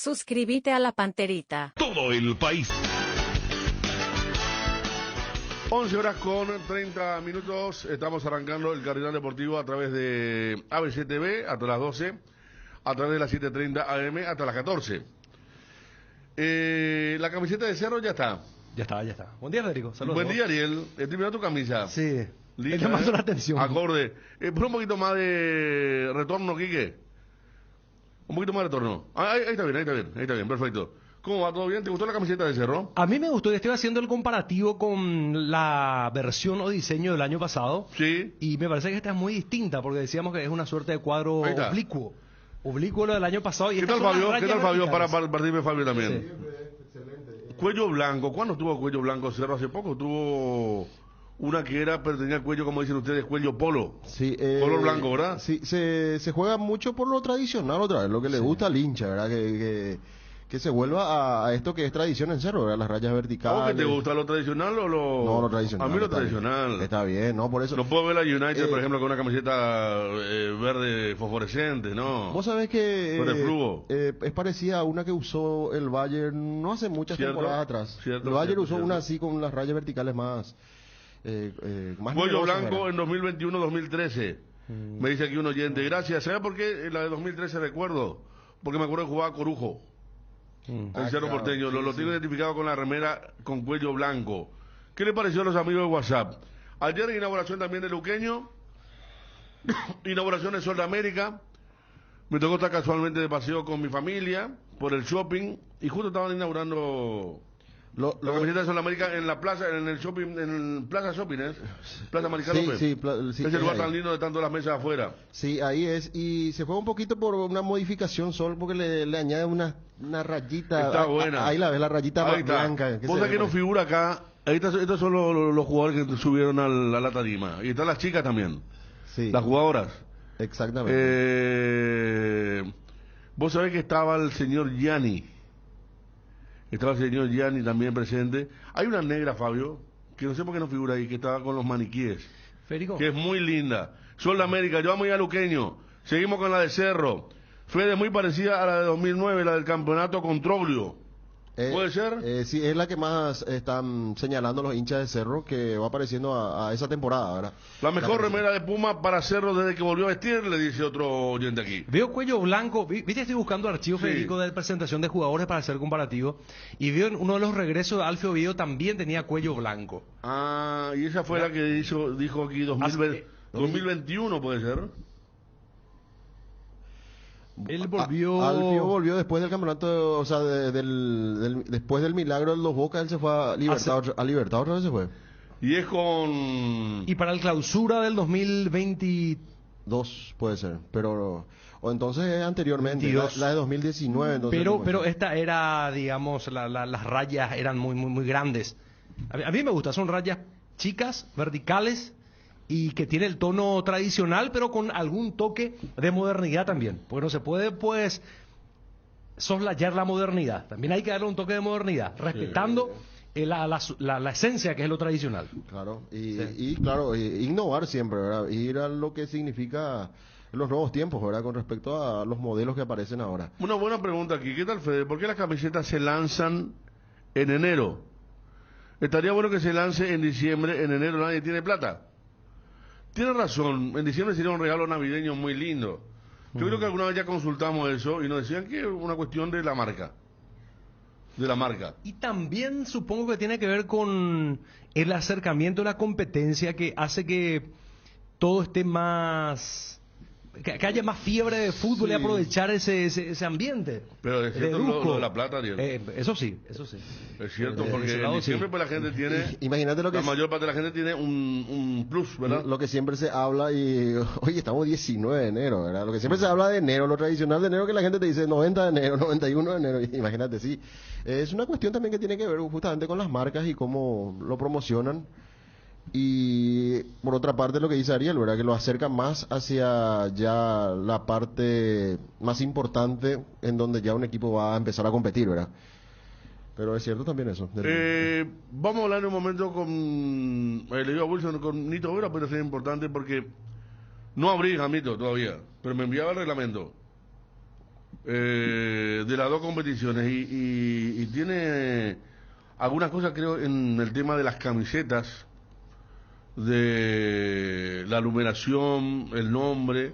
Suscríbete a la Panterita. Todo el país. 11 horas con 30 minutos. Estamos arrancando el Cardenal Deportivo a través de ABC TV hasta las 12, a través de las 7:30 AM hasta las 14. La camiseta de Cerro ya está. Ya está. Buen día, Federico. Saludos. Buen día, Ariel. Estoy mirando tu camisa. Sí. Linda, Me llamando la atención. Acorde. Pon un poquito más de retorno, Quique. Un poquito más de retorno. Ahí está bien, perfecto. ¿Cómo va? ¿Todo bien? ¿Te gustó la camiseta de Cerro? A mí me gustó, estoy haciendo el comparativo con la versión o diseño del año pasado. Sí. Y me parece que esta es muy distinta, porque decíamos que es una suerte de cuadro oblicuo. Oblicuo lo del año pasado. Y ¿Qué tal, Fabio? ¿Qué tal, Fabio? Para partirme, Fabio, también. Sí. Excelente. Cuello blanco. ¿Cuándo tuvo cuello blanco Cerro? Hace poco tuvo una que era, pero tenía cuello, como dicen ustedes, cuello polo. Sí, color blanco, ¿verdad? Sí, se juega mucho por lo tradicional otra vez, lo que le gusta al hincha, ¿verdad? Que se vuelva a esto que es tradición en Cerro, ¿verdad? Las rayas verticales. ¿A vos que te gusta lo tradicional o lo...? No, lo tradicional. A mí lo tradicional. Está bien, ¿no? Por eso... No puedo ver la United, por ejemplo, con una camiseta verde fosforescente, ¿no? Vos sabés que... Verde fluo. Es parecida a una que usó el Bayern no hace muchas temporadas atrás. El Bayern usó una así con las rayas verticales más cuello blanco en 2021-2013. Me dice aquí un oyente. Gracias. ¿Sabe por qué la de 2013 recuerdo? Porque me acuerdo que jugaba Corujo. En Cerro Porteño. Lo tengo identificado con la remera con cuello blanco. ¿Qué le pareció a los amigos de WhatsApp? Ayer inauguración también de Luqueño. Inauguración de Sol de América. Me tocó estar casualmente de paseo con mi familia por el shopping. Y justo estaban inaugurando... la camiseta de Sol de América en la plaza, en el shopping, en Plaza Shopping, ¿eh? Plaza Mariscal López. Sí, es el lugar tan lindo de tanto las mesas afuera. Sí, ahí es. Y se juega un poquito por una modificación, Sol, porque le añade una rayita. Está buena. Ahí la ves, la rayita ahí blanca. Vos sabés que no figura acá. Estos son los jugadores que subieron a la tarima. Y están las chicas también. Sí. Las jugadoras. Exactamente. Vos sabés que estaba el señor Gianni. Estaba el señor Gianni también presente. Hay una negra, Fabio, que no sé por qué no figura ahí, que estaba con los maniquíes. Federico. Que es muy linda. Sol de América, yo amo ir a Luqueño. Seguimos con la de Cerro. Fede, muy parecida a la de 2009, la del campeonato con Troglio. ¿Puede ser? Sí, es la que más están señalando los hinchas de Cerro, que va apareciendo a esa temporada, ¿verdad? La mejor remera de Puma para Cerro desde que volvió a vestir, le dice otro oyente aquí. Veo cuello blanco, viste, estoy buscando archivos, Sí. Federico, de presentación de jugadores para hacer comparativo, y veo en uno de los regresos de Alfio Oviedo también tenía cuello blanco. Ah, y esa fue la que dijo aquí 2021, ¿puede ser? Él volvió... Alfio volvió después del campeonato, o sea, después del milagro de los Boca, él se fue a Libertad otra vez se fue. Y es con... Y para el clausura del 2022 puede ser, pero... O entonces anteriormente, la de 2019. Entonces, pero esta era, digamos, las rayas eran muy grandes. A mí me gusta, son rayas chicas, verticales, y que tiene el tono tradicional, pero con algún toque de modernidad también. Porque no se puede, pues, soslayar la modernidad. También hay que darle un toque de modernidad, respetando la esencia que es lo tradicional. Claro, Sí. y claro, innovar siempre, ¿verdad? Ir a lo que significa los nuevos tiempos, ¿verdad? Con respecto a los modelos que aparecen ahora. Una buena pregunta aquí. ¿Qué tal, Fede? ¿Por qué las camisetas se lanzan en enero? Estaría bueno que se lance en diciembre, en enero nadie tiene plata. Tiene razón, en diciembre sería un regalo navideño muy lindo. Yo creo que alguna vez ya consultamos eso y nos decían que es una cuestión de la marca. De la marca. Y también supongo que tiene que ver con el acercamiento a la competencia que hace que todo esté más... Que haya más fiebre de fútbol y aprovechar ese ambiente. Pero es cierto lo de la plata, Ariel. Eso sí. Es cierto, porque en diciembre pues la gente tiene... Imagínate lo que la mayor parte de la gente tiene un plus, ¿verdad? Lo que siempre se habla y... Oye, estamos 19 de enero, ¿verdad? Lo que siempre se habla de enero, lo tradicional de enero, que la gente te dice 90 de enero, 91 de enero. Imagínate, sí. Es una cuestión también que tiene que ver justamente con las marcas y cómo lo promocionan. Y por otra parte lo que dice Ariel, ¿verdad? Que lo acerca más hacia ya la parte más importante en donde ya un equipo va a empezar a competir, ¿verdad? Pero es cierto también eso. Vamos a hablar en un momento con... le digo a Wilson, con Nito Vera, pero es importante porque no abrí Jamito todavía, pero me enviaba el reglamento. de las dos competiciones y tiene algunas cosas, creo, en el tema de las camisetas, de la numeración, el nombre.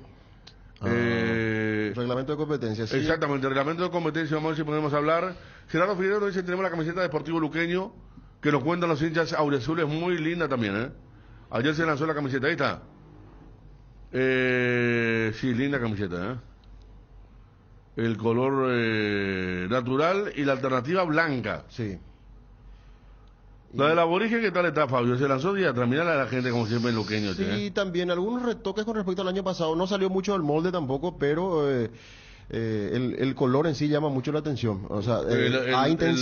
Reglamento de competencia, sí. Exactamente, el reglamento de competencia, vamos a ver si podemos hablar. Gerardo Figueroa dice, tenemos la camiseta de Deportivo Luqueño, que nos cuentan los hinchas auriazules, muy linda también, ¿eh? Ayer se lanzó la camiseta, ahí está. Sí, linda camiseta, ¿eh? El color natural y la alternativa blanca. Sí. La del aborigen, ¿qué tal está, Fabio? Se lanzó día atrás, mirá a la gente como siempre en Luqueño. Sí, también algunos retoques con respecto al año pasado. No salió mucho del molde tampoco, pero el color en sí llama mucho la atención. O sea, el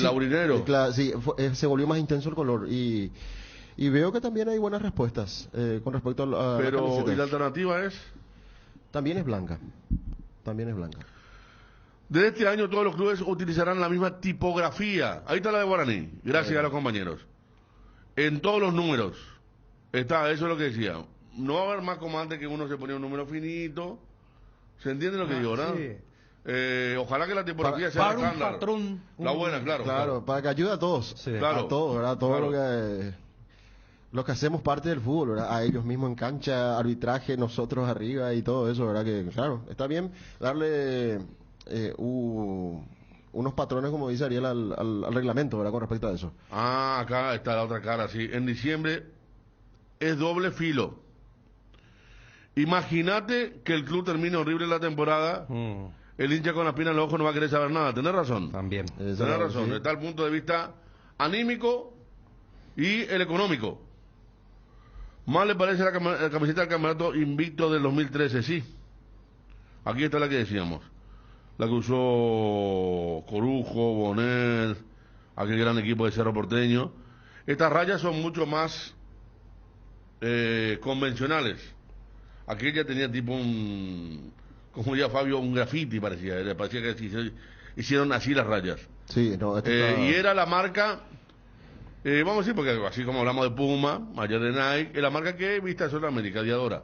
laurinero. Sí, se volvió más intenso el color y veo que también hay buenas respuestas con respecto a la Pero, camiseta. ¿y la alternativa es? También es blanca. También es blanca. Desde este año todos los clubes utilizarán la misma tipografía. Ahí está la de Guaraní, gracias a los compañeros. En todos los números. Está, eso es lo que decía. No va a haber más como antes que uno se ponía un número finito. ¿Se entiende lo que digo, no? Sí. Ojalá que la tipografía sea Para un estándar. patrón. La buena, claro. Para que ayude a todos. Sí. Claro. A todos, ¿verdad? Todo Claro. lo que hacemos parte del fútbol, ¿verdad? A ellos mismos en cancha, arbitraje, nosotros arriba y todo eso, ¿verdad? Que, claro, está bien darle unos patrones, como dice Ariel, al reglamento, ¿verdad? Con respecto a eso. Ah, acá está la otra cara, sí. En diciembre es doble filo. Imagínate que el club termine horrible la temporada. El hincha con la espina en los ojos no va a querer saber nada. Tenés razón. También. Tenés razón. Sí. Está el punto de vista anímico y el económico. Más le parece la camiseta del campeonato invicto del 2013, sí. Aquí está la que decíamos. La que usó Corujo, Bonet, aquel gran equipo de Cerro Porteño. Estas rayas son mucho más convencionales. Aquella tenía tipo como decía Fabio, un graffiti parecía. Parecía que hicieron así las rayas. Sí, no, Y era la marca, vamos a decir, porque así como hablamos de Puma, ayer de Nike, es la marca que viste a Sudamérica, Diadora.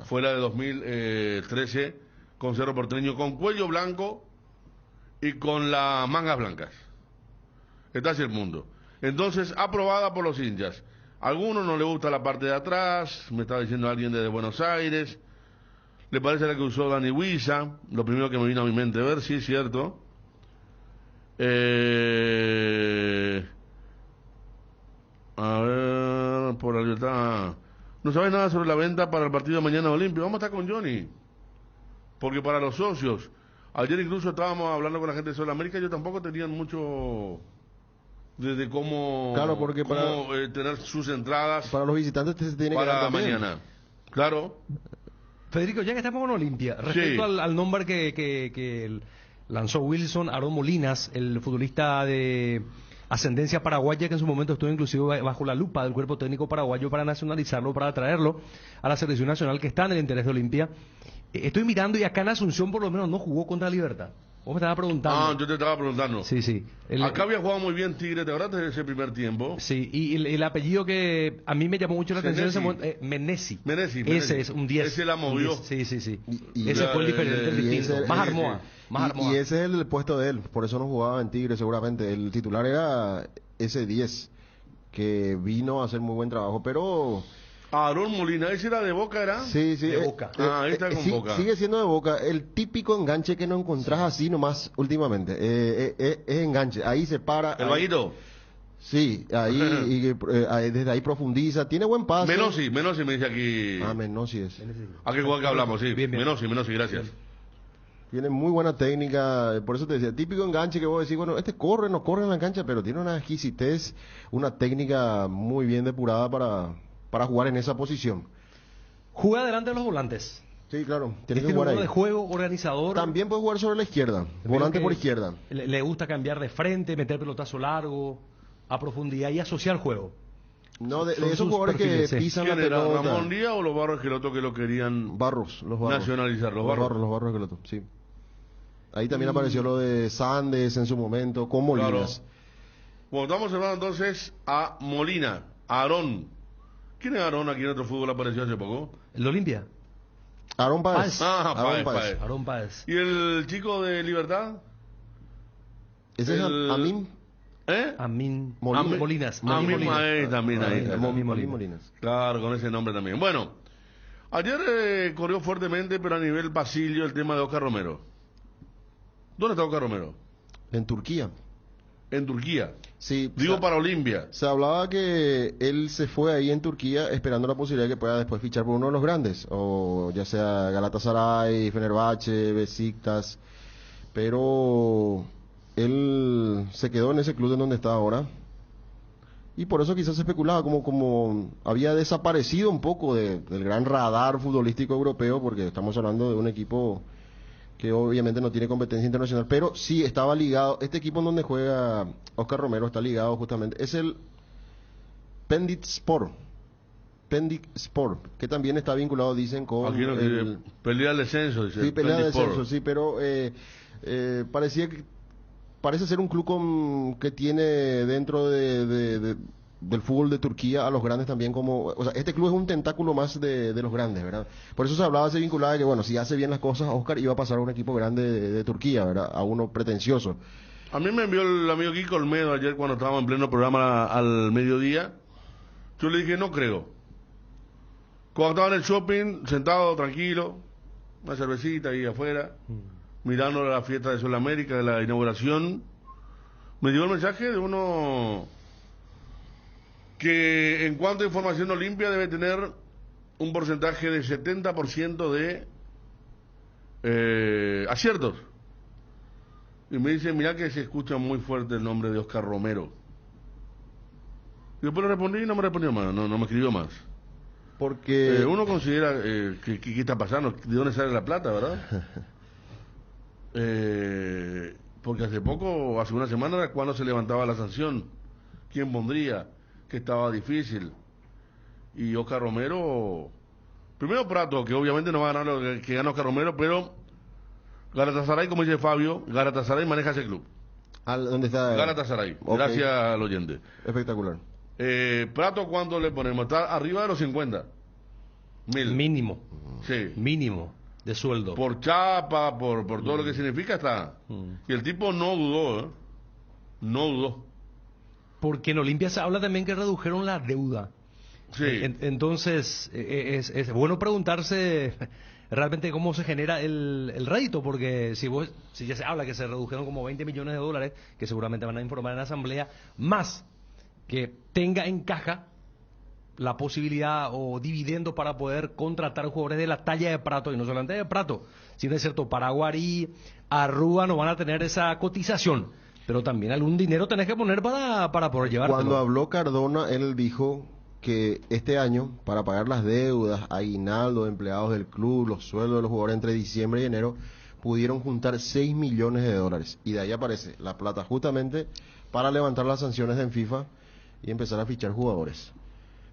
Fue la de 2013 con Cerro Porteño, con cuello blanco y con las mangas blancas. Está así el mundo. Entonces, aprobada por los hinchas. A algunos no le gusta la parte de atrás, me estaba diciendo alguien desde Buenos Aires. Le parece la que usó Dani Huiza, lo primero que me vino a mi mente ver, sí, cierto. A ver, por la libertad. ¿No sabes nada sobre la venta para el partido de mañana Olimpia? Vamos a estar con Johnny. Porque para los socios, ayer incluso estábamos hablando con la gente de Sudamérica, ellos tampoco tenían mucho de cómo, claro, porque cómo tener sus entradas para los visitantes se tiene que para dar también. mañana. Claro. Federico, ya que estamos con Olimpia, respecto Sí. al nombre que lanzó Wilson Aarón Molinas, el futbolista de ascendencia paraguaya, que en su momento estuvo inclusive bajo la lupa del cuerpo técnico paraguayo para nacionalizarlo, para traerlo a la selección nacional, que está en el interés de Olimpia. Estoy mirando y acá en Asunción por lo menos no jugó contra Libertad. Vos me estabas preguntando. Ah, yo te estaba preguntando. Sí, sí. Acá había jugado muy bien Tigre, ¿te acuerdas de ese primer tiempo? Sí, y el apellido que a mí me llamó mucho la atención en ese momento, Menesi. Menesi. Ese es un 10. Ese la movió. Un 10. Sí, sí, sí. Y Ese fue el diferente, el y distinto. ese- Más ese- Armoa. Más Armoa. Y ese es el puesto de él, por eso no jugaba en Tigre seguramente. El titular era ese 10, que vino a hacer muy buen trabajo, pero... Aarón Molina, ese era de Boca, ¿era? Sí, sí. De Boca. Ahí está con Boca. Sigue siendo de Boca. El típico enganche que no encontrás así nomás últimamente. Es enganche. Ahí se para. El ahí- Vaguito. Sí, ahí desde ahí profundiza. Tiene buen pase. Menossi me dice aquí. Menossi es. ¿A qué jugador que hablamos? Sí, Bien, bien. Menossi, gracias. Tiene muy buena técnica, por eso te decía, típico enganche que vos decís, bueno, este corre, no corre en la cancha, pero tiene una exquisitez, una técnica muy bien depurada para jugar en esa posición. Juega delante de los volantes. Sí, claro, tiene Este que jugar número ahí. de juego, organizador. También puede jugar sobre la izquierda, volante que por izquierda. Le gusta cambiar de frente, meter pelotazo largo, a profundidad y asociar juego. No, de Son esos sus jugadores que perfiles, sí. pisan la ¿Quién era? pelota. ¿Ramón Díaz o los Barros Esqueloto que lo querían Barros, los Barros. nacionalizar? Los Barros. Los Barros Esqueloto, sí. Ahí también apareció lo de Sandes en su momento, con Molinas. Bueno, estamos hablando entonces a Molina, a Aarón. ¿Quién es Aarón? Aquí en otro fútbol apareció hace poco. ¿El de Olimpia? Aaron Páez. Páez, Páez. Aarón Páez. ¿Y el chico de Libertad? Ese es Amin Amin Molina. Molinas. Amin Maez también ahí. Amin Molinas. Claro, con ese nombre también. Bueno, ayer corrió fuertemente, pero a nivel pasillo, el tema de Oscar Romero. ¿Dónde está Oscar Romero? En Turquía. En Turquía. Sí. Digo para Olimpia. Se hablaba que él se fue ahí en Turquía esperando la posibilidad de que pueda después fichar por uno de los grandes, o ya sea Galatasaray, Fenerbahce, Besiktas, pero él se quedó en ese club en donde está ahora, y por eso quizás se especulaba como había desaparecido un poco del gran radar futbolístico europeo, porque estamos hablando de un equipo que obviamente no tiene competencia internacional, pero sí estaba ligado, este equipo en donde juega Oscar Romero está ligado justamente, es el Pendikspor, que también está vinculado, dicen, con Aquí no quiere pelea de descenso, dice. Sí, pelea de Pendikspor. descenso, sí, pero parece ser un club que tiene dentro del fútbol de Turquía a los grandes también o sea, este club es un tentáculo más de los grandes, ¿verdad? Por eso se vinculaba de que, bueno, si hace bien las cosas, Oscar iba a pasar a un equipo grande de Turquía, ¿verdad? A uno pretencioso. A mí me envió el amigo Kiko Olmedo ayer cuando estábamos en pleno programa al mediodía. Yo le dije, no creo. Cuando estaba en el shopping, sentado, tranquilo, una cervecita ahí afuera, mirando la fiesta de Sudamérica, de la inauguración, me llegó el mensaje de uno que en cuanto a información Olimpia debe tener un porcentaje de 70% de aciertos. Y me dice, mira que se escucha muy fuerte el nombre de Oscar Romero. Y después le respondí y no me respondió más, no me escribió más. Porque Uno considera que ¿qué está pasando? ¿De dónde sale la plata, verdad? Porque hace una semana era cuando se levantaba la sanción. ¿Quién pondría? Que estaba difícil. Y Oscar Romero, primero Prato, que obviamente no va a ganar lo que gana Oscar Romero, pero Galatasaray, como dice Fabio, Galatasaray maneja ese club. ¿dónde está? Galatasaray, Okay. gracias al oyente. Espectacular. Prato, ¿cuánto le ponemos? Está arriba de los 50.000. Mínimo. Sí. Mínimo de sueldo. Por chapa, por todo lo que significa está. Y el tipo no dudó, ¿eh? No dudó. Porque en Olimpia se habla también que redujeron la deuda. Sí. Entonces, es bueno preguntarse realmente cómo se genera el rédito, porque si ya se habla que se redujeron como 20 millones de dólares, que seguramente van a informar en la asamblea, más que tenga en caja la posibilidad o dividendo para poder contratar jugadores de la talla de Prato, y no solamente de Prato, sino es cierto, Paraguarí, Arrúa no van a tener esa cotización, pero también algún dinero tenés que poner para poder llevártelo. Cuando habló Cardona, él dijo que este año, para pagar las deudas, aguinaldo de empleados del club, los sueldos de los jugadores entre diciembre y enero, pudieron juntar 6 millones de dólares. Y de ahí aparece la plata justamente para levantar las sanciones en FIFA y empezar a fichar jugadores.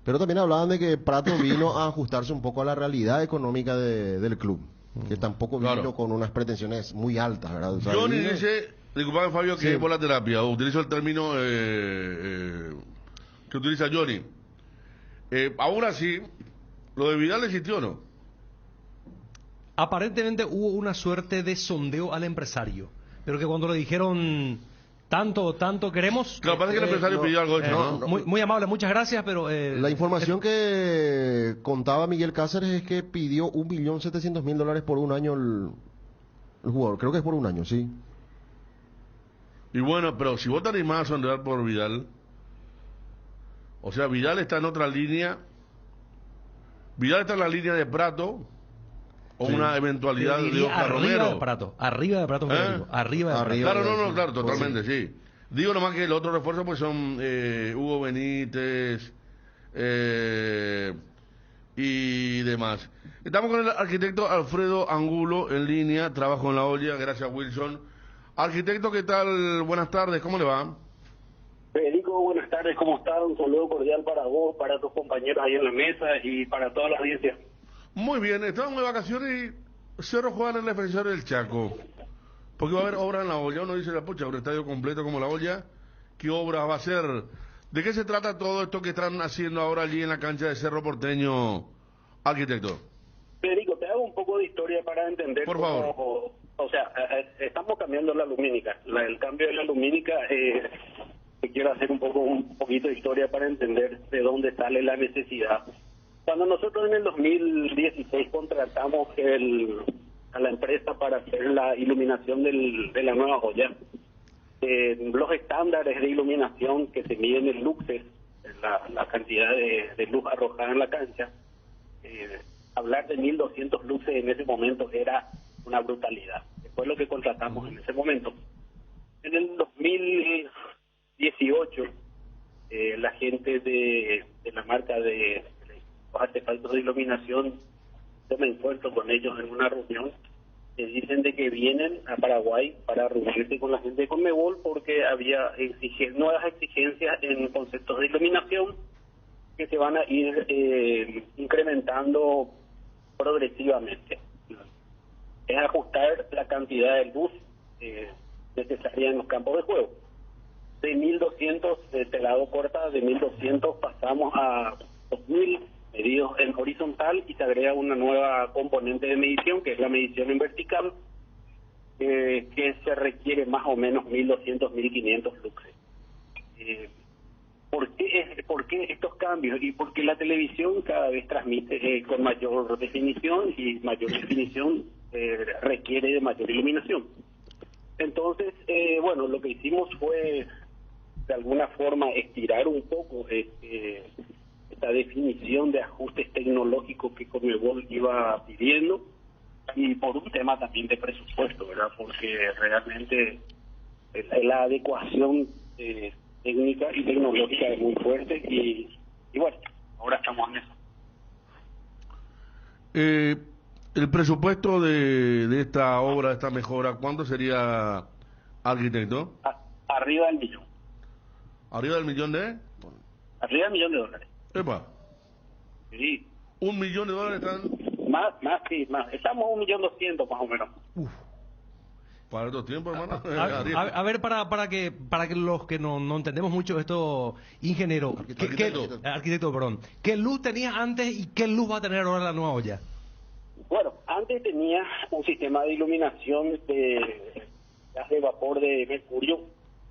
Pero también hablaban de que Prato vino a ajustarse un poco a la realidad económica del club, que tampoco vino Claro. con unas pretensiones muy altas, ¿verdad? O sea, Johnny vino- dice, disculpame Fabio, que Sí. es por la terapia, utilizo el término que utiliza Johnny. Ahora sí, lo de Vidal existió, ¿no? Aparentemente hubo una suerte de sondeo al empresario, pero que cuando le dijeron tanto queremos... Claro, parece que el empresario no, pidió algo hecho, ¿no? Muy amable, muchas gracias, pero... La información que contaba Miguel Cáceres es que pidió $1.700.000 por un año el jugador. Creo que es por un año, sí. Y bueno, pero si vos te animás a sondear por Vidal, o sea, Vidal está en otra línea, Vidal está en la línea de Prato, o Sí. una eventualidad de diría Oscar arriba Romero. de Prato, arriba de Prato, Federico, arriba de Prato. Arriba. Claro, no, Sí. claro, Pues totalmente, sí. Digo nomás que el otro refuerzo pues son Hugo Benítez y demás. Estamos con el arquitecto Alfredo Angulo en línea, trabajo en la olla, gracias Wilson. Arquitecto, ¿qué tal? Buenas tardes, ¿cómo le va? Federico, buenas tardes, ¿cómo estás? Un saludo cordial para vos, para tus compañeros ahí en la mesa y para toda la audiencia. Muy bien, estamos de vacaciones y Cerro juega en el defensor del Chaco. Porque va a haber obra en la olla, uno dice la pucha, un estadio completo como la olla, ¿qué obra va a ser? ¿De qué se trata todo esto que están haciendo ahora allí en la cancha de Cerro Porteño, arquitecto? Federico, te hago un poco historia para entender Por cómo, favor. o sea, estamos cambiando la lumínica. El cambio de la lumínica, quiero hacer un poquito de historia para entender de dónde sale la necesidad. Cuando nosotros en el 2016 contratamos a la empresa para hacer la iluminación de la nueva joya, los estándares de iluminación que se miden en luxes, la cantidad de luz arrojada en la cancha, hablar de 1.200 luxes en ese momento era una brutalidad. Fue lo que contratamos en ese momento. En el 2018, la gente de la marca de los artefactos de iluminación, yo me encuentro con ellos en una reunión, que dicen de que vienen a Paraguay para reunirse con la gente de Conmebol porque había nuevas exigencias en conceptos de iluminación que se van a ir incrementando progresivamente. Es ajustar la cantidad de luz necesaria en los campos de juego. De 1.200 de telado corta, de 1.200 pasamos a 2.000 medidos en horizontal y se agrega una nueva componente de medición, que es la medición en vertical, que se requiere más o menos 1.200, 1.500 luxes. ¿Por qué estos cambios? Y porque la televisión cada vez transmite con mayor definición, y mayor definición requiere de mayor iluminación. Entonces, bueno, lo que hicimos fue de alguna forma estirar un poco esta definición de ajustes tecnológicos que Conmebol iba pidiendo, y por un tema también de presupuesto, ¿verdad? Porque realmente la adecuación técnica y tecnológica es muy fuerte y bueno, ahora estamos en eso. El presupuesto de esta obra, de esta mejora, ¿cuánto sería, arquitecto? Arriba del millón. ¿Arriba del millón de? Arriba del millón de dólares. Epa. Sí. ¿$1 millón están? Más, sí, más. Estamos a 1.200.000 más o menos. Para estos tiempos, hermano. A ver, para que los que no entendemos mucho esto, ingeniero, arquitecto, perdón, ¿qué luz tenía antes y qué luz va a tener ahora la nueva olla? Bueno, antes tenía un sistema de iluminación de gas de vapor de mercurio,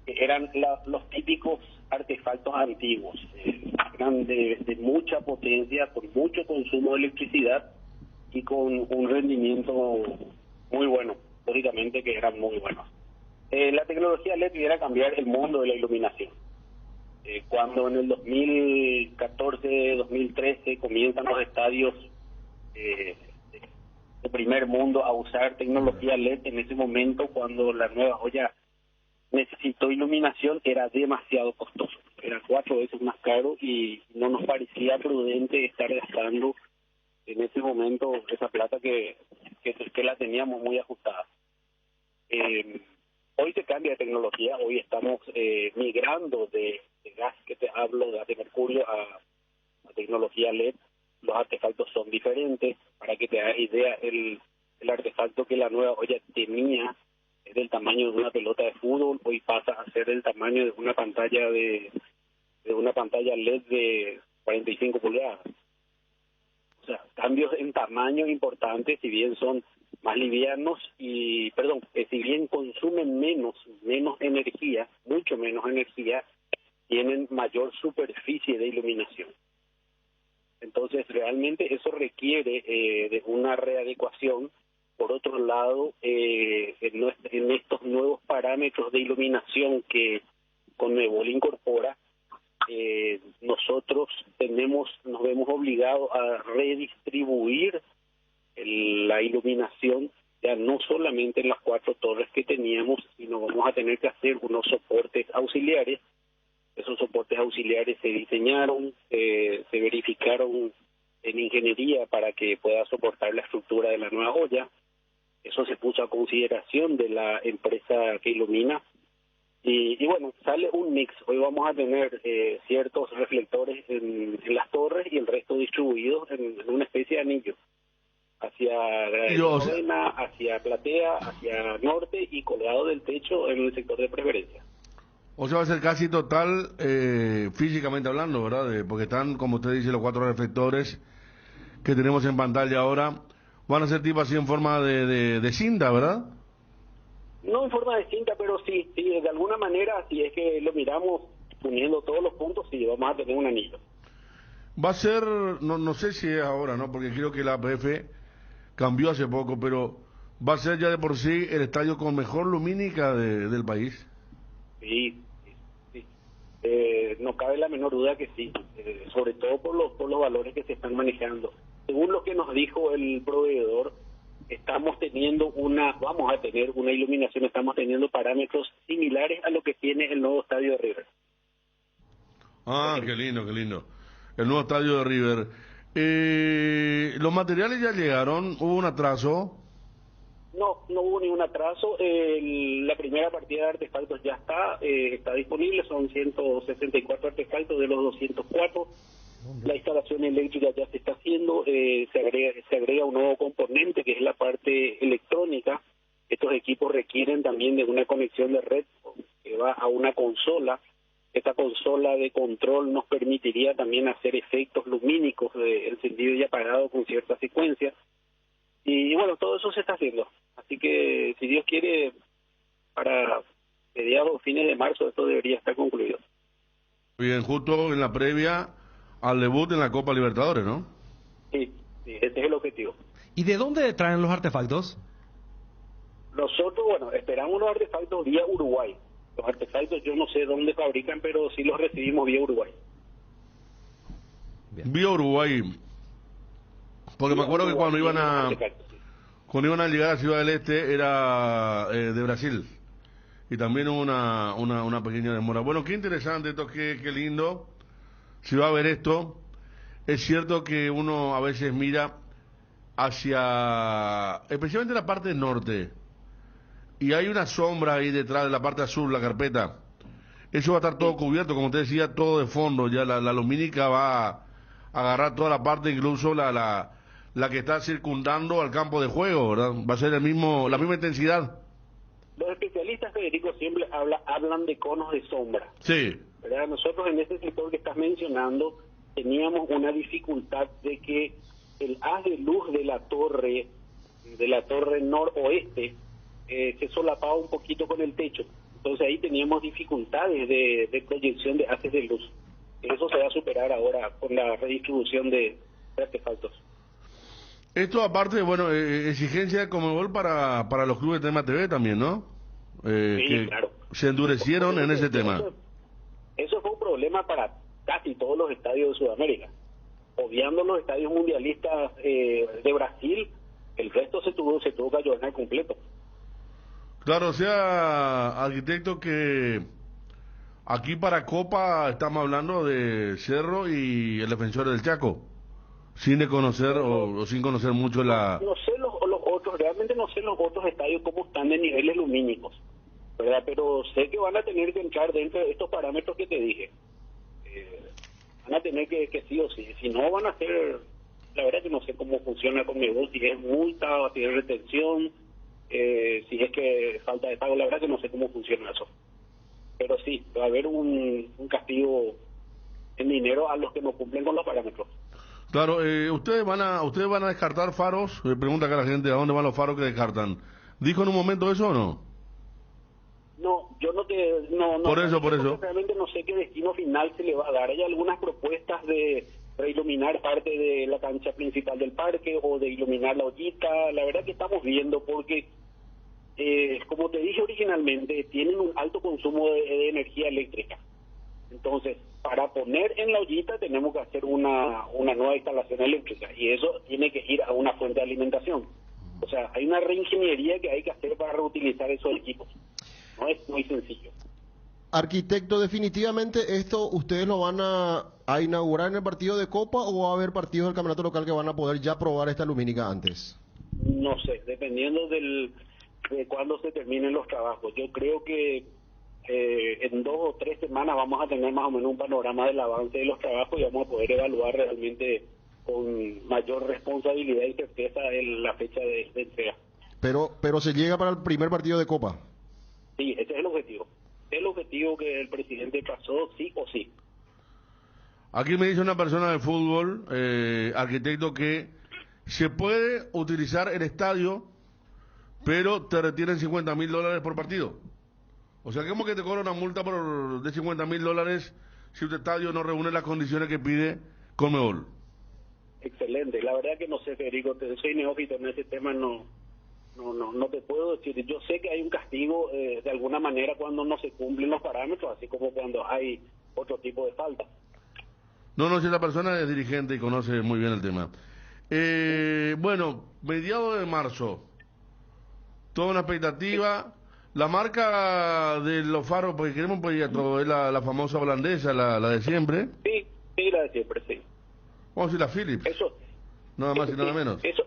que eran los típicos artefactos antiguos. Eran de mucha potencia, con mucho consumo de electricidad y con un rendimiento muy bueno, lógicamente que eran muy buenos. La tecnología LED viene a cambiar el mundo de la iluminación. Cuando en el 2014, 2013 comienzan los estadios de primer mundo a usar tecnología LED, en ese momento cuando la nueva olla necesitó iluminación era demasiado costoso, era 4 veces más caro y no nos parecía prudente estar gastando en ese momento esa plata que la teníamos muy ajustada. Hoy se cambia de tecnología, hoy estamos migrando de gas, que te hablo, gas de mercurio a tecnología LED. Los artefactos son diferentes. Para que te hagas idea, el artefacto que la nueva olla tenía es del tamaño de una pelota de fútbol, hoy pasa a ser el tamaño de una pantalla una pantalla LED de 45 pulgadas. O sea, cambios en tamaño importantes, si bien son más livianos si bien consumen menos energía, mucho menos energía, tienen mayor superficie de iluminación. Entonces, realmente eso requiere de una readecuación. Por otro lado, en estos nuevos parámetros de iluminación que Conmebol incorpora, nosotros nos vemos obligados a redistribuir la iluminación, ya no solamente en las 4 torres que teníamos, sino vamos a tener que hacer unos soportes auxiliares. Esos soportes auxiliares se diseñaron, se verificaron en ingeniería para que pueda soportar la estructura de la nueva olla. Eso se puso a consideración de la empresa que ilumina. Y bueno, sale un mix. Hoy vamos a tener ciertos reflectores en las torres y el resto distribuidos en una especie de anillo. Hacia Novena, hacia Platea, hacia Norte y colgado del techo en el sector de preferencia. O sea, va a ser casi total, físicamente hablando, ¿verdad? Porque están, como usted dice, los 4 reflectores que tenemos en pantalla ahora. van a ser tipo así en forma de cinta, ¿verdad? No en forma de cinta, pero sí, de alguna manera, si es que lo miramos uniendo todos los puntos, sí, vamos a tener un anillo. Va a ser, no sé si es ahora, ¿no? Porque creo que la APF cambió hace poco, pero va a ser ya de por sí el estadio con mejor lumínica del país. Sí, sí. No cabe la menor duda que sí, sobre todo por los valores que se están manejando. Según lo que nos dijo el proveedor, vamos a tener una iluminación, estamos teniendo parámetros similares a lo que tiene el nuevo estadio de River. Ah, qué lindo, qué lindo. El nuevo estadio de River. Los materiales ya llegaron, hubo un atraso. No hubo ningún atraso. La primera partida de artefactos ya está disponible, son 164 artefactos de los 204. La instalación eléctrica ya se está haciendo, se agrega un nuevo componente que es la parte electrónica. Estos equipos requieren también de una conexión de red que va a una consola. Esta consola de control nos permitiría también hacer efectos lumínicos de encendido y apagado con cierta secuencia. Y bueno, todo eso se está haciendo. Así que, si Dios quiere, para mediados o fines de marzo esto debería estar concluido. Bien, justo en la previa al debut en la Copa Libertadores, ¿no? Sí, ese es el objetivo. ¿Y de dónde traen los artefactos? Nosotros, esperamos los artefactos vía Uruguay. Los artefactos yo no sé dónde fabrican, pero sí los recibimos vía Uruguay. Bien. Vía Uruguay. Porque me acuerdo que cuando iban a llegar a Ciudad del Este era de Brasil. Y también hubo una pequeña demora. Bueno, qué interesante esto, qué lindo. Si va a ver esto, es cierto que uno a veces mira hacia, especialmente la parte norte, y hay una sombra ahí detrás de la parte azul, la carpeta. Eso va a estar todo cubierto, como te decía, todo de fondo. Ya la lumínica va a agarrar toda la parte, incluso la que está circundando al campo de juego, ¿verdad? Va a ser la misma intensidad. Los especialistas, Federico, siempre hablan de conos de sombra. Sí. ¿Verdad? Nosotros en este sector que estás mencionando teníamos una dificultad de que el haz de luz de la torre noroeste se solapaba un poquito con el techo. Entonces ahí teníamos dificultades de proyección de haces de luz. Eso se va a superar ahora con la redistribución de artefactos. Esto aparte, bueno, exigencia de Conmebol para los clubes de tema TV también, ¿no? Sí, que claro. se endurecieron en ese tema. Eso fue un problema para casi todos los estadios de Sudamérica. Obviando los estadios mundialistas de Brasil, el resto se tuvo que ayornar completo. Claro, o sea, arquitecto, que aquí para Copa estamos hablando de Cerro y el Defensor del Chaco, sin conocer o sin conocer mucho la... No sé los otros, realmente no sé los otros estadios cómo están de niveles lumínicos, ¿verdad? Pero sé que van a tener que entrar dentro de estos parámetros que te dije. Van a tener que sí o sí, si no van a ser, la verdad que no sé cómo funciona Conmebol, si es multa, si es retención, si es que falta de pago, la verdad que no sé cómo funciona eso. Pero sí, va a haber un castigo en dinero a los que no cumplen con los parámetros. Claro, ustedes van a descartar faros. Pregunta acá la gente, ¿a dónde van los faros que descartan? ¿Dijo en un momento eso o no? No, yo no te... No, por eso. Realmente no sé qué destino final se le va a dar. Hay algunas propuestas de reiluminar parte de la cancha principal del parque o de iluminar la ollita. La verdad que estamos viendo porque, como te dije originalmente, tienen un alto consumo de energía eléctrica. Entonces, para poner en la ollita tenemos que hacer una nueva instalación eléctrica y eso tiene que ir a una fuente de alimentación. O sea, hay una reingeniería que hay que hacer para reutilizar esos equipos. No es muy sencillo. Arquitecto, definitivamente esto ustedes lo van a inaugurar en el partido de Copa, o va a haber partidos del campeonato local que van a poder ya probar esta lumínica antes. No sé, dependiendo de cuándo se terminen los trabajos. Yo creo que en 2 o 3 semanas vamos a tener más o menos un panorama del avance de los trabajos y vamos a poder evaluar realmente con mayor responsabilidad y certeza la fecha de entrega. Pero se llega para el primer partido de Copa. Sí, ese es el objetivo. El objetivo que el presidente trazó, sí o sí. Aquí me dice una persona de fútbol, arquitecto, que se puede utilizar el estadio, pero te retienen $50.000 por partido. O sea, ¿cómo que te cobra una multa de $50.000 si un estadio no reúne las condiciones que pide Conmebol? Excelente. La verdad que no sé, Federico, soy neófito en ese tema, no te puedo decir. Yo sé que hay un castigo de alguna manera cuando no se cumplen los parámetros, así como cuando hay otro tipo de falta. No, si la persona es dirigente y conoce muy bien el tema. Bueno, mediados de marzo, toda una expectativa. La marca de los faros, porque queremos es la famosa holandesa, la de siempre. Sí, la de siempre, sí. Vamos a decir la Philips. Eso. Nada más y nada menos. Eso,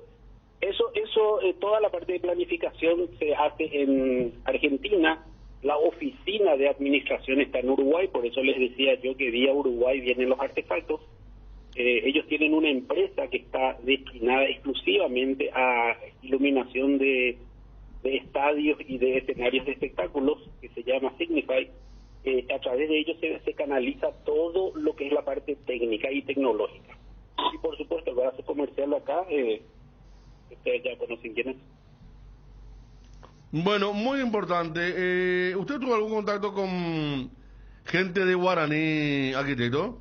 toda la parte de planificación se hace en Argentina. La oficina de administración está en Uruguay, por eso les decía yo que vía Uruguay vienen los artefactos. Ellos tienen una empresa que está destinada exclusivamente a iluminación de estadios y de escenarios de espectáculos, que se llama Signify. A través de ellos se canaliza todo lo que es la parte técnica y tecnológica. Y por supuesto el brazo comercial de acá, ustedes ya conocen quién es. Bueno, muy importante. ¿Usted tuvo algún contacto con gente de Guaraní, arquitecto?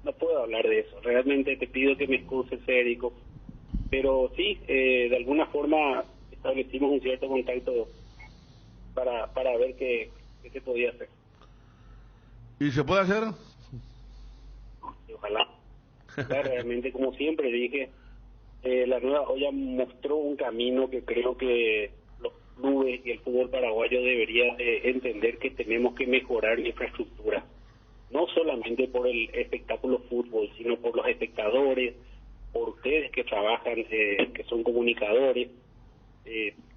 No puedo hablar de eso. Realmente te pido que me excuses, Federico. Pero sí, de alguna forma establecimos un cierto contacto para ver qué se podía hacer. ¿Y se puede hacer? Y ojalá. Realmente, como siempre dije, la nueva olla mostró un camino que creo que los clubes y el fútbol paraguayo deberían entender que tenemos que mejorar la infraestructura. No solamente por el espectáculo fútbol, sino por los espectadores, por ustedes que trabajan, que son comunicadores,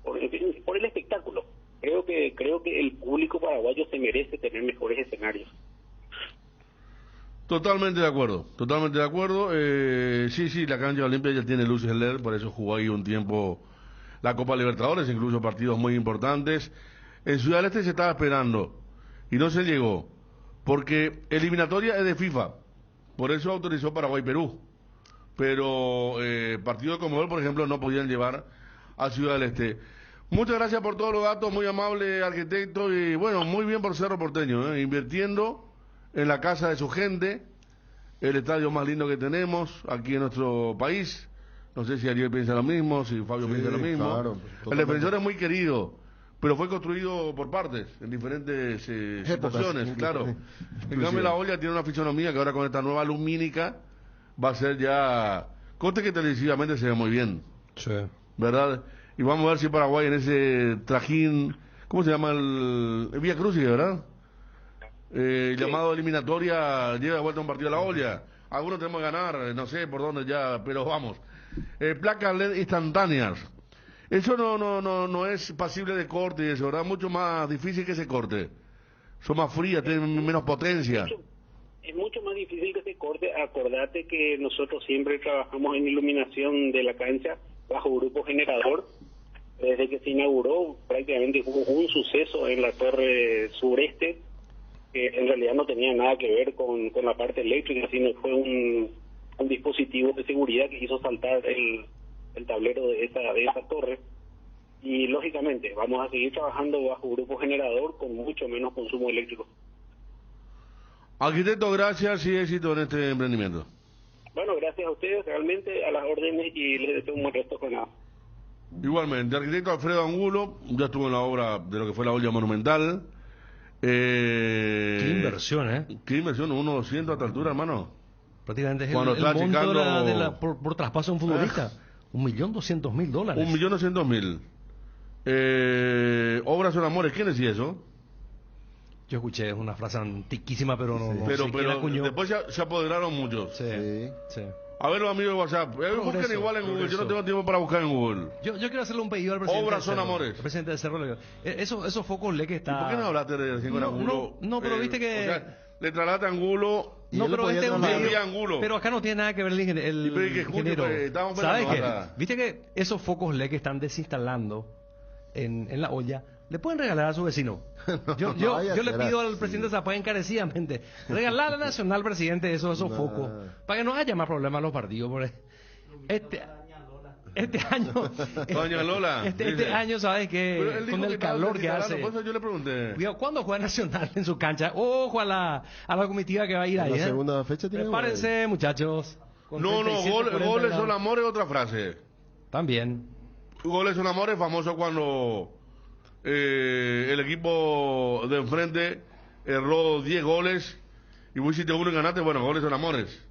por el espectáculo. Creo que el público paraguayo se merece tener mejores escenarios. Totalmente de acuerdo. Sí, la cancha Olimpia ya tiene luces LED, por eso jugó ahí un tiempo la Copa Libertadores, incluso partidos muy importantes. En Ciudad del Este se estaba esperando y no se llegó, porque eliminatoria es de FIFA, por eso autorizó Paraguay-Perú. Pero partidos de Conmebol, por ejemplo, no podían llevar a Ciudad del Este. Muchas gracias por todos los datos, muy amable arquitecto, y bueno, muy bien por Cerro Porteño, invirtiendo en la casa de su gente, el estadio más lindo que tenemos aquí en nuestro país. No sé si Ariel piensa lo mismo, si Fabio piensa lo mismo. Claro, el defensor es muy querido, pero fue construido por partes, en diferentes situaciones, claro. En cambio la olla tiene una fisonomía que ahora con esta nueva lumínica va a ser ya... Conste que televisivamente se ve muy bien. Sí. ¿Verdad? Y vamos a ver si Paraguay en ese trajín... ¿Cómo se llama? El Vía Crucis, ¿verdad? Sí. Llamado eliminatoria, llega de vuelta un partido a la olla. Algunos tenemos que ganar, no sé por dónde ya, pero vamos. Placas LED instantáneas. Eso no es pasible de corte y eso, ¿verdad? Mucho más difícil que se corte. Son más frías, tienen menos potencia. Es mucho más difícil que se corte. Acordate que nosotros siempre trabajamos en iluminación de la cancha bajo grupo generador. Desde que se inauguró, prácticamente hubo un suceso en la torre sureste que en realidad no tenía nada que ver con la parte eléctrica, sino fue un dispositivo de seguridad que hizo saltar el tablero de esa torre. Y lógicamente vamos a seguir trabajando bajo grupo generador con mucho menos consumo eléctrico. Arquitecto, gracias y éxito en este emprendimiento. Bueno, gracias a ustedes, realmente a las órdenes, y les deseo un buen resto con nada. Igualmente, arquitecto Alfredo Angulo, ya estuvo en la obra de lo que fue la olla monumental. Qué inversión, ¿eh? Qué inversión, 1.200 a esta altura, hermano. Prácticamente es el Cuando está monto achicando... por traspaso de un futbolista. $1.200.000. $1.200.000. Obras son amores, ¿quién decía eso? Yo escuché, es una frase antiquísima, pero no, Sí. no Pero sé quién la acuñó. después se apoderaron muchos. Sí, Sí. sí. A ver los amigos de WhatsApp, busquen Progreso, igual en Google, yo no progreso. tengo tiempo para buscar en Google. Yo quiero hacerle un pedido al presidente. Obras son del Cerro. amores. El presidente del Cerro. Esos focos LED que ¿Y está... por qué no hablaste de recién con No, Angulo? no, pero viste que- O sea, le trasladaste a Angulo... Y No, él le pero podía este es un trasladar. pedido- Envía Angulo. Pero acá no tiene nada que ver el Y pero que escuche, ingeniero. pues, estábamos ¿Sabes esperando qué? acá. Viste que esos focos LED que están desinstalando en la olla le pueden regalar a su vecino. Yo vaya a le ser pido al así. presidente Zapata encarecidamente, regalar a la Nacional, presidente, esos focos, para que no haya más problemas a los partidos. Este año, Doña Lola, este dice. año, ¿sabes Pero qué? él dijo Con el que estaba calor que instalando, hace. por eso yo le pregunté. Cuidado, ¿cuándo juega Nacional en su cancha? Ojo a la comitiva que va a ir En ahí. la segunda fecha tiene Prepárense, muchachos. Con No, 37, goles 40 son amores, otra frase. También. Goles son amores, famoso cuando el equipo de enfrente erró 10 goles y vos hiciste uno y ganaste, bueno, goles son amores.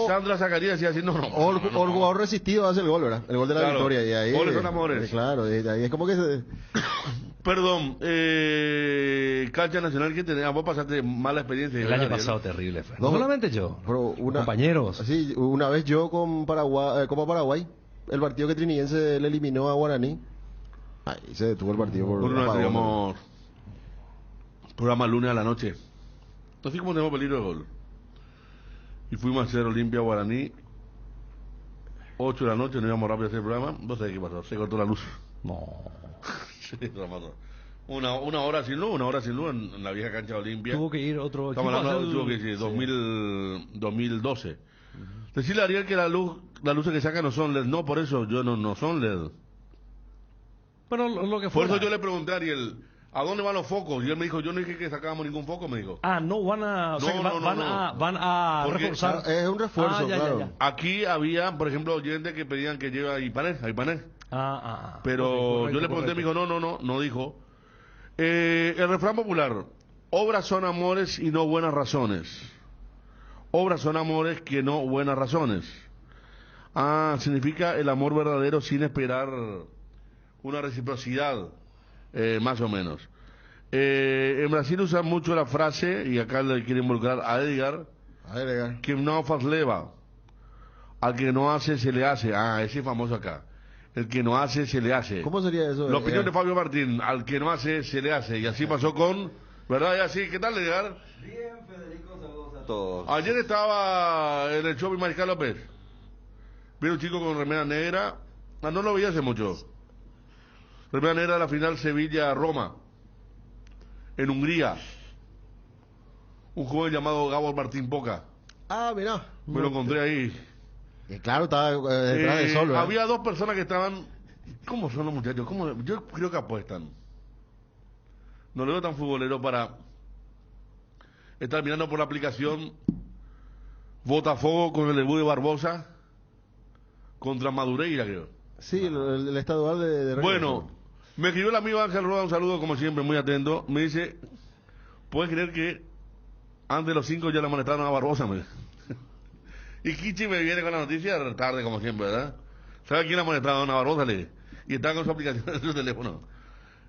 Sandra Zacarías decía así, no. O el jugador resistido hace el gol, ¿verdad? El gol de la Claro, victoria. Y ahí, goles son amores. Claro, y ahí es como que se... Perdón, cancha nacional que tenés, vos pasaste mala experiencia. El ¿verdad, año Ariel? pasado terrible fue. No, No solamente yo, Pero compañeros. Sí, una vez yo con Paraguay, Copa Paraguay, el partido que Trinidense le eliminó a Guaraní. Ahí se detuvo el partido por Nosotros apagón. teníamos programa lunes a la noche. Así como tenemos peligro de gol. Y fuimos a hacer Olimpia Guaraní. 8 de la noche, nos íbamos rápido a hacer el programa. No sé qué pasó, se cortó la luz. No. Sí, Ramón. Una hora sin luz, en la vieja cancha de Olimpia. Tuvo que ir otro equipo. Estamos a hablando hacer- tuvo que decir, 2012. Decirle a Ariel que las luces que sacan no son LED. No, por eso yo no son LED. Pero lo que Por fue. eso yo le pregunté a Ariel, ¿a dónde van los focos? Y él me dijo, yo no dije que sacábamos ningún foco, me dijo. No van a. O sea, No, que no, van no. a van a Porque- reforzar. Es un refuerzo, Ya, claro. ya. Aquí había, por ejemplo, oyentes que pedían que lleve a Ipanel. Pero Correcto, yo le pregunté, me dijo, no dijo. El refrán popular, obras son amores y no buenas razones. Obras son amores que no buenas razones. Significa el amor verdadero sin esperar una reciprocidad, más o menos. En Brasil usan mucho la frase, y acá le quiere involucrar a Edgar, Edgar. que no faz leva. Al que no hace, se le hace. Ese es famoso acá. El que no hace, se le hace. ¿Cómo sería eso? La opinión de Fabio Martín, al que no hace, se le hace. Y así pasó con, ¿verdad? Y así, ¿qué tal, Edgar? Bien, Federico, saludos a todos. Ayer estaba en el show Mariscal López. Vino un chico con remera negra. No lo veía hace mucho. Remera negra de la final Sevilla-Roma. En Hungría. Un joven llamado Gabor Martín Poca. Mirá. Me lo encontré ahí. Claro, estaba detrás del sol, ¿verdad? Había dos personas que estaban. ¿Cómo son los muchachos? Yo creo que apuestan. No le veo tan futbolero para estar mirando por la aplicación Botafogo con el debut de Barbosa contra Madureira, creo. Sí, el estadual de Bueno, me escribió el amigo Ángel Roda, un saludo como siempre, muy atento. Me dice, ¿puedes creer que antes de los 5 ya le amonestaron a Barbosa? Me dice. Y Kichi me viene con la noticia tarde, como siempre, ¿verdad? ¿Sabe quién le amonestaron a Barbosa? Y está con su aplicación en su teléfono.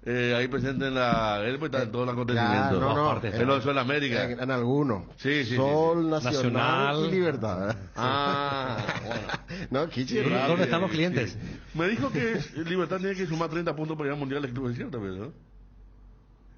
Ahí presente en él pues está en todos los acontecimientos. aparte, En lo de Sol América. En algunos. Sí. Sol, Nacional, Nacional. y Libertad, ¿verdad? Bueno. No, Kichi, ¿Dónde raro. están los clientes? Sí. Me dijo que Libertad tiene que sumar 30 puntos para ir al Mundial de Clubes, ¿cierto? ¿No?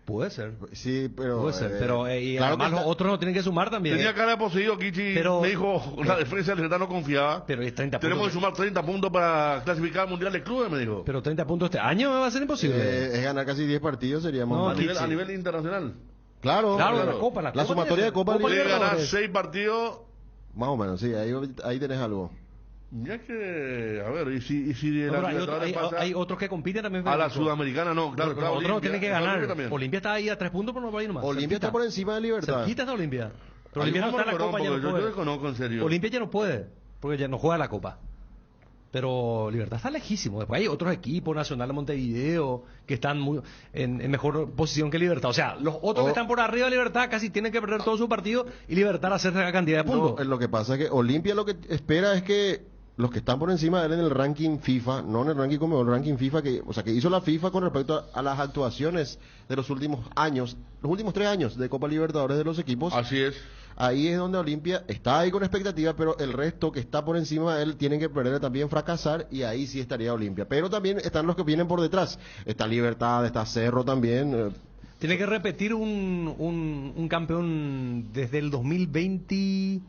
Puede ser. Sí, pero... Puede ser. Pero y claro además que los está- otros no tienen que sumar también. Tenía cara de poseído, Kichi. Pero- Me dijo, la defensa de Libertad no confiaba. Pero es 30 Tenemos que puntos. sumar 30 puntos para clasificar al Mundial de Clubes, me dijo. Pero 30 puntos este año va a ser imposible. Es ganar casi 10 partidos, seríamos... No, a, nivel, Kichi. a nivel internacional. Claro, Claro, claro. la Copa. La sumatoria de Copa Puede ganar Libertadores. 6 partidos. Más o menos, sí, ahí tenés algo. Ya que, a ver, y si de No, la pero hay, Libertadores pasa hay otros que compiten también. a la Federico. Sudamericana, no, claro, Pero está los otros Olimpia, tienen que está ganar. Olimpia también. Olimpia está ahí a 3 puntos, pero no va a ir nomás. Olimpia Cerquita. está por encima de Libertad. Cerquita está Olimpia. Pero Ahí Olimpia no vamos está en la a Copa, ya no porque yo puede. desconozco en serio. Olimpia ya no puede, porque ya no juega la Copa. Pero Libertad está lejísimo. Después hay otros equipos, Nacional de Montevideo, que están en mejor posición que Libertad. O sea, los otros que están por arriba de Libertad casi tienen que perder todo su partido y Libertad hacerse la cantidad de puntos. No, lo que pasa es que Olimpia lo que espera es que los que están por encima de él en el ranking FIFA, no en el ranking como el ranking FIFA, que hizo la FIFA con respecto a las actuaciones de los últimos años, los últimos 3 años de Copa Libertadores de los equipos. Así es. Ahí es donde Olimpia está ahí con expectativa, pero el resto que está por encima de él tienen que perder también, fracasar, y ahí sí estaría Olimpia. Pero también están los que vienen por detrás. Está Libertad, está Cerro también. Tiene que repetir un campeón desde el 2020...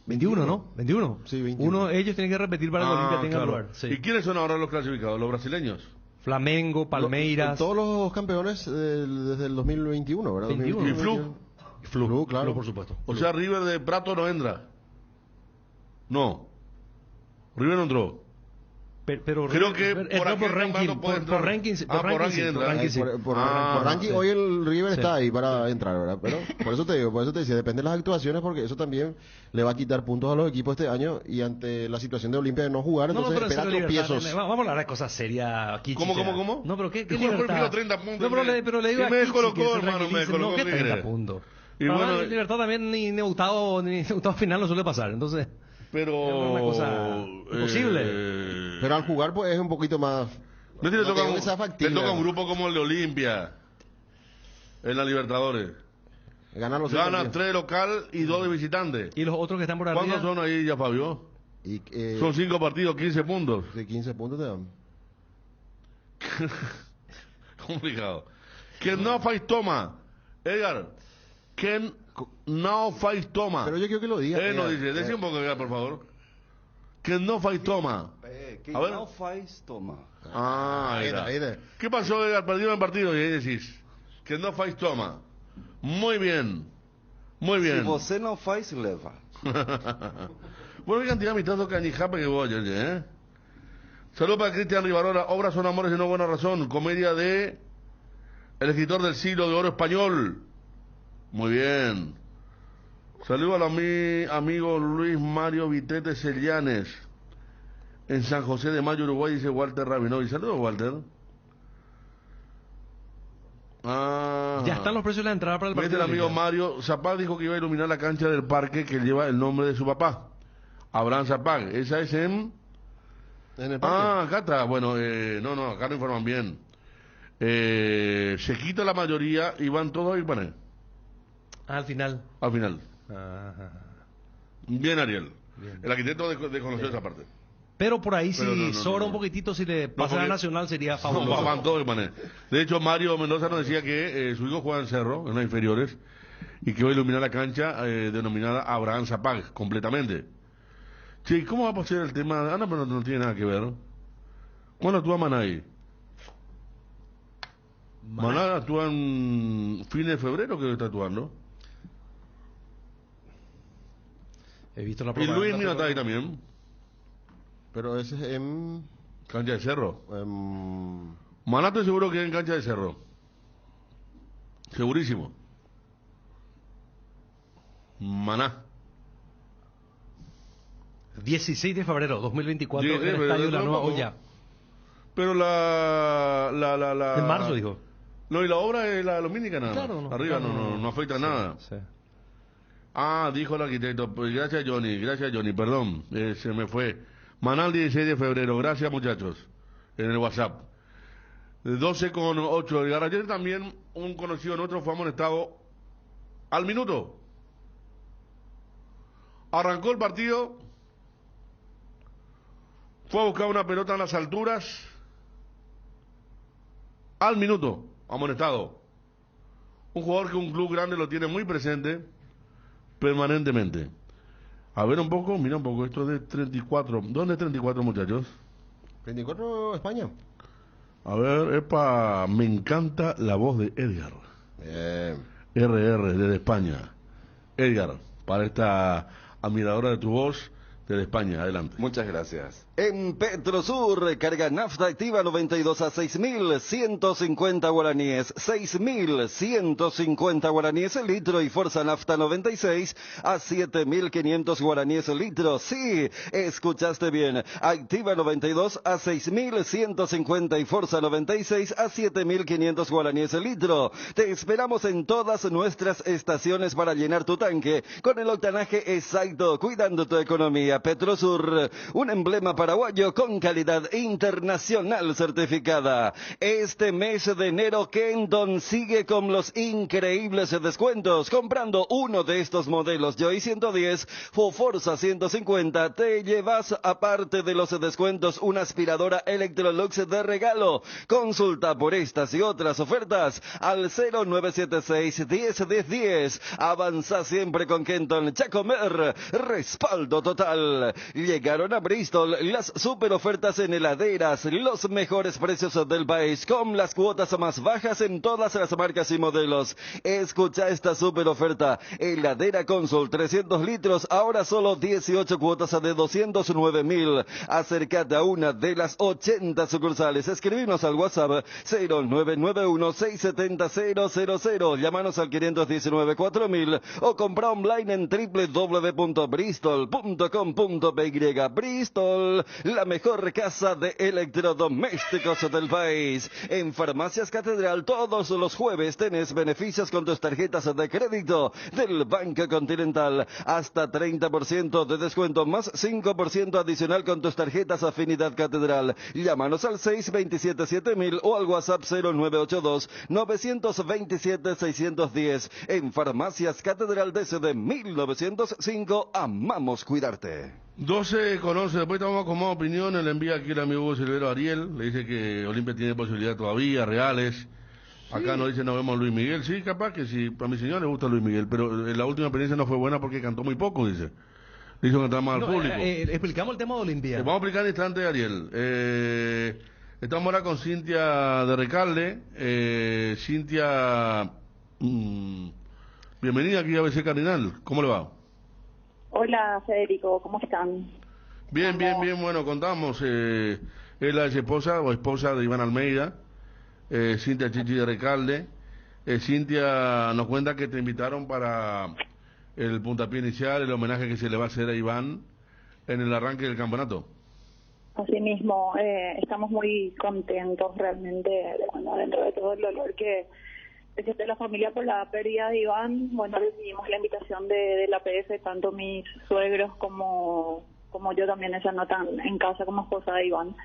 21, ¿no? 21. Sí, 21. Ellos tienen que repetir para que Olimpia tenga claro. lugar. Sí. ¿Y quiénes son ahora los clasificados? ¿Los brasileños? Flamengo, Palmeiras. Todos los campeones desde el 2021, ¿verdad? 21. Y Flu. Claro. Por supuesto. O sea, River de Prato no entra. No. River no entró. Pero Creo que entró por aquí por ranking, no puede por entrar. ranking, Ah, por ranking sí, entra. por ranking sí. Por ranking, sí. hoy el River Sí. está ahí para entrar, ¿verdad? Pero por eso te digo, por eso te decía, depende de las actuaciones, porque eso también le va a quitar puntos a los equipos este año y ante la situación de Olimpia de no jugar, No, entonces pero espera en serio, tropiezos. vamos a hablar de cosas serias aquí. ¿Cómo, chicha. cómo, cómo? No, pero qué Y Jorge libertad. pidió 30 puntos. No, pero le digo Y aquí, me descolocó, que se hermano, me tranquilicen. descolocó, No, ¿qué ¿qué 30 crees? puntos? Y Para bueno, la Libertad también ni en octavo final no suele pasar, entonces... pero... Es una cosa imposible. Pero al jugar pues es un poquito más... No tiene no toca digo que sea le factible, toca un ¿no? grupo como el de Olimpia en la Libertadores. Ganar los Gana seis 3 local y 2 de visitante. ¿Y los otros que están por arriba? ¿Cuántos son ahí ya, Fabio? y, Son 5 partidos, 15 puntos. de 15 puntos te dan. Complicado. Que no faz toma. Edgar. Que no faz toma. Pero yo quiero que lo diga. No dice. Decí un poco, Edgar, por favor. Que no faz toma. Quem A ver. não faz, toma. Ah, Ahí era. está, ahí está. ¿Qué pasó, Edgar? Perdió el partido y ahí decís. Que no faz toma. Muy bien. Muy Se bien. você não faz, leva. Bueno, qué cantidad de amistosos canijapa que voy ayer, ¿eh? Saludos para Cristian Rivarola. Obras son amores y no buena razón. Comedia de el escritor del siglo de oro español. Muy bien. Saludos a mi amigo Luis Mario Vitete Sellanes. En San José de Mayo, Uruguay, dice Walter Rabinovi. Saludos, Walter. Ah. Ya están los precios de la entrada para el Este partido. el amigo Mario Zapag dijo que iba a iluminar la cancha del parque que lleva el nombre de su papá, Abraham Zapag. Esa es en... En el parque. Ah, acá está. Bueno, no, acá no informan bien. Se quita la mayoría y van todos a ir para Al final. al final. Ajá. Bien, Ariel. Bien. El arquitecto desconoció esa parte. Pero por ahí, Pero si no, sobra no. un poquitito, si le pasa a porque- Nacional, sería No, fabuloso. van todos de manera. De hecho, Mario Mendoza nos decía que su hijo juega en Cerro, en las inferiores, y que va a iluminar la cancha denominada Abraham Zapag, completamente. Sí, ¿cómo va a pasar el tema? Ah, no, pero no tiene nada que ver. ¿Cuándo actúa Maná ahí? Maná actúa en fin de febrero que está actuando. He visto la Y propaganda. Luis Mina pero- está ahí también. Pero ese es en... Cancha de Cerro. en- Maná estoy seguro que es en cancha de Cerro. Segurísimo. Maná. 16 de febrero 2024 Sí, en el pero estadio de la dentro de Nueva poco. Olla. Pero la... En marzo, dijo. No, y la obra es la lumínica nada más. Claro, no, Arriba claro, no, no. no afecta nada. Sí. Ah, dijo el arquitecto. Pues gracias, Johnny, perdón. Se me fue. Manal 16 de febrero. Gracias, muchachos. En el WhatsApp. 12:08. El ayer también un conocido nuestro fue amonestado al minuto. Arrancó el partido. Fue a buscar una pelota en las alturas. Al minuto, amonestado. Un jugador que un club grande lo tiene muy presente, permanentemente. A ver un poco, mira un poco, esto es de 34. ¿Dónde es 34, muchachos? 24 España. A ver, me encanta la voz de Edgar. Bien. RR, desde España. Edgar, para esta admiradora de tu voz, desde España, adelante. Muchas gracias. En Petrosur, carga nafta activa 92 a 6.150 guaraníes. 6.150 guaraníes el litro y Forza Nafta 96 a 7.500 guaraníes el litro. Sí, escuchaste bien. Activa 92 a 6.150 y Forza 96 a 7.500 guaraníes el litro. Te esperamos en todas nuestras estaciones para llenar tu tanque con el octanaje exacto, cuidando tu economía. Petrosur, un emblema paraguayo con calidad internacional certificada. Este mes de enero, Kenton sigue con los increíbles descuentos. Comprando uno de estos modelos Joy 110 o Forza 150, te llevas, aparte de los descuentos, una aspiradora Electrolux de regalo. Consulta por estas y otras ofertas al 0976 10 10 10. Avanza siempre con Kenton. Chacomer, respaldo total. Bristol. Llegaron a Bristol las super ofertas en heladeras, los mejores precios del país, con las cuotas más bajas en todas las marcas y modelos. Escucha esta super oferta: heladera Consol 300 litros, ahora solo 18 cuotas de 209.000. Acércate a una de las 80 sucursales. Escribinos al WhatsApp 0991-670-000. Llámanos al 519-4000 o compra online en www.bristol.com.py. Bristol, la mejor casa de electrodomésticos del país. En Farmacias Catedral todos los jueves tenés beneficios con tus tarjetas de crédito del Banco Continental. Hasta 30% de descuento más 5% adicional con tus tarjetas Afinidad Catedral. Llámanos al 627-7000 o al WhatsApp 0982-927-610. En Farmacias Catedral desde 1905, amamos cuidarte. 12:11, después estamos con más opiniones. Le envía aquí el amigo Hugo Silvero Ariel, le dice que Olimpia tiene posibilidad todavía, reales. Acá nos dice, nos vemos Luis Miguel. Sí, capaz que sí, a mi señor le gusta Luis Miguel, pero la última experiencia no fue buena porque cantó muy poco, dice. Le hizo cantar más al público. Explicamos el tema de Olimpia. Vamos a explicar en instante, Ariel. Estamos ahora con Cintia de Recalde. Cintia, bienvenida aquí a ABC Cardinal. ¿Cómo le va? Hola Federico, ¿cómo están? Bien, bueno, contamos. Es la esposa o esposa de Iván Almeida, Cintia Chichi de Recalde. Cintia nos cuenta que te invitaron para el puntapié inicial, el homenaje que se le va a hacer a Iván en el arranque del campeonato. Asimismo, estamos muy contentos realmente, bueno, dentro de todo el dolor que siente la familia por la pérdida de Iván. Bueno, recibimos la invitación de la PS, tanto mis suegros como yo también, esa nota en casa como esposa de Iván,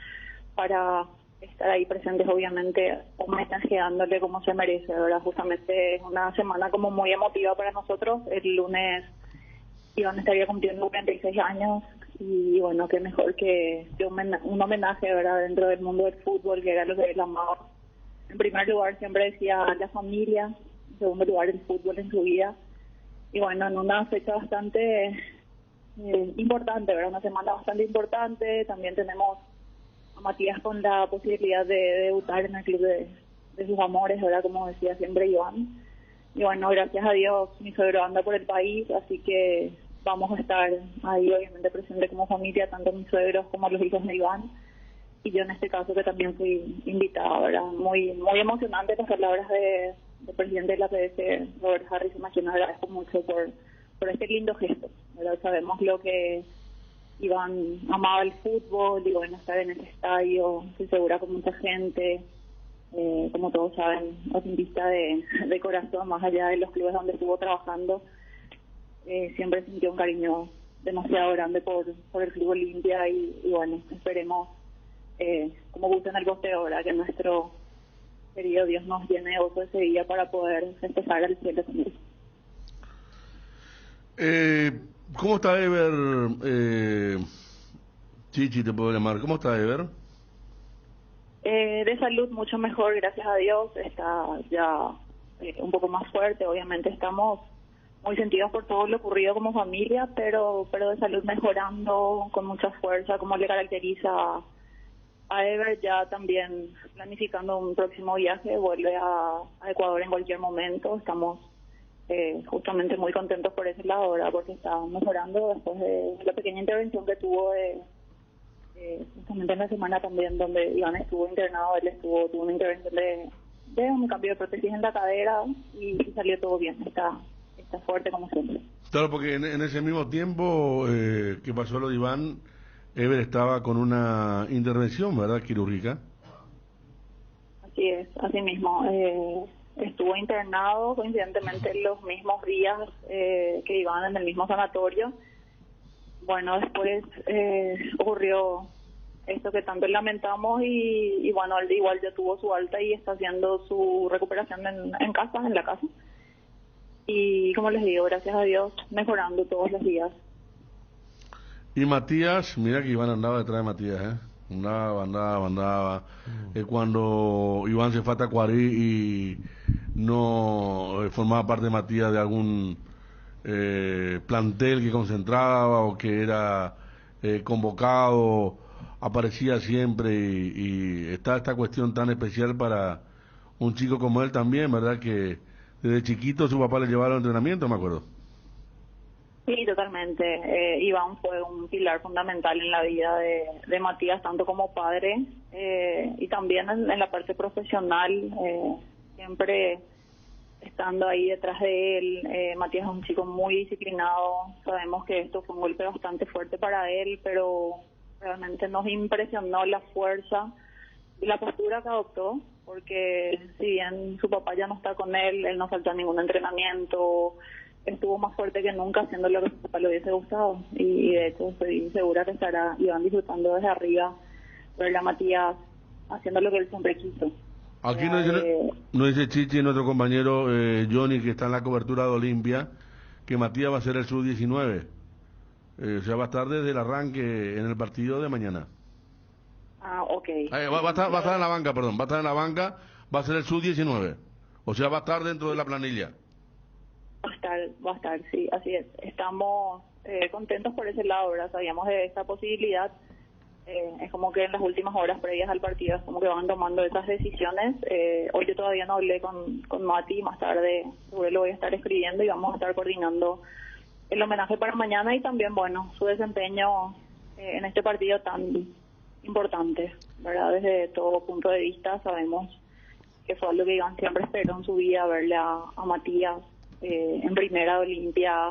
para estar ahí presentes, obviamente, homenajeándole como se merece, ¿verdad? Justamente es una semana como muy emotiva para nosotros. El lunes Iván estaría cumpliendo 46 años y bueno, qué mejor que un homenaje, ¿verdad?, dentro del mundo del fútbol, que era lo que él amaba. En primer lugar siempre decía la familia, en segundo lugar el fútbol en su vida. Y bueno, en una fecha bastante importante, ¿verdad? Una semana bastante importante. También tenemos a Matías con la posibilidad de debutar en el club de sus amores, ¿verdad? Como decía siempre Iván. Y bueno, gracias a Dios mi suegro anda por el país, así que vamos a estar ahí obviamente presente como familia, tanto mis suegros como los hijos de Iván. Y yo en este caso que también fui invitada, ¿verdad? Muy emocionante las palabras del presidente de la PS, Robert Harris. Imagino, agradezco mucho por este lindo gesto, ¿verdad? Sabemos lo que Iván amaba el fútbol, y bueno, estar en ese estadio, se segura con mucha gente, como todos saben, olimpistas de corazón, más allá de los clubes donde estuvo trabajando, siempre sintió un cariño demasiado grande por el Club Olimpia y bueno, esperemos, como gusta en el posteo, ¿verdad?, que nuestro querido Dios nos llene de gozo ese día para poder festejar al cielo con él. ¿Cómo está Ever? Chichi, te puedo llamar. ¿Cómo está Ever? De salud mucho mejor, gracias a Dios. Está ya un poco más fuerte. Obviamente estamos muy sentidos por todo lo ocurrido como familia, pero de salud mejorando, con mucha fuerza, como le caracteriza a Ever. Ya también planificando un próximo viaje, vuelve a Ecuador en cualquier momento. Estamos justamente muy contentos por ese lado, ¿verdad?, porque está mejorando después de la pequeña intervención que tuvo justamente en la semana también, donde Iván estuvo internado. Él tuvo una intervención de un cambio de prótesis en la cadera y salió todo bien. Está fuerte como siempre. Claro, porque en ese mismo tiempo que pasó lo de Iván, Ever estaba con una intervención, ¿verdad?, quirúrgica. Así es, así mismo. Estuvo internado coincidentemente los mismos días que Iván, en el mismo sanatorio. Bueno, después ocurrió esto que tanto lamentamos y bueno, él igual ya tuvo su alta y está haciendo su recuperación en casa, en la casa. Y como les digo, gracias a Dios, mejorando todos los días. Y Matías, mira que Iván andaba detrás de Matías, andaba. Cuando Iván se fue a Tacuarí y no formaba parte de Matías de algún plantel que concentraba o que era convocado, aparecía siempre y está esta cuestión tan especial para un chico como él también, ¿verdad? Que desde chiquito su papá le llevaba al entrenamiento, me acuerdo. Sí, totalmente. Iván fue un pilar fundamental en la vida de Matías, tanto como padre y también en la parte profesional, siempre estando ahí detrás de él. Matías es un chico muy disciplinado, sabemos que esto fue un golpe bastante fuerte para él, pero realmente nos impresionó la fuerza y la postura que adoptó, porque si bien su papá ya no está con él no faltó a ningún entrenamiento, estuvo más fuerte que nunca haciendo lo que su papá le hubiese gustado, y de hecho estoy segura que estará Iván disfrutando desde arriba ver a Matías haciendo lo que él siempre quiso. Aquí no dice Chichi, nuestro compañero Johnny, que está en la cobertura de Olimpia, que Matías va a ser el sub-19. O sea, va a estar desde el arranque en el partido de mañana. Ah, ok. Va a estar en la banca, perdón. Va a estar en la banca, va a ser el sub-19. O sea, va a estar dentro de la planilla. Va a estar, sí, así es. Estamos contentos por ese lado, ¿verdad? Sabíamos de esta posibilidad. Es como que en las últimas horas previas al partido es como que van tomando esas decisiones. Hoy yo todavía no hablé con Mati, más tarde seguro lo voy a estar escribiendo y vamos a estar coordinando el homenaje para mañana y también, bueno, su desempeño en este partido tan importante, ¿verdad? Desde todo punto de vista sabemos que fue algo que Iván siempre esperó en su vida, verle a Matías en primera de Olimpia.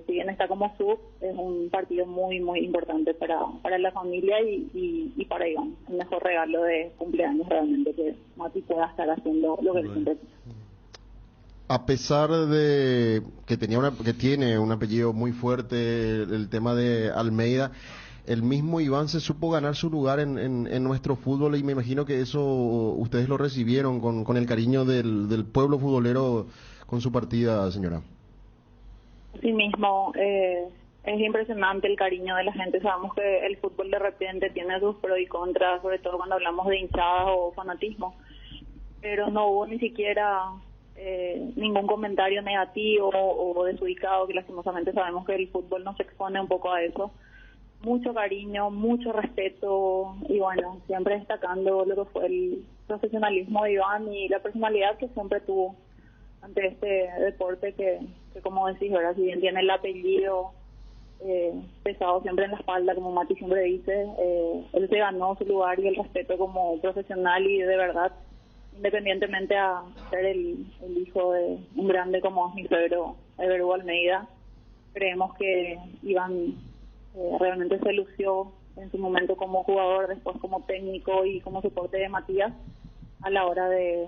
Si bien está como sub, es un partido muy, muy importante para la familia y para Iván. El mejor regalo de cumpleaños realmente, que Mati pueda estar haciendo lo que él siempre quiso. A pesar de que tiene un apellido muy fuerte, el tema de Almeida, el mismo Iván se supo ganar su lugar en nuestro fútbol, y me imagino que eso ustedes lo recibieron con el cariño del pueblo futbolero con su partida, señora. Sí mismo, es impresionante el cariño de la gente. Sabemos que el fútbol de repente tiene sus pros y contras, sobre todo cuando hablamos de hinchadas o fanatismo, pero no hubo ni siquiera ningún comentario negativo o desubicado, que lastimosamente sabemos que el fútbol nos expone un poco a eso. Mucho cariño, mucho respeto y bueno, siempre destacando lo que fue el profesionalismo de Iván y la personalidad que siempre tuvo ante este deporte que como decís, ahora si bien tiene el apellido pesado siempre en la espalda, como Mati siempre dice, él se ganó su lugar y el respeto como profesional y de verdad, independientemente a ser el hijo de un grande como es mi suegro Everu Almeida. Creemos que Iván realmente se lució en su momento como jugador, después como técnico y como soporte de Matías a la hora de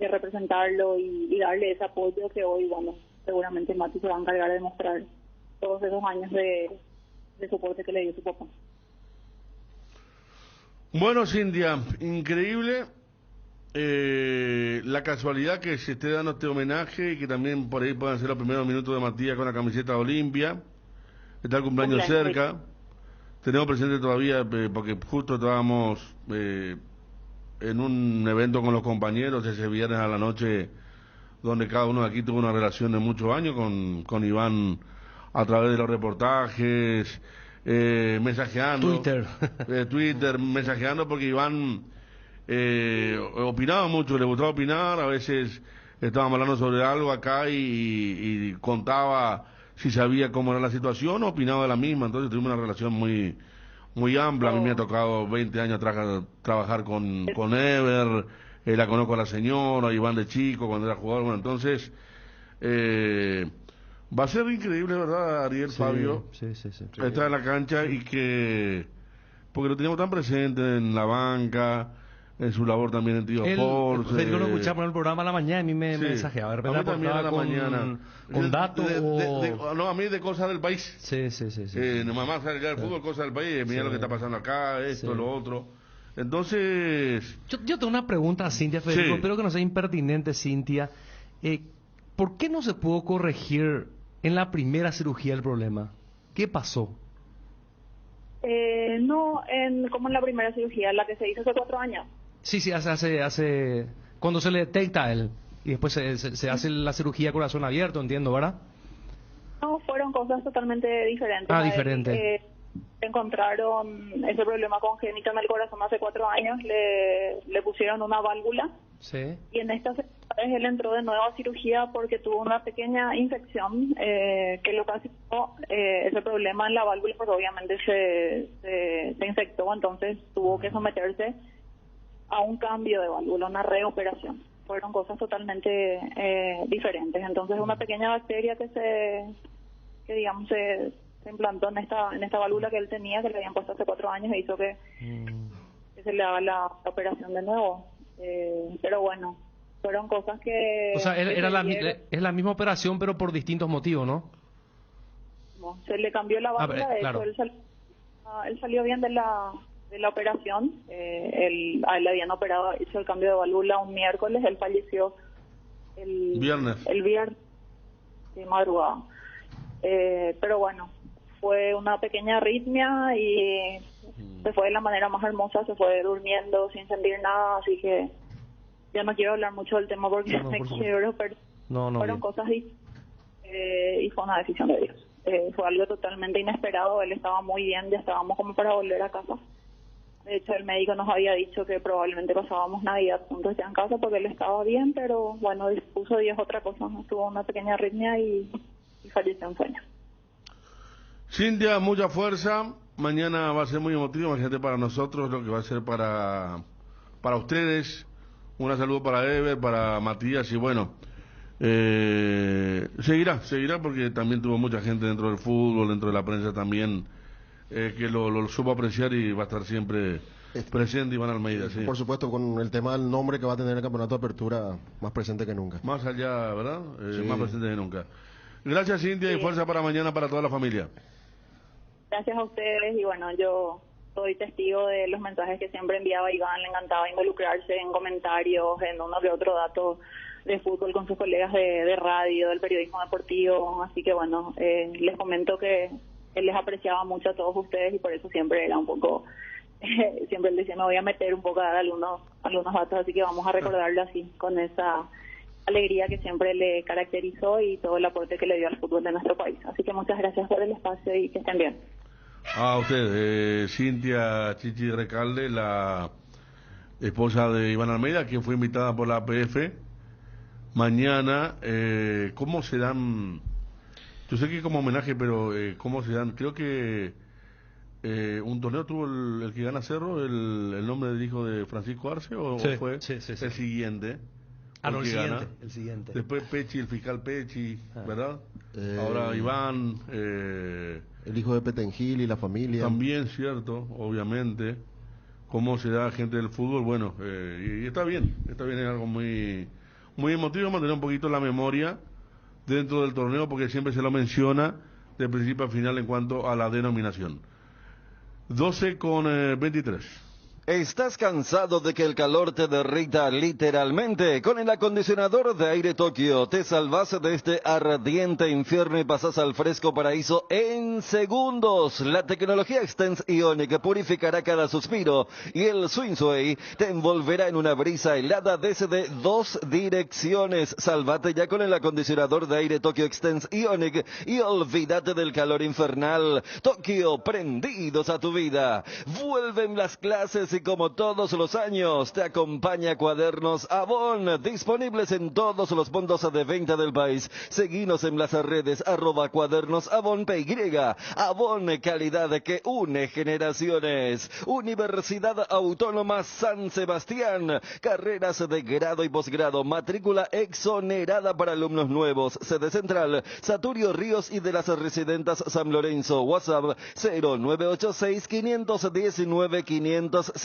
representarlo y darle ese apoyo que hoy, bueno, seguramente Mati se va a encargar de demostrar todos esos años de soporte que le dio su papá. Bueno, Cintia, increíble la casualidad que se esté dando este homenaje y que también por ahí puedan ser los primeros minutos de Matías con la camiseta de Olimpia. Está el cumpleaños cerca. Tenemos presente todavía, porque justo estábamos en un evento con los compañeros ese viernes a la noche, donde cada uno de aquí tuvo una relación de muchos años con Iván a través de los reportajes, mensajeando. Twitter, mensajeando, porque Iván opinaba mucho, le gustaba opinar, a veces estábamos hablando sobre algo acá y contaba si sabía cómo era la situación, opinaba de la misma. Entonces tuvimos una relación muy muy amplia. A mí me ha tocado 20 años trabajar con Ever, la conozco a la señora, Iván de chico cuando era jugador. Bueno, entonces va a ser increíble, ¿verdad, Ariel? Sí, Fabio? Sí. Estar en la cancha y que, porque lo teníamos tan presente en la banca, en su labor también en Tío Sports. Yo lo escuchaba en el programa a la mañana y a mí me mensajeaba. A mí también a la mañana. Con datos no, a mí de cosas del país. Sí. Mamá salga del fútbol, cosas del país, mira lo que está pasando acá, esto, lo otro. Entonces... Yo tengo una pregunta a Cintia, Federico, espero que no sea impertinente, Cintia. ¿Por qué no se pudo corregir en la primera cirugía el problema? ¿Qué pasó? Como en la primera cirugía, la que se hizo hace 4 años. Sí, hace cuando se le detecta él y después se hace la cirugía corazón abierto, entiendo, ¿verdad? No, fueron cosas totalmente diferentes. Diferente. encontraron ese problema congénito en el corazón hace 4 años, le pusieron una válvula Sí. y en estas semanas él entró de nuevo a cirugía porque tuvo una pequeña infección que lo ocasionó ese problema en la válvula, pues obviamente se infectó, entonces tuvo que someterse a un cambio de válvula, una reoperación. Fueron cosas totalmente diferentes. Entonces una pequeña bacteria que digamos se implantó en esta válvula que él tenía, que le habían puesto hace 4 años, e hizo que se le haga la operación de nuevo. Pero bueno, fueron cosas que... O sea, que era se es la misma operación, pero por distintos motivos, ¿no? se le cambió la válvula, de claro. hecho él salió bien de la operación. A él le habían operado, hizo el cambio de válvula un miércoles, él falleció el viernes de madrugada. Pero bueno, fue una pequeña arritmia y se fue de la manera más hermosa, se fue durmiendo sin sentir nada, así que ya no quiero hablar mucho del tema porque No, me por quiero, pero No, fueron bien. cosas y fue una decisión de Dios. Fue algo totalmente inesperado, él estaba muy bien, ya estábamos como para volver a casa. De hecho, el médico nos había dicho que probablemente pasábamos Navidad juntos ya en casa porque él estaba bien, pero bueno, dispuso Dios otra cosa, tuvo una pequeña arritmia y falleció en sueño. Cintia, mucha fuerza. Mañana va a ser muy emotivo, imagínate para nosotros lo que va a ser para ustedes. Un saludo para Ever, para Matías y bueno, seguirá porque también tuvo mucha gente dentro del fútbol, dentro de la prensa también, que lo supo apreciar y va a estar siempre presente Iván Almeida. Sí. Por supuesto, con el tema del nombre que va a tener el campeonato de apertura más presente que nunca. Más allá, ¿verdad? Sí. Más presente que nunca. Gracias, Cintia, y fuerza para mañana para toda la familia. Gracias a ustedes y bueno, yo soy testigo de los mensajes que siempre enviaba Iván, le encantaba involucrarse en comentarios, en uno que otro dato de fútbol con sus colegas de radio, del periodismo deportivo, así que bueno, les comento que él les apreciaba mucho a todos ustedes y por eso siempre era un poco, siempre él decía me voy a meter un poco a dar algunos datos, así que vamos a recordarlo así, con esa alegría que siempre le caracterizó y todo el aporte que le dio al fútbol de nuestro país. Así que muchas gracias por el espacio y que estén bien. A usted, Cintia Chichi Recalde, la esposa de Iván Almeida, quien fue invitada por la APF. Mañana, ¿cómo se dan? Yo sé que como homenaje, pero ¿cómo se dan? Creo que un torneo tuvo el que gana Cerro, el nombre del hijo de Francisco Arce, ¿o Sí, fue sí. el siguiente? No, que gana. el siguiente. Después Pechi, el fiscal Pechi, ¿verdad? Ahora Iván, El hijo de Petengil y la familia. también, cierto, obviamente. Cómo se da gente del fútbol, bueno, y está bien, es algo muy emotivo mantener un poquito la memoria dentro del torneo porque siempre se lo menciona de principio a final en cuanto a la denominación. 12:23. ¿Estás cansado de que el calor te derrita literalmente? Con el acondicionador de aire Tokio te salvas de este ardiente infierno y pasas al fresco paraíso en segundos. La tecnología Extens Ionic purificará cada suspiro y el Swing Sway te envolverá en una brisa helada desde 2 direcciones. Salvate ya con el acondicionador de aire Tokio Extens Ionic y olvídate del calor infernal. Tokio, prendidos a tu vida. Vuelven las clases y como todos los años te acompaña Cuadernos Avon, disponibles en todos los puntos de venta del país. Seguinos en las redes @Cuadernos Avon PY. Avon, calidad que une generaciones. Universidad Autónoma San Sebastián, carreras de grado y posgrado, matrícula exonerada para alumnos nuevos. Sede central, Saturio Ríos y de las Residentas San Lorenzo. WhatsApp 0986 519 505.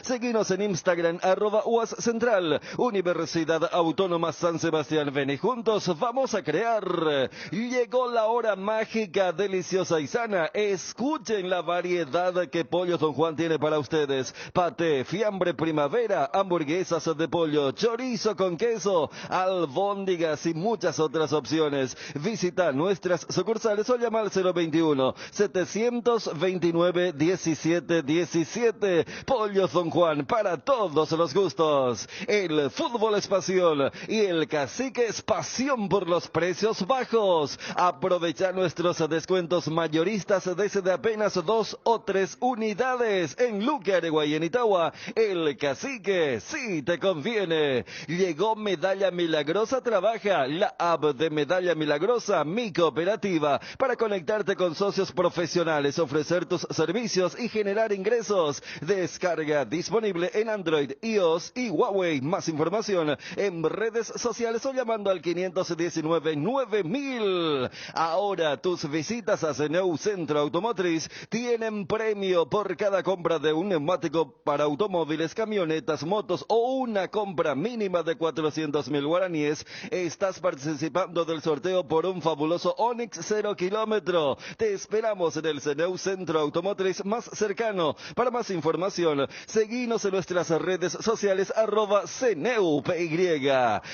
Seguinos en Instagram @UAS Central. Universidad Autónoma San Sebastián. Ven y juntos vamos a crear. Llegó la hora mágica, deliciosa y sana. Escuchen la variedad que Pollos Don Juan tiene para ustedes. Paté, fiambre primavera, hamburguesas de pollo, chorizo con queso, albóndigas y muchas otras opciones. Visita nuestras sucursales o llama al 021 729 1717. Pollos Don Juan, para todos los gustos. El fútbol es pasión y el cacique es pasión por los precios bajos. Aprovecha nuestros descuentos mayoristas desde apenas 2 o 3 unidades en Luque, Areguay, en Itagua. El cacique sí te conviene. Llegó Medalla Milagrosa, trabaja la app de Medalla Milagrosa, mi cooperativa, para conectarte con socios profesionales, ofrecer tus servicios y generar ingresos. Descarga disponible en Android, iOS y Huawei. Más información en redes sociales o llamando al 519-9000. Ahora tus visitas a Ceneu Centro Automotriz tienen premio por cada compra de un neumático para automóviles, camionetas, motos o una compra mínima de 400.000 guaraníes. Estás participando del sorteo por un fabuloso Onix 0 kilómetro. Te esperamos en el Ceneu Centro Automotriz más cercano. Para más información, seguinos en nuestras redes sociales @CeneuPY.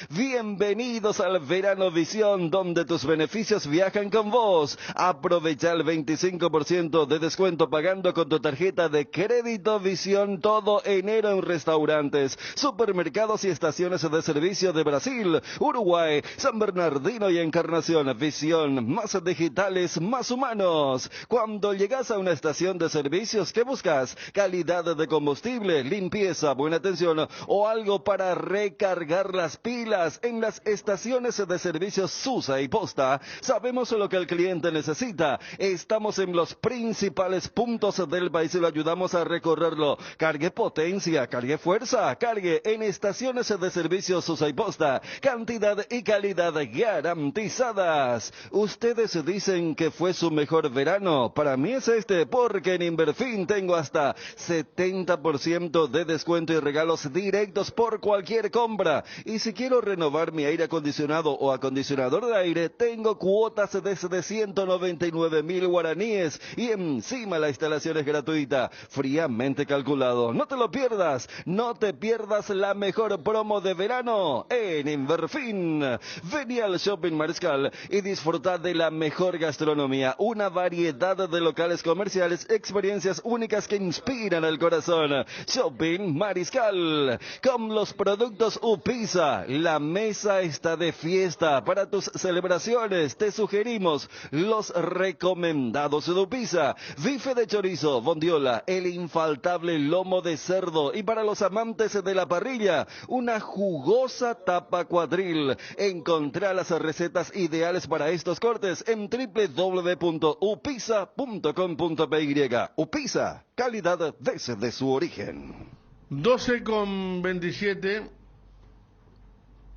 Bienvenidos al Verano Visión, donde tus beneficios viajan con vos. Aprovecha el 25% de descuento pagando con tu tarjeta de crédito Visión todo enero en restaurantes, supermercados y estaciones de servicio de Brasil, Uruguay, San Bernardino y Encarnación. Visión, más digitales, más humanos. Cuando llegas a una estación de servicios, ¿qué buscas? Calidad de combustible, limpieza, buena atención o algo para recargar las pilas. En las estaciones de servicios Susa y Posta sabemos lo que el cliente necesita. Estamos en los principales puntos del país y lo ayudamos a recorrerlo. Cargue potencia, cargue fuerza, cargue en estaciones de servicios Susa y Posta. Cantidad y calidad garantizadas. Ustedes dicen que fue su mejor verano. Para mí es este, porque en Inverfin tengo hasta 70% de descuento y regalos directos por cualquier compra. Y si quiero renovar mi aire acondicionado o acondicionador de aire, tengo cuotas desde 199.000 guaraníes y encima la instalación es gratuita, fríamente calculado. No te lo pierdas, no te pierdas la mejor promo de verano en Inverfin. Vení al Shopping Mariscal y disfruta de la mejor gastronomía, una variedad de locales comerciales, experiencias únicas que inspiran el corazón. Shopping Mariscal, con los productos Upisa, la mesa está de fiesta. Para tus celebraciones te sugerimos los recomendados de Upisa: bife de chorizo, bondiola, el infaltable lomo de cerdo, y para los amantes de la parrilla, una jugosa tapa cuadril. Encontrá las recetas ideales para estos cortes en www.upisa.com.py. Upisa, calidad desde su origen. 12:27.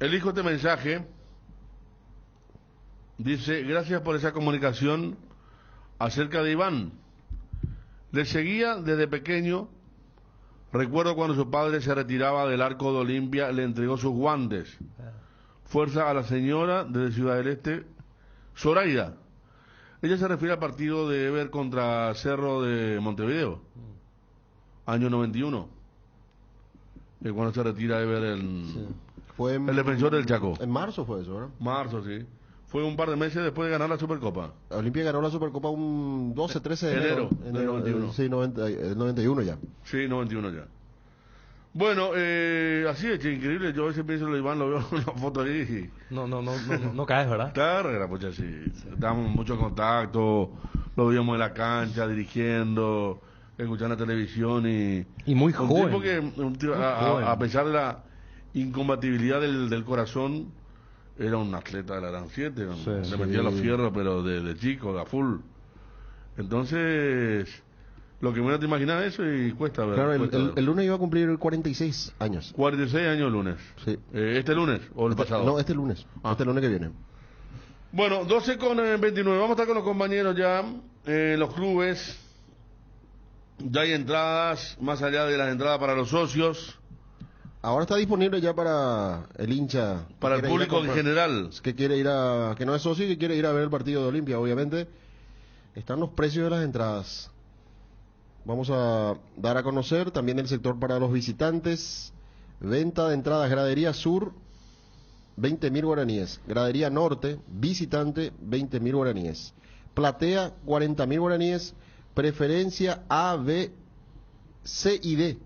Elijo este mensaje. Dice: gracias por esa comunicación acerca de Iván. Le seguía desde pequeño. Recuerdo cuando su padre se retiraba del Arco de Olimpia, le entregó sus guantes. Fuerza a la señora desde Ciudad del Este, Zoraida. Ella se refiere al partido de Ever contra Cerro de Montevideo, año 91. Cuando se retira Ever Fue el defensor del Chaco. En marzo fue eso, ¿verdad? Marzo, sí. Fue un par de meses después de ganar la Supercopa. Olimpia ganó la Supercopa un 12-13 de enero. Del 91. Sí, 91 ya. Sí, 91 ya. Bueno, así es, increíble. Yo a veces pienso en Iván, lo veo en la foto ahí. No caes, ¿verdad? Claro, era pues así. Estábamos mucho en contacto, lo veíamos en la cancha, dirigiendo, escuchando la televisión y muy un joven. tipo que, a pesar de la incompatibilidad del corazón, era un atleta de la Gran 7, le metía los fierros, pero de chico, a full. Entonces, lo que menos te imaginas eso y cuesta ver. Claro, cuesta ver. el lunes iba a cumplir 46 años. 46 años el lunes. Sí. ¿Este lunes o el pasado? No, este lunes. Este lunes que viene. Bueno, 12:29. Vamos a estar con los compañeros ya en los clubes. Ya hay entradas, más allá de las entradas para los socios. Ahora está disponible ya para el hincha. Para el público en general. Que quiere ir que no es socio y que quiere ir a ver el partido de Olimpia, obviamente. Están los precios de las entradas. Vamos a dar a conocer también el sector para los visitantes. Venta de entradas, gradería sur, 20.000 guaraníes. Gradería norte, visitante, 20.000 guaraníes. Platea, 40.000 guaraníes. Preferencia A, B, C y D,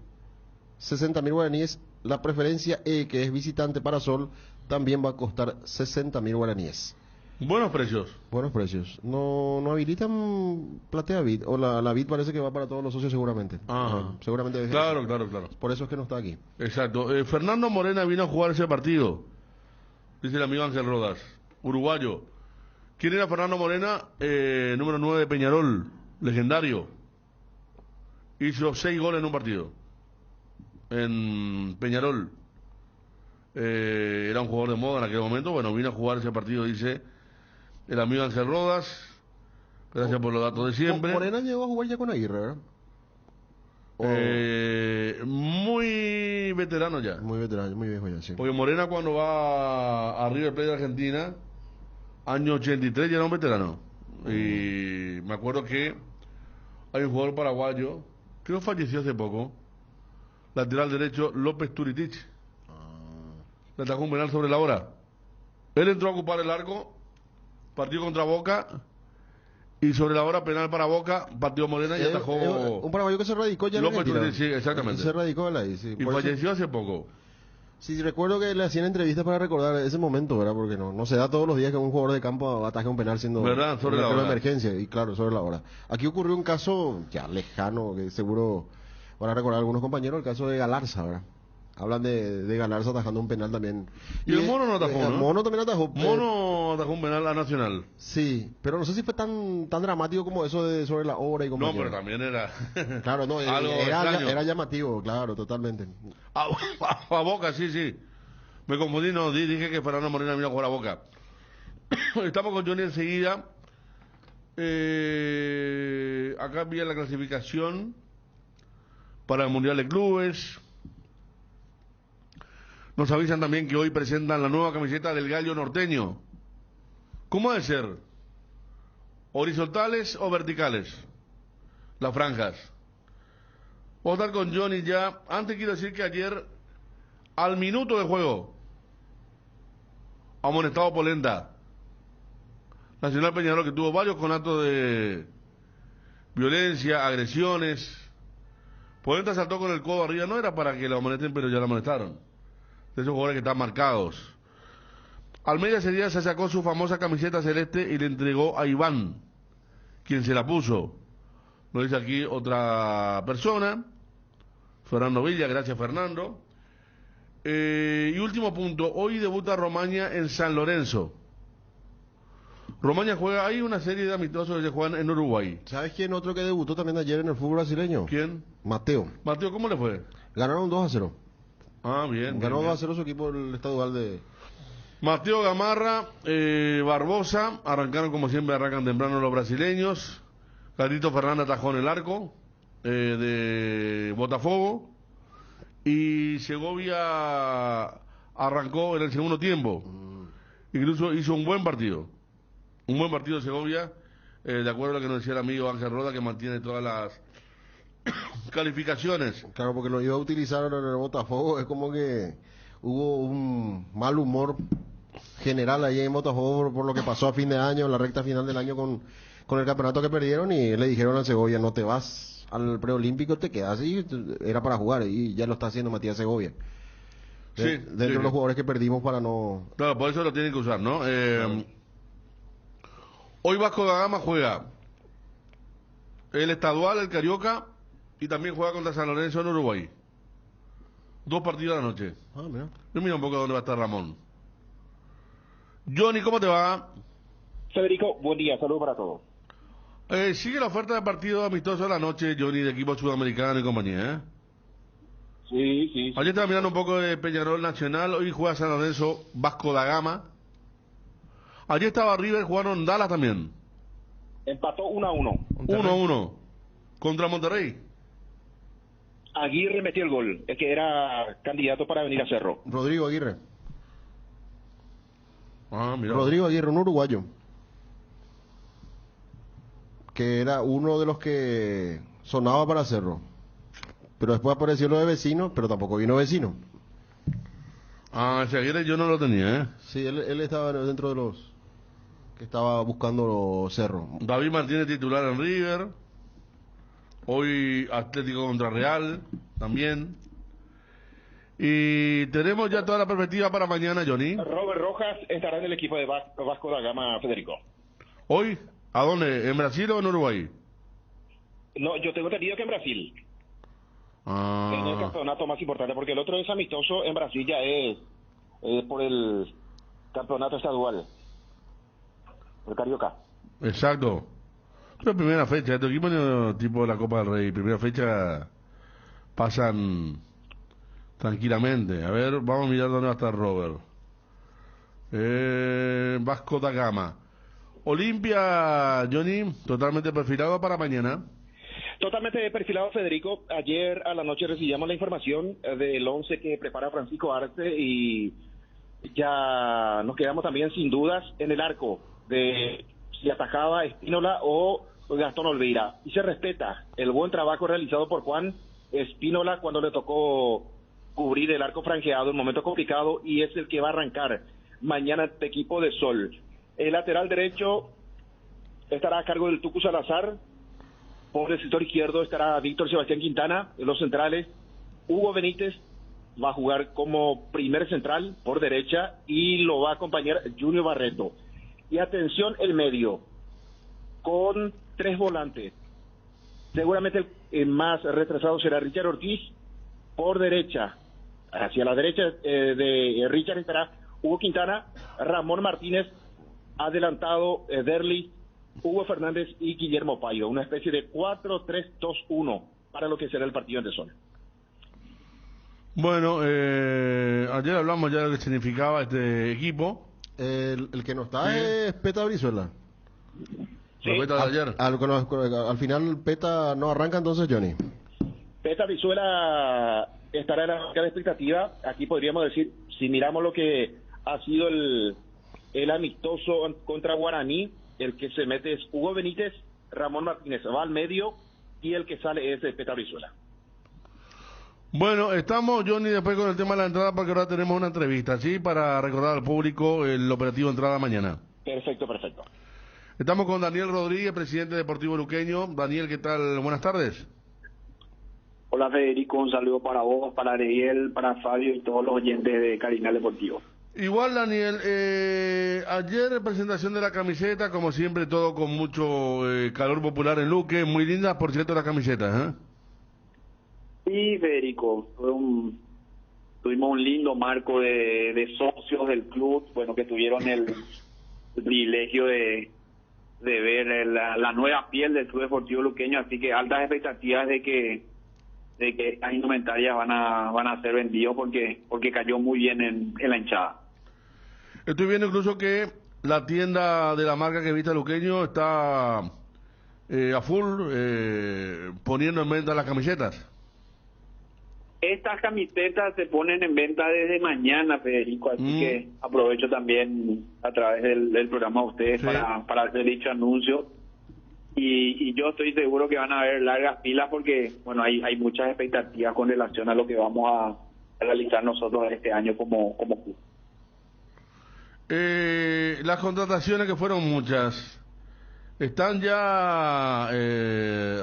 60.000 guaraníes. La preferencia E, que es visitante para Sol, también va a costar 60.000 guaraníes. Buenos precios. Buenos precios. No habilitan Platea Bit, o la Bit parece que va para todos los socios seguramente. Ajá. Seguramente. Claro. Por eso es que no está aquí. Exacto. Fernando Morena vino a jugar ese partido, dice el amigo Ángel Rodas, uruguayo. ¿Quién era Fernando Morena? Número 9 de Peñarol, legendario. Hizo 6 goles en un partido. En Peñarol. Era un jugador de moda en aquel momento. Bueno, vino a jugar ese partido, dice el amigo Ángel Rodas. Gracias por los datos de siempre. Morena llegó a jugar ya con Aguirre, ¿verdad? Muy veterano ya. Muy veterano, muy viejo ya, sí. Porque Morena cuando va a River Plate de Argentina, año 83, ya era un veterano. Y me acuerdo que hay un jugador paraguayo, creo que falleció hace poco, lateral derecho, López Turitich. Le atajó un penal sobre la hora. Él entró a ocupar el arco, partió contra Boca, y sobre la hora penal para Boca, partió Morena y atajó. Un paraguayo que se radicó ya en López Argentina. Turitich, sí, exactamente. Se radicó él ahí, sí. Y Por eso- falleció hace poco. Sí, recuerdo que le hacían entrevistas para recordar ese momento, ¿verdad? Porque no se da todos los días que un jugador de campo ataje un penal siendo ¿Verdad? Sobre un la arquero de hora. emergencia, y claro, sobre la hora. Aquí ocurrió un caso ya lejano, que seguro van a recordar algunos compañeros, el caso de Galarza, ¿verdad? Hablan de Galarza atajando un penal también. Y el Mono no atajó, El ¿no? Mono también atajó. Mono atajó un penal a Nacional. Sí, pero no sé si fue tan dramático como eso de sobre la hora y No, compañero. pero también era. Claro, no, algo extraño. era llamativo, claro, totalmente. A Boca, sí. Me confundí, no, dije que Fernando Morena vino a jugar a Boca. Estamos con Johnny enseguida. Acá envía la clasificación para el Mundial de Clubes. Nos avisan también que hoy presentan la nueva camiseta del Gallo Norteño. ¿Cómo debe ser? ¿Horizontales o verticales? Las franjas. Vamos a estar con Johnny ya. Antes quiero decir que ayer, al minuto de juego, amonestado Polenta. Nacional Peñarol, que tuvo varios conatos de violencia, agresiones. Polenta saltó con el codo arriba, no era para que lo amonesten, pero ya lo amonestaron. De esos jugadores que están marcados. Almeida ese día se sacó su famosa camiseta celeste y le entregó a Iván, quien se la puso. Lo dice aquí otra persona, Fernando Villa, gracias Fernando. Y último punto, hoy debuta Romaña en San Lorenzo. Romaña juega, hay una serie de amistosos que se juegan en Uruguay. ¿Sabes quién otro que debutó también ayer en el fútbol brasileño? ¿Quién? Mateo. Mateo, ¿cómo le fue? Ganaron 2-0. Ah, bien. Ganó bien, 2-0 su equipo el estadual de... Mateo Gamarra, Barbosa, arrancaron como siempre, arrancan temprano los brasileños. Carlito Fernández atajó en el arco de Botafogo. Y Segovia arrancó en el segundo tiempo. Incluso hizo un buen partido. Un buen partido de Segovia, de acuerdo a lo que nos decía el amigo Ángel Roda, que mantiene todas las calificaciones. Claro, porque lo iba a utilizar en el Botafogo, es como que hubo un mal humor general ahí en Botafogo por lo que pasó a fin de año, en la recta final del año con el campeonato que perdieron, y le dijeron al Segovia, no te vas al preolímpico, te quedas, y era para jugar, y ya lo está haciendo Matías Segovia. Sí, Dentro sí. de los jugadores que perdimos para no... Claro, por eso lo tienen que usar, ¿no? Hoy Vasco da Gama juega el estadual, el Carioca, y también juega contra San Lorenzo en Uruguay. 2 partidos a la noche. Ah, mira. Yo miro un poco dónde va a estar Ramón. Johnny, ¿cómo te va? Federico, buen día, saludos para todos. Sigue la oferta de partido amistoso a la noche, Johnny, de equipo sudamericano y compañía, ¿eh? Sí. Ayer estaba mirando un poco de Peñarol Nacional, hoy juega San Lorenzo, Vasco da Gama. Ayer estaba River, jugaron Dallas también. Empató 1-1. 1-1 contra Monterrey. Aguirre metió el gol, el que era candidato para venir a Cerro. Rodrigo Aguirre. Ah, mira. Rodrigo Aguirre, un uruguayo. Que era uno de los que sonaba para Cerro. Pero después apareció lo de Vecino, pero tampoco vino Vecino. Ah, ese Aguirre yo no lo tenía, ¿eh? Sí, él estaba dentro de los que estaba buscando Cerro. David Martínez titular en River. Hoy Atlético contra Real, también. Y tenemos ya toda la perspectiva para mañana, Johnny. Robert Rojas estará en el equipo de Vasco da Gama, Federico. ¿Hoy? ¿A dónde? ¿En Brasil o en Uruguay? No, yo tengo entendido que en Brasil. En el Ah, campeonato más importante, porque el otro es amistoso en Brasil, ya es por el campeonato estadual, el Carioca. exacto. Pero primera fecha, este equipo no, tipo de la Copa del Rey, primera fecha pasan tranquilamente. A ver, vamos a mirar dónde va a estar Robert. Vasco da Gama. Olimpia, Johnny, totalmente perfilado para mañana. Totalmente perfilado, Federico. Ayer a la noche recibíamos la información del 11 que prepara Francisco Arce y ya nos quedamos también sin dudas en el arco de si atajaba Espínola o Gastón Olveira. Y se respeta el buen trabajo realizado por Juan Espínola cuando le tocó cubrir el arco franjeado en un momento complicado, y es el que va a arrancar mañana este equipo de Sol. El lateral derecho estará a cargo del Tucu Salazar. Por el sector izquierdo estará Víctor Sebastián Quintana. En los centrales, Hugo Benítez va a jugar como primer central por derecha y lo va a acompañar Junior Barreto. Y atención, el medio, con 3 volantes. Seguramente el más retrasado será Richard Ortiz por derecha. Hacia la derecha de Richard estará Hugo Quintana, Ramón Martínez, adelantado Derli, Hugo Fernández y Guillermo Payo. Una especie de 4-3-2-1 para lo que será el partido de Sol. Bueno, ayer hablamos ya de lo que significaba este equipo. El que no está Sí. es Peta Brizuela. Sí. La vuelta de ayer. Al final Peta no arranca entonces, Johnny. Peta Brizuela estará en la marca de expectativa. Aquí podríamos decir, si miramos lo que ha sido el amistoso contra Guaraní, el que se mete es Hugo Benítez, Ramón Martínez va al medio y el que sale es Peta Brizuela. Bueno, estamos, Johnny, después con el tema de la entrada, porque ahora tenemos una entrevista, ¿sí? Para recordar al público el operativo de entrada mañana. Perfecto, perfecto. Estamos con Daniel Rodríguez, presidente deportivo luqueño. Daniel, ¿qué tal? Buenas tardes. Hola Federico, un saludo para vos, para Ariel, para Fabio y todos los oyentes de Carinal Deportivo. Igual, Daniel, ayer presentación de la camiseta, como siempre, todo con mucho calor popular en Luque. Muy linda, por cierto, la camiseta, ¿eh? Sí, Federico, tuvimos un lindo marco de socios del club, bueno, que tuvieron el privilegio de ver la nueva piel del Club Deportivo Luqueño, así que altas expectativas de que estas indumentarias van a ser vendidos porque cayó muy bien en la hinchada. Estoy viendo incluso que la tienda de la marca que viste Luqueño está a full poniendo en venta las camisetas. Estas camisetas se ponen en venta desde mañana, Federico, así que aprovecho también a través del programa de ustedes Sí. para hacer dicho anuncio. Y yo estoy seguro que van a haber largas pilas porque, bueno, hay muchas expectativas con relación a lo que vamos a realizar nosotros este año como club. Las contrataciones, que fueron muchas, ¿están ya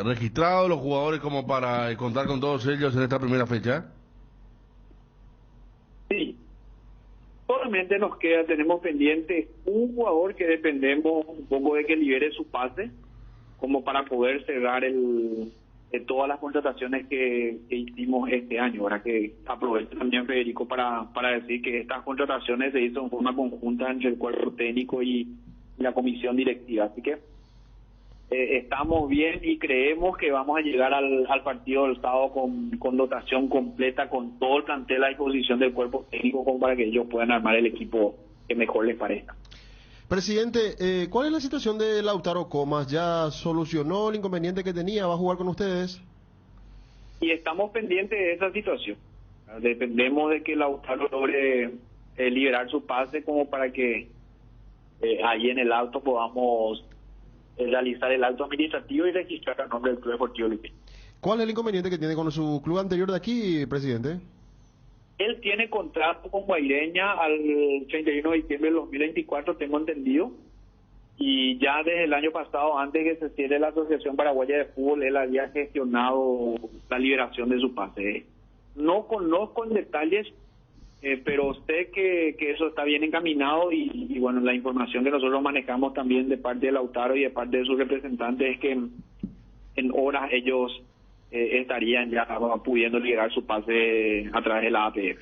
registrados los jugadores como para contar con todos ellos en esta primera fecha? Sí. Solamente tenemos pendiente un jugador que dependemos un poco de que libere su pase, como para poder cerrar todas las contrataciones que hicimos este año. Ahora que aprovecho también, Federico, para decir que estas contrataciones se hizo en forma conjunta entre el cuerpo técnico y la comisión directiva. Así que estamos bien y creemos que vamos a llegar al partido del sábado con dotación completa, con todo el plantel a disposición del cuerpo técnico, como para que ellos puedan armar el equipo que mejor les parezca. Presidente, ¿cuál es la situación de Lautaro Comas? ¿Ya solucionó el inconveniente que tenía? ¿Va a jugar con ustedes? Y estamos pendientes de esa situación. Dependemos de que Lautaro logre liberar su pase como para que ahí en el alto podamos realizar el acto administrativo y registrar el nombre del Club Deportivo Luqueño. ¿Cuál es el inconveniente que tiene con su club anterior de aquí, presidente? Él tiene contrato con Guaireña al 31 de diciembre del 2024, tengo entendido, y ya desde el año pasado, antes que se cierre la Asociación Paraguaya de Fútbol, él había gestionado la liberación de su pase. No conozco en detalles, pero sé que eso está bien encaminado y bueno, la información que nosotros manejamos también de parte de Lautaro y de parte de sus representantes es que en horas ellos estarían ya pudiendo liberar su pase a través de la APF.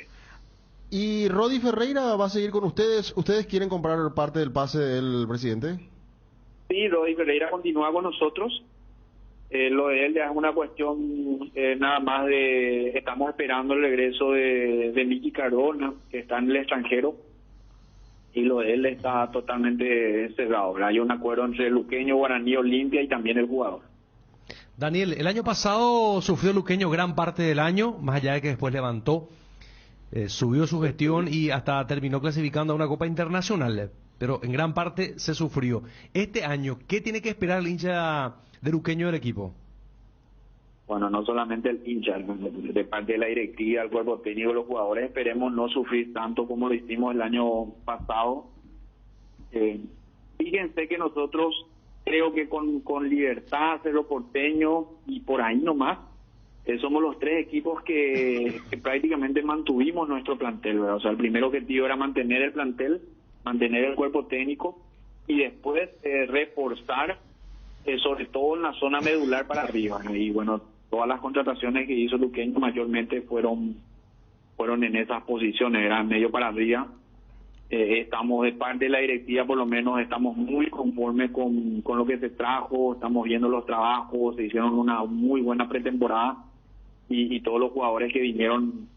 ¿Y Rodi Ferreira va a seguir con ustedes? ¿Ustedes quieren comprar parte del pase del presidente? Sí, Rodi Ferreira continúa con nosotros. Lo de él ya es una cuestión nada más de... Estamos esperando el regreso de Miki Carona, que está en el extranjero, y lo de él está totalmente cerrado, ¿verdad? Hay un acuerdo entre el Luqueño, Guaraní, Olimpia y también el jugador. Daniel, el año pasado sufrió Luqueño gran parte del año, más allá de que después levantó, subió su gestión y hasta terminó clasificando a una Copa Internacional, pero en gran parte se sufrió. Este año, ¿qué tiene que esperar el hincha de Luqueño del equipo? Bueno, no solamente el hincha, de parte de la directiva, el cuerpo técnico, los jugadores, esperemos no sufrir tanto como lo hicimos el año pasado. Fíjense que nosotros, creo que con Libertad, Cerro Porteño y por ahí nomás, somos los tres equipos que prácticamente mantuvimos nuestro plantel, ¿verdad? O sea, el primer objetivo era mantener el plantel, mantener el cuerpo técnico y después reforzar, sobre todo en la zona medular para arriba, ¿no? Y bueno, todas las contrataciones que hizo Luqueño mayormente fueron en esas posiciones, eran medio para arriba. Estamos de parte de la directiva, por lo menos estamos muy conformes con lo que se trajo, estamos viendo los trabajos, se hicieron una muy buena pretemporada y todos los jugadores que vinieron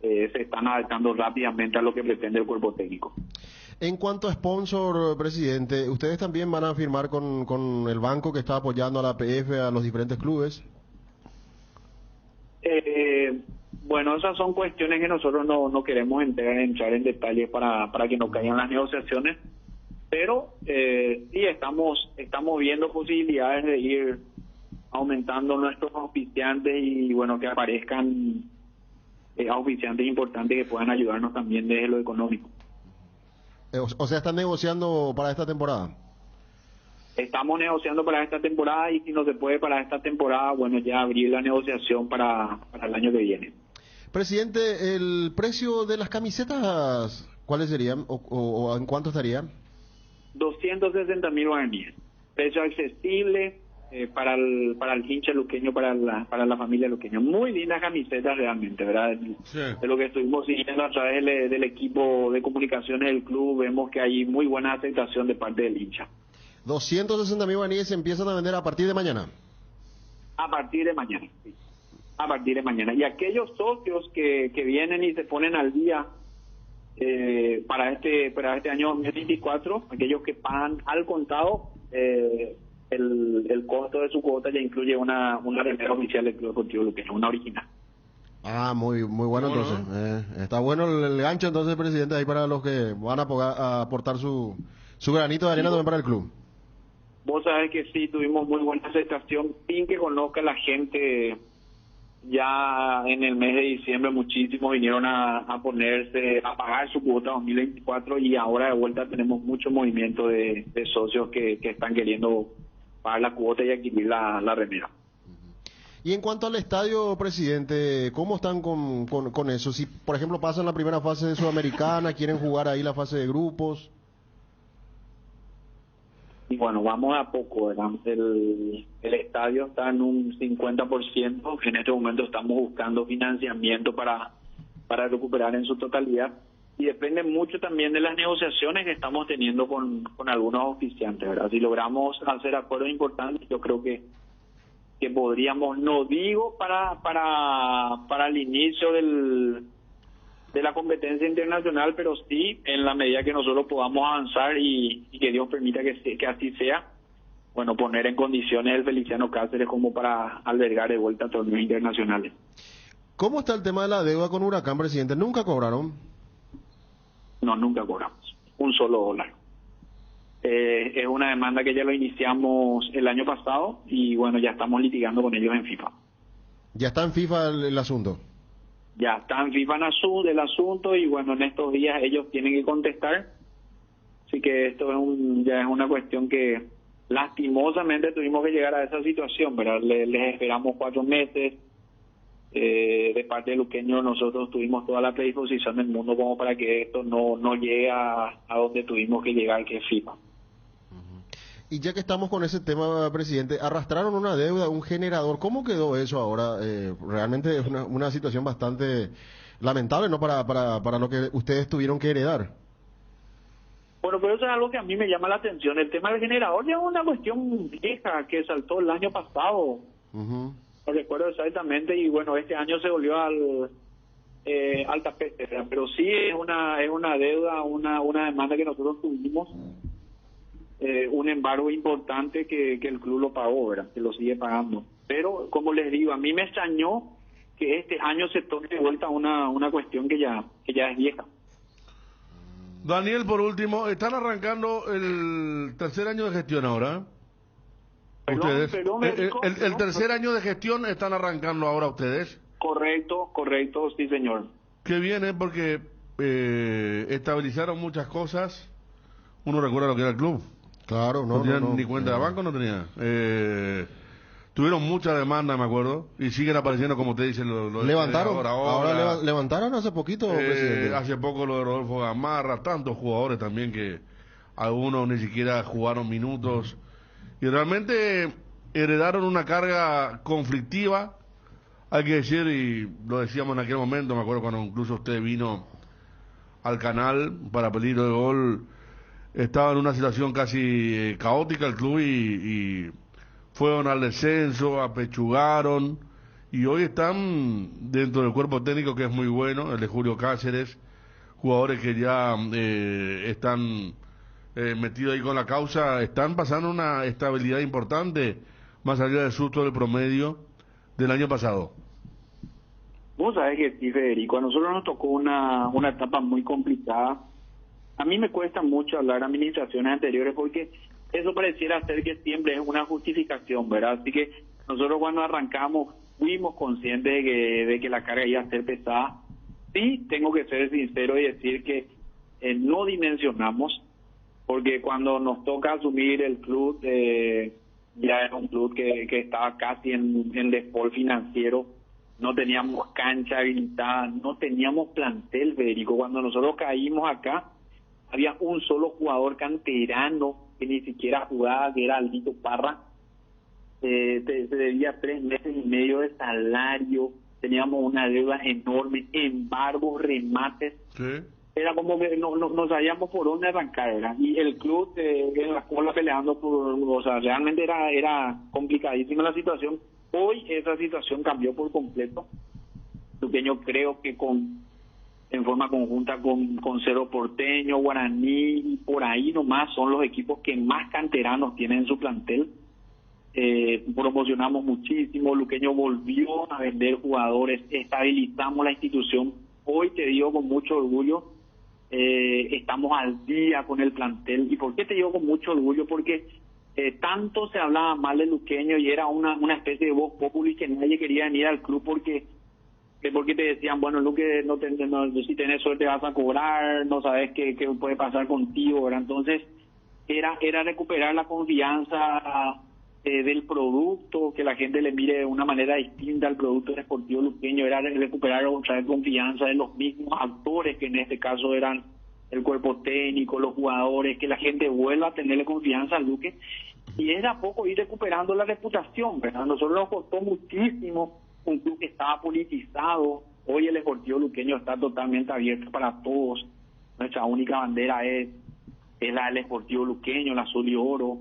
se están adaptando rápidamente a lo que pretende el cuerpo técnico. En cuanto a sponsor, presidente, ¿ustedes también van a firmar con el banco que está apoyando a la APF, a los diferentes clubes? Bueno, esas son cuestiones que nosotros no queremos entrar en detalle para que no caigan las negociaciones, pero sí estamos viendo posibilidades de ir aumentando nuestros auspiciantes y bueno, que aparezcan auspiciantes importantes que puedan ayudarnos también desde lo económico. O sea, ¿están negociando para esta temporada? Estamos negociando para esta temporada y si no se puede para esta temporada, bueno, ya abrir la negociación para el año que viene. Presidente, ¿el precio de las camisetas cuáles serían o en cuánto estaría? 260.000 guaraníes. Precio accesible para el hincha luqueño, para la familia luqueño. Muy lindas camisetas realmente, ¿verdad? Sí. De lo que estuvimos siguiendo a través del equipo de comunicaciones del club, vemos que hay muy buena aceptación de parte del hincha. 260.000 guaraníes se empiezan a vender a partir de mañana. A partir de mañana, sí. A partir de mañana. Y aquellos socios que vienen y se ponen al día para este año 2024, aquellos que pagan al contado, el costo de su cuota ya incluye una remera oficial del Club Deportivo Luqueño, una original. Ah, muy bueno entonces. Está bueno el gancho entonces, presidente, ahí para los que van a aportar su granito de arena también para el club. Vos sabés que sí, tuvimos muy buena aceptación, sin que conozca la gente. Ya en el mes de diciembre muchísimos vinieron a ponerse, a pagar su cuota 2024 y ahora de vuelta tenemos mucho movimiento de socios que están queriendo pagar la cuota y adquirir la remera. Y en cuanto al estadio, presidente, ¿cómo están con eso? Si, por ejemplo, pasan la primera fase de Sudamericana, quieren jugar ahí la fase de grupos. Y bueno, vamos a poco, ¿verdad? El estadio está en un 50%. En este momento estamos buscando financiamiento para recuperar en su totalidad. Y depende mucho también de las negociaciones que estamos teniendo con algunos auspiciantes, ¿verdad? Si logramos hacer acuerdos importantes, yo creo que podríamos, no digo para el inicio de la competencia internacional, pero sí en la medida que nosotros podamos avanzar y que Dios permita que así sea, bueno, poner en condiciones el Feliciano Cáceres como para albergar de vuelta torneos internacionales. ¿Cómo está el tema de la deuda con Huracán, presidente? ¿Nunca cobraron? No, nunca cobramos, un solo dólar. Es una demanda que ya lo iniciamos el año pasado y bueno, ya estamos litigando con ellos en FIFA. ¿Ya está en FIFA el asunto? Ya está en FIFA el asunto y bueno, en estos días ellos tienen que contestar si que esto ya es una cuestión que lastimosamente tuvimos que llegar a esa situación, ¿verdad? Les esperamos 4 meses. De parte de Luqueño nosotros tuvimos toda la predisposición del mundo como para que esto no llegue a donde tuvimos que llegar, que es FIFA. Y ya que estamos con ese tema, presidente, arrastraron una deuda, un generador. ¿Cómo quedó eso ahora? Realmente es una situación bastante lamentable, ¿no? Para lo que ustedes tuvieron que heredar. Bueno, pero eso es algo que a mí me llama la atención. El tema del generador ya es una cuestión vieja que saltó el año pasado. Uh-huh. No recuerdo exactamente, y bueno, este año se volvió al tapete, ¿verdad? Pero sí es una deuda, una demanda que nosotros tuvimos, un embargo importante que el club lo pagó, ¿verdad? Que lo sigue pagando. Pero, como les digo, a mí me extrañó que este año se tome de vuelta una cuestión que ya es vieja. Daniel, por último, están arrancando el tercer año de gestión ahora. Ustedes. El tercer año de gestión están arrancando ahora ustedes. Correcto, sí señor. Qué bien, porque estabilizaron muchas cosas. Uno recuerda lo que era el club. Claro, no tenían ni cuenta de banco, no tenía. Tuvieron mucha demanda, me acuerdo, y siguen apareciendo, como te dicen, los levantaron. Ahora levantaron hace poquito, presidente. Hace poco lo de Rodolfo Gamarra, tantos jugadores también que algunos ni siquiera jugaron minutos. Y realmente heredaron una carga conflictiva, hay que decir, y lo decíamos en aquel momento, me acuerdo cuando incluso usted vino al canal para peligro de gol, estaba en una situación casi caótica el club y fueron al descenso, apechugaron, y hoy están dentro del cuerpo técnico que es muy bueno, el de Julio Cáceres, jugadores que ya están... metido ahí con la causa, están pasando una estabilidad importante, más allá del susto del promedio del año pasado. Vos sabés que sí, Federico, a nosotros nos tocó una etapa muy complicada. A mí me cuesta mucho hablar de administraciones anteriores porque eso pareciera ser que siempre es una justificación, ¿verdad? Así que nosotros cuando arrancamos fuimos conscientes de que la carga iba a ser pesada. Sí, tengo que ser sincero y decir que no dimensionamos, porque cuando nos toca asumir el club, ya era un club que estaba casi en default financiero, no teníamos cancha habilitada, no teníamos plantel, Federico. Cuando nosotros caímos acá, había un solo jugador canterano que ni siquiera jugaba, que era Aldito Parra. Se debía 3 meses y medio de salario, teníamos una deuda enorme, embargos, remates. Sí. Era como que no sabíamos por dónde arrancar, ¿verdad? Y el club en la cola peleando o sea, realmente era complicadísima la situación. Hoy esa situación cambió por completo. Luqueño creo que en forma conjunta con Cerro Porteño, Guaraní, por ahí nomás son los equipos que más canteranos tienen en su plantel. Promocionamos muchísimo, Luqueño volvió a vender jugadores, estabilizamos la institución. Hoy te digo con mucho orgullo, estamos al día con el plantel. ¿Y por qué te digo con mucho orgullo? Porque tanto se hablaba mal de Luqueño y era una especie de voz populi que nadie quería venir al club porque te decían, bueno, Luque, si tenés suerte vas a cobrar, no sabes qué puede pasar contigo, ¿verdad? Entonces era recuperar la confianza del producto, que la gente le mire de una manera distinta al producto deportivo luqueño, era recuperar otra vez confianza de los mismos actores, que en este caso eran el cuerpo técnico, los jugadores, que la gente vuelva a tenerle confianza al Luque, y es de a poco ir recuperando la reputación, ¿verdad? A nosotros nos costó muchísimo un club que estaba politizado. Hoy el Sportivo Luqueño está totalmente abierto para todos. Nuestra única bandera es la del Sportivo Luqueño, la azul y oro.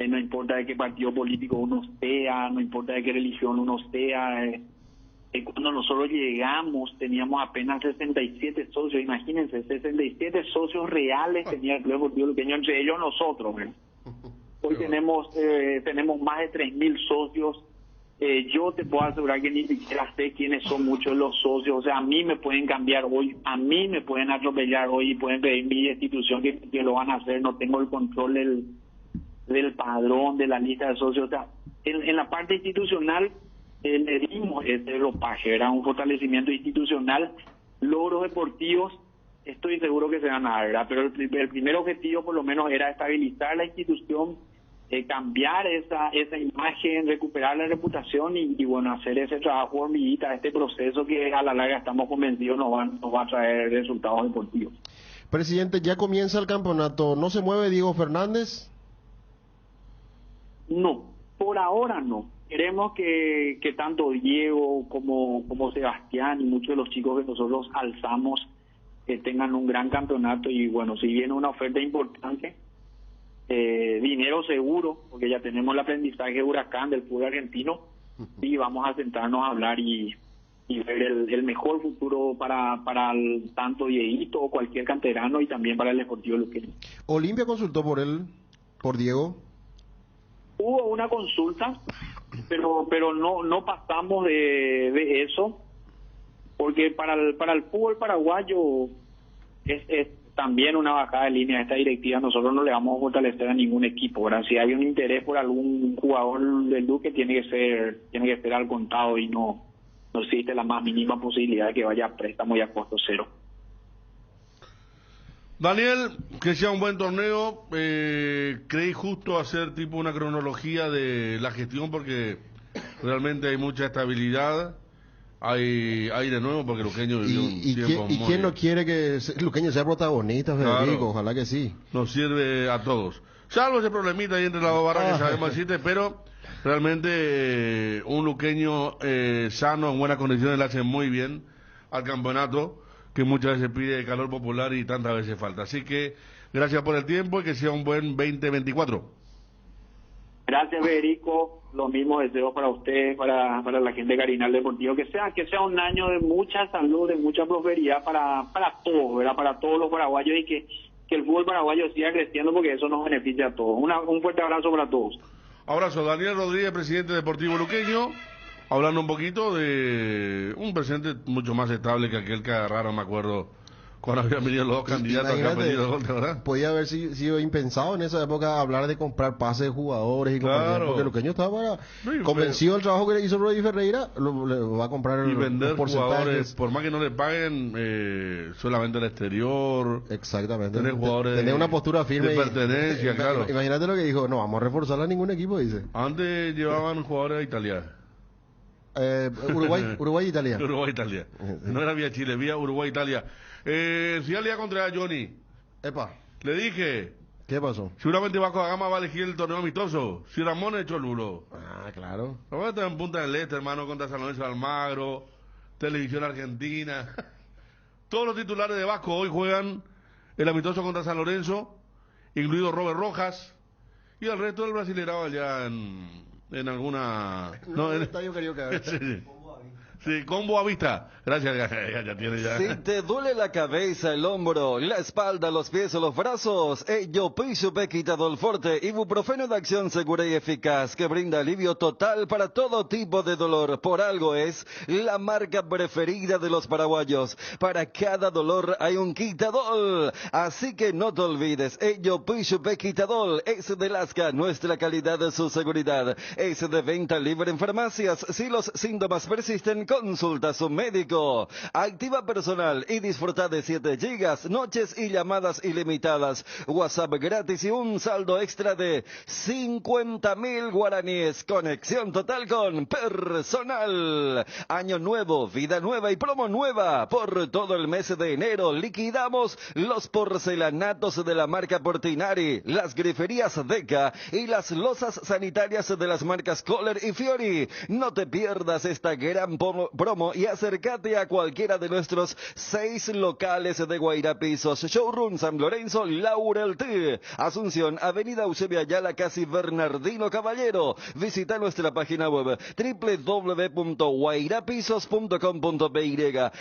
No importa de qué partido político uno sea, no importa de qué religión uno sea. Cuando nosotros llegamos teníamos apenas 67 socios, imagínense, 67 socios reales tenía el Club Deportivo Luqueño, entre ellos nosotros, ¿verdad? Hoy tenemos más de 3.000 socios. Yo te puedo asegurar que ni siquiera sé quiénes son muchos de los socios. O sea, a mí me pueden cambiar hoy, a mí me pueden atropellar hoy y pueden pedir mi institución que lo van a hacer. No tengo el control del padrón, de la lista de socios. O sea, en la parte institucional le dimos ese ropaje, era un fortalecimiento institucional, logros deportivos. estoy seguro que se van a dar, ¿verdad? Pero el primer objetivo por lo menos era estabilizar la institución, cambiar esa imagen, recuperar la reputación y bueno, hacer ese trabajo hormiguita, este proceso que a la larga estamos convencidos nos va a traer resultados deportivos. Presidente, ya comienza el campeonato, ¿no se mueve Diego Fernández? No, por ahora no. Queremos que tanto Diego como Sebastián y muchos de los chicos que nosotros alzamos tengan un gran campeonato y bueno, si viene una oferta importante, dinero seguro, porque ya tenemos el aprendizaje de Huracán del fútbol argentino y vamos a sentarnos a hablar y ver el mejor futuro para tanto Dieguito o cualquier canterano y también para el Deportivo Luqueño. ¿Olimpia consultó por él, por Diego? Hubo una consulta, pero no pasamos de eso, porque para el fútbol paraguayo es también una bajada de línea de esta directiva. Nosotros no le vamos a fortalecer a ningún equipo, ¿verdad? Si hay un interés por algún jugador del Duque, tiene que ser al contado y no existe la más mínima posibilidad de que vaya a préstamo y a costo cero. Daniel, que sea un buen torneo. ¿Creí justo hacer tipo una cronología de la gestión? Porque realmente hay mucha estabilidad. Hay de nuevo porque Luqueño vivió un tiempo ¿Y quién no quiere que Luqueño sea protagonista, Federico? Claro, ojalá que sí. Nos sirve a todos. Salvo ese problemita ahí entre las dos barras que sabemos existe, pero realmente un luqueño sano, en buenas condiciones, le hace muy bien al campeonato, que muchas veces pide calor popular y tantas veces falta. Así que gracias por el tiempo y que sea un buen 2024. Gracias, Federico. Los mismos deseos para usted, para la gente de Carinal Deportivo. Que sea un año de mucha salud, de mucha prosperidad para todos, ¿verdad? Para todos los paraguayos y que el fútbol paraguayo siga creciendo porque eso nos beneficia a todos. Un fuerte abrazo para todos. Abrazo. Daniel Rodríguez, presidente Deportivo Luqueño, hablando un poquito de un presidente mucho más estable que aquel que agarraron, me acuerdo, cuando habían venido los dos candidatos que han venido golpe, ¿verdad? Podía haber sido impensado en esa época hablar de comprar pases de jugadores y compañía, porque Luqueño estaba convencido del trabajo que le hizo Roddy Ferreira, le va a comprar y vender jugadores, por más que no le paguen, solamente al exterior. Exactamente. Tener una postura firme de pertenencia, claro. Imagínate lo que dijo, no vamos a reforzar a ningún equipo, dice. Antes llevaban jugadores a Italia. Uruguay, Italia. Uruguay, Italia. No era vía Chile, vía Uruguay, Italia. Si Alia contra Johnny. Epa. Le dije. ¿Qué pasó? Seguramente Vasco da Gama va a elegir el torneo amistoso. Si Ramón echó el lulo. Ah, claro. Ramón está en Punta del Este, hermano, contra San Lorenzo de Almagro, Televisión Argentina. Todos los titulares de Vasco hoy juegan el amistoso contra San Lorenzo, incluido Robert Rojas, y el resto del brasileirado allá en alguna... No, en el estadio Carioca. Sí, con Boavista. Gracias, ya tiene ya. Si te duele la cabeza, el hombro, la espalda, los pies o los brazos, Yopichupe Quitadol Forte, ibuprofeno de acción segura y eficaz que brinda alivio total para todo tipo de dolor. Por algo es la marca preferida de los paraguayos. Para cada dolor hay un Quitadol. Así que no te olvides, Yopichupe Quitadol es de Lasca, nuestra calidad, su seguridad. Es de venta libre en farmacias. Si los síntomas persisten, consulta a su médico. Activa personal y disfruta de 7 gigas, noches y llamadas ilimitadas, WhatsApp gratis y un saldo extra de 50.000 guaraníes. Conexión total con personal. Año nuevo, vida nueva y promo nueva. Por todo el mes de enero liquidamos los porcelanatos de la marca Portinari, las griferías Deca y las losas sanitarias de las marcas Kohler y Fiori. No te pierdas esta gran promo y acércate a cualquiera de nuestros 6 locales de Guairapisos. Showroom San Lorenzo, Laurel T. Asunción, Avenida Eusebio Ayala, casi Bernardino Caballero. Visita nuestra página web www.guairapisos.com.py.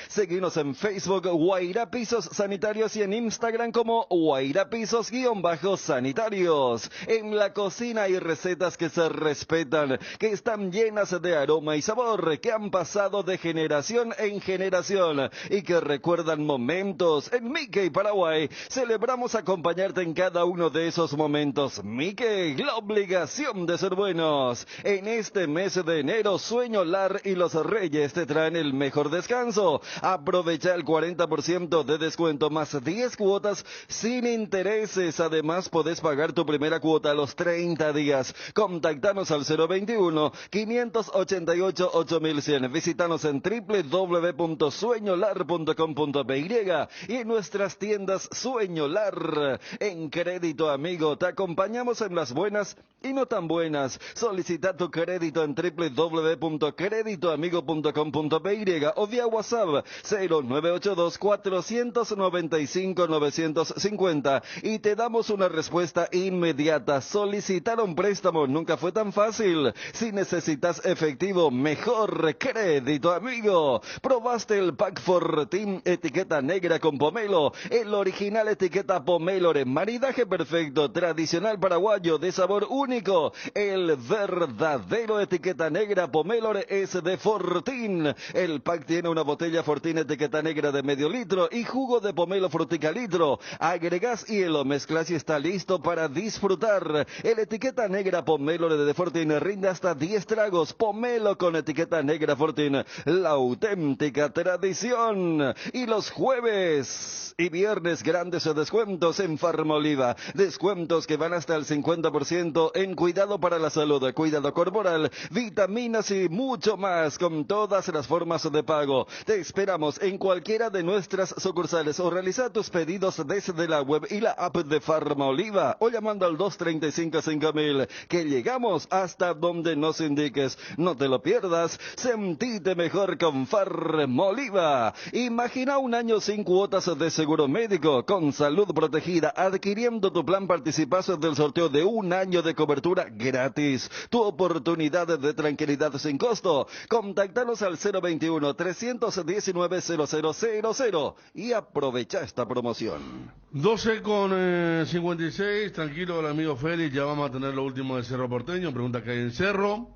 Seguinos en Facebook Guairapisos Sanitarios y en Instagram como Guairapisos_sanitarios. En la cocina hay recetas que se respetan, que están llenas de aroma y sabor, que han pasado pasado de generación en generación y que recuerdan momentos. En Mickey Paraguay celebramos acompañarte en cada uno de esos momentos. Mickey, la obligación de ser buenos. En este mes de enero, Sueño Lar y los Reyes te traen el mejor descanso. Aprovecha el 40% de descuento más 10 cuotas sin intereses. Además, podés pagar tu primera cuota a los 30 días. Contactanos al 021-588-8100. Visítanos en www.sueñolar.com.py y en nuestras tiendas Sueño Lar. En Crédito Amigo te acompañamos en las buenas y no tan buenas. Solicita tu crédito en www.creditoamigo.com.py o vía WhatsApp 0982-495-950 y te damos una respuesta inmediata. Solicitar un préstamo nunca fue tan fácil. Si necesitas efectivo, mejor Crédito Amigo. ¿Probaste el Pack Fortin etiqueta negra con pomelo? El original etiqueta Pomelore, maridaje perfecto, tradicional paraguayo de sabor único. El verdadero etiqueta negra Pomelore es de Fortin. El pack tiene una botella Fortin etiqueta negra de medio litro y jugo de pomelo frutica litro. Agregas hielo, mezclas y está listo para disfrutar. El etiqueta negra Pomelore de Fortin rinde hasta 10 tragos. Pomelo con etiqueta negra Fortin, la auténtica tradición. Y los jueves y viernes grandes descuentos en Farmoliva. Descuentos que van hasta el 50% en cuidado para la salud, cuidado corporal, vitaminas y mucho más con todas las formas de pago. Te esperamos en cualquiera de nuestras sucursales o realiza tus pedidos desde la web y la app de Farmoliva o llamando al 235-5000 que llegamos hasta donde nos indiques. No te lo pierdas, sentite mejor con Farmoliva. Imagina un año sin cuotas de seguro médico con salud protegida. Adquiriendo tu plan participas del sorteo de un año de cobertura gratis. Tu oportunidad de tranquilidad sin costo. Contáctanos al 021-319-0000 y aprovecha esta promoción. 12:56, tranquilo el amigo Félix, ya vamos a tener lo último de Cerro Porteño, pregunta que hay en Cerro.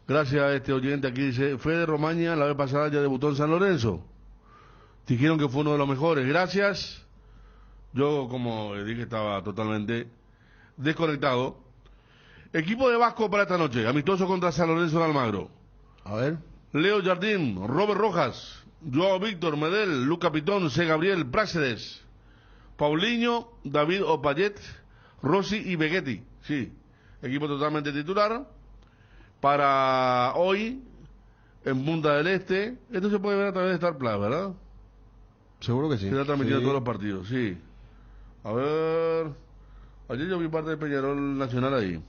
Gracias a este oyente aquí dice, Fede Romaña la vez pasada ya debutó en San Lorenzo. Dijeron que fue uno de los mejores, gracias. Yo, como dije, estaba totalmente desconectado. Equipo de Vasco para esta noche, amistoso contra San Lorenzo de Almagro. A ver. Leo Jardín, Robert Rojas, Joao Víctor, Medel, Luca Pitón, C. Gabriel, Prácedes, Paulinho, David Opayet, Rossi y Begetti. Sí, equipo totalmente titular. Para hoy, en Punta del Este, esto se puede ver a través de Star Plus, ¿verdad? Seguro que sí. Se está transmitiendo Sí. todos los partidos, sí. A ver, ayer yo vi parte de Peñarol Nacional ahí.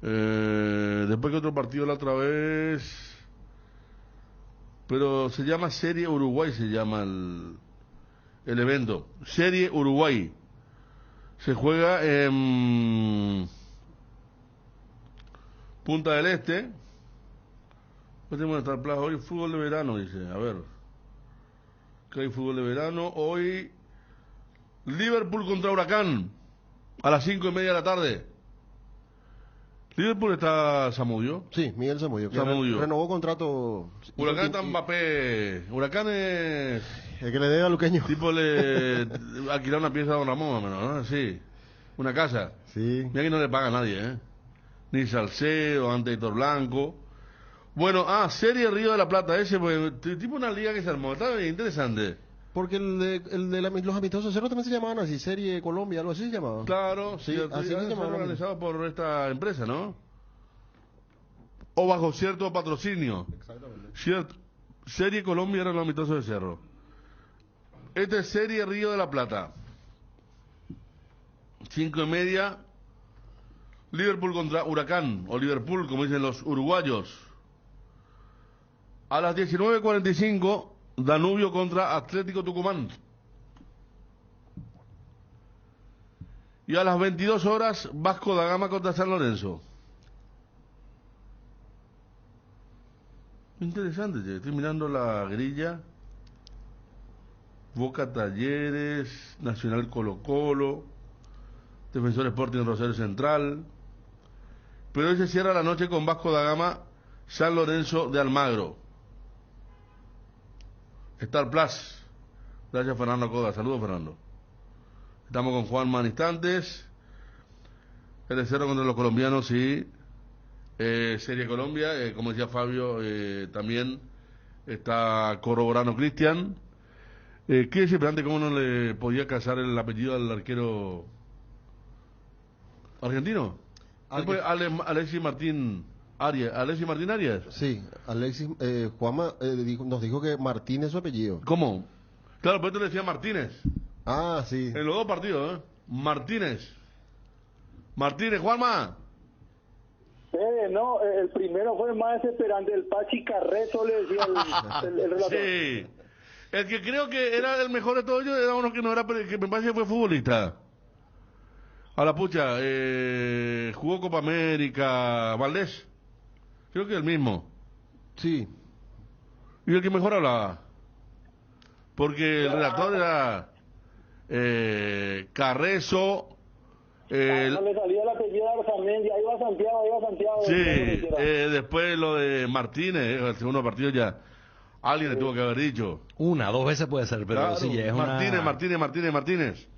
Después que otro partido la otra vez, pero se llama Serie Uruguay, se llama el evento. Serie Uruguay. Se juega en Punta del Este. Pues tenemos que estar plazo hoy, fútbol de verano, dice. A ver. Que hay fútbol de verano. Hoy, Liverpool contra Huracán. A las 5:30 de la tarde. Liverpool está Zamudio. Sí, Miguel Zamudio. Que Zamudio. renovó contrato. Huracán está Mbappé. Huracán es... El que le debe a Luqueño. Tipo le alquilar una pieza a Don Ramón, más o menos, ¿no? Sí. Una casa. Sí. Mira que no le paga a nadie, ¿eh? Ni Salcedo, ante Héctor Blanco. Bueno, Serie Río de la Plata, ese, pues, tipo una liga que se armó. Está bien interesante. Porque los amistosos cerros también se llamaban así, Serie Colombia, algo así se llamaba. Claro, Sí, sí, así se llamaba. organizado por esta empresa, ¿no? O bajo cierto patrocinio. Exactamente. Serie Colombia era el amistoso de Cerro. Este es Serie Río de la Plata. 5:30. Liverpool contra Huracán, o Liverpool, como dicen los uruguayos. A las 19:45, Danubio contra Atlético Tucumán. Y a las 22 horas, Vasco da Gama contra San Lorenzo. Interesante, che. Estoy mirando la grilla. Boca Talleres, Nacional Colo Colo, Defensor Sporting Rosario Central. Pero hoy se cierra la noche con Vasco da Gama, San Lorenzo de Almagro. Star Plus. Gracias, Fernando Coda. Saludos, Fernando. Estamos con Juanma en instantes. El de Cerro contra los colombianos, sí. Serie Colombia, como decía Fabio, también está corroborando Cristian. ¿Qué decía antes? ¿Cómo no le podía casar el apellido al arquero argentino? Después, Alexis Martín Arias. Sí, Alexis, Juanma nos dijo que Martínez es su apellido. ¿Cómo? Claro, por eso le decía Martínez. Ah, sí. En los dos partidos, Martínez, Juanma. No, el primero fue más desesperante, el Pachi Carrezo le decía el relator. Sí. El que creo que era el mejor de todos ellos era uno que no era, que me parece que fue futbolista. A la pucha, jugó Copa América, Valdés. Creo que el mismo. Sí. Y el que mejor hablaba. Porque el redactor era Carrezo. No le salía el apellido de Arzamendi, ahí va Santiago. Sí, después lo de Martínez, el segundo partido ya. Alguien le tuvo que haber dicho. Una, dos veces puede ser, pero Claro, sí, es Martínez.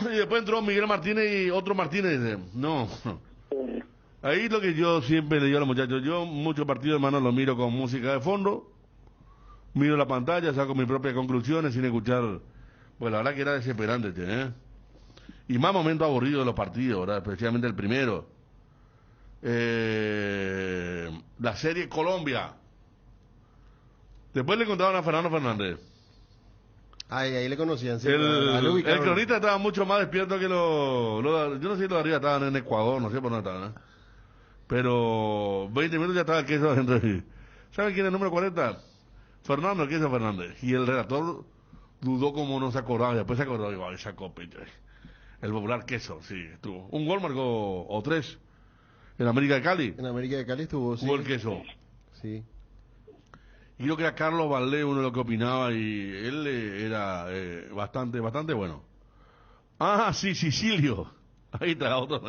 Y después entró Miguel Martínez y otro Martínez. No. Ahí lo que yo siempre le digo a los muchachos, yo muchos partidos, hermano, los miro con música de fondo, miro la pantalla, saco mis propias conclusiones sin escuchar. Pues la verdad que era desesperante, Y más momentos aburridos de los partidos, ¿verdad? Especialmente el primero. La serie Colombia. Después le contaban a Fernando Fernández. Ahí le conocían. Sí, El cronista estaba mucho más despierto que yo no sé si los de arriba estaban en Ecuador, no sé por dónde estaban, Pero 20 minutos ya estaba el queso adentro. ¿Sabe quién es el número 40? Fernando, el queso Fernández. Y el redactor dudó como no se acordaba, después se acordó, digo, esa copa. El popular queso, sí, estuvo. Un gol marcó, o tres, en América de Cali. En América de Cali estuvo, sí. Jugó el queso. Sí. Y creo que era Carlos Valdés uno de los que opinaba y él era bastante bueno. Ah, sí, Sicilio. Ahí está otro.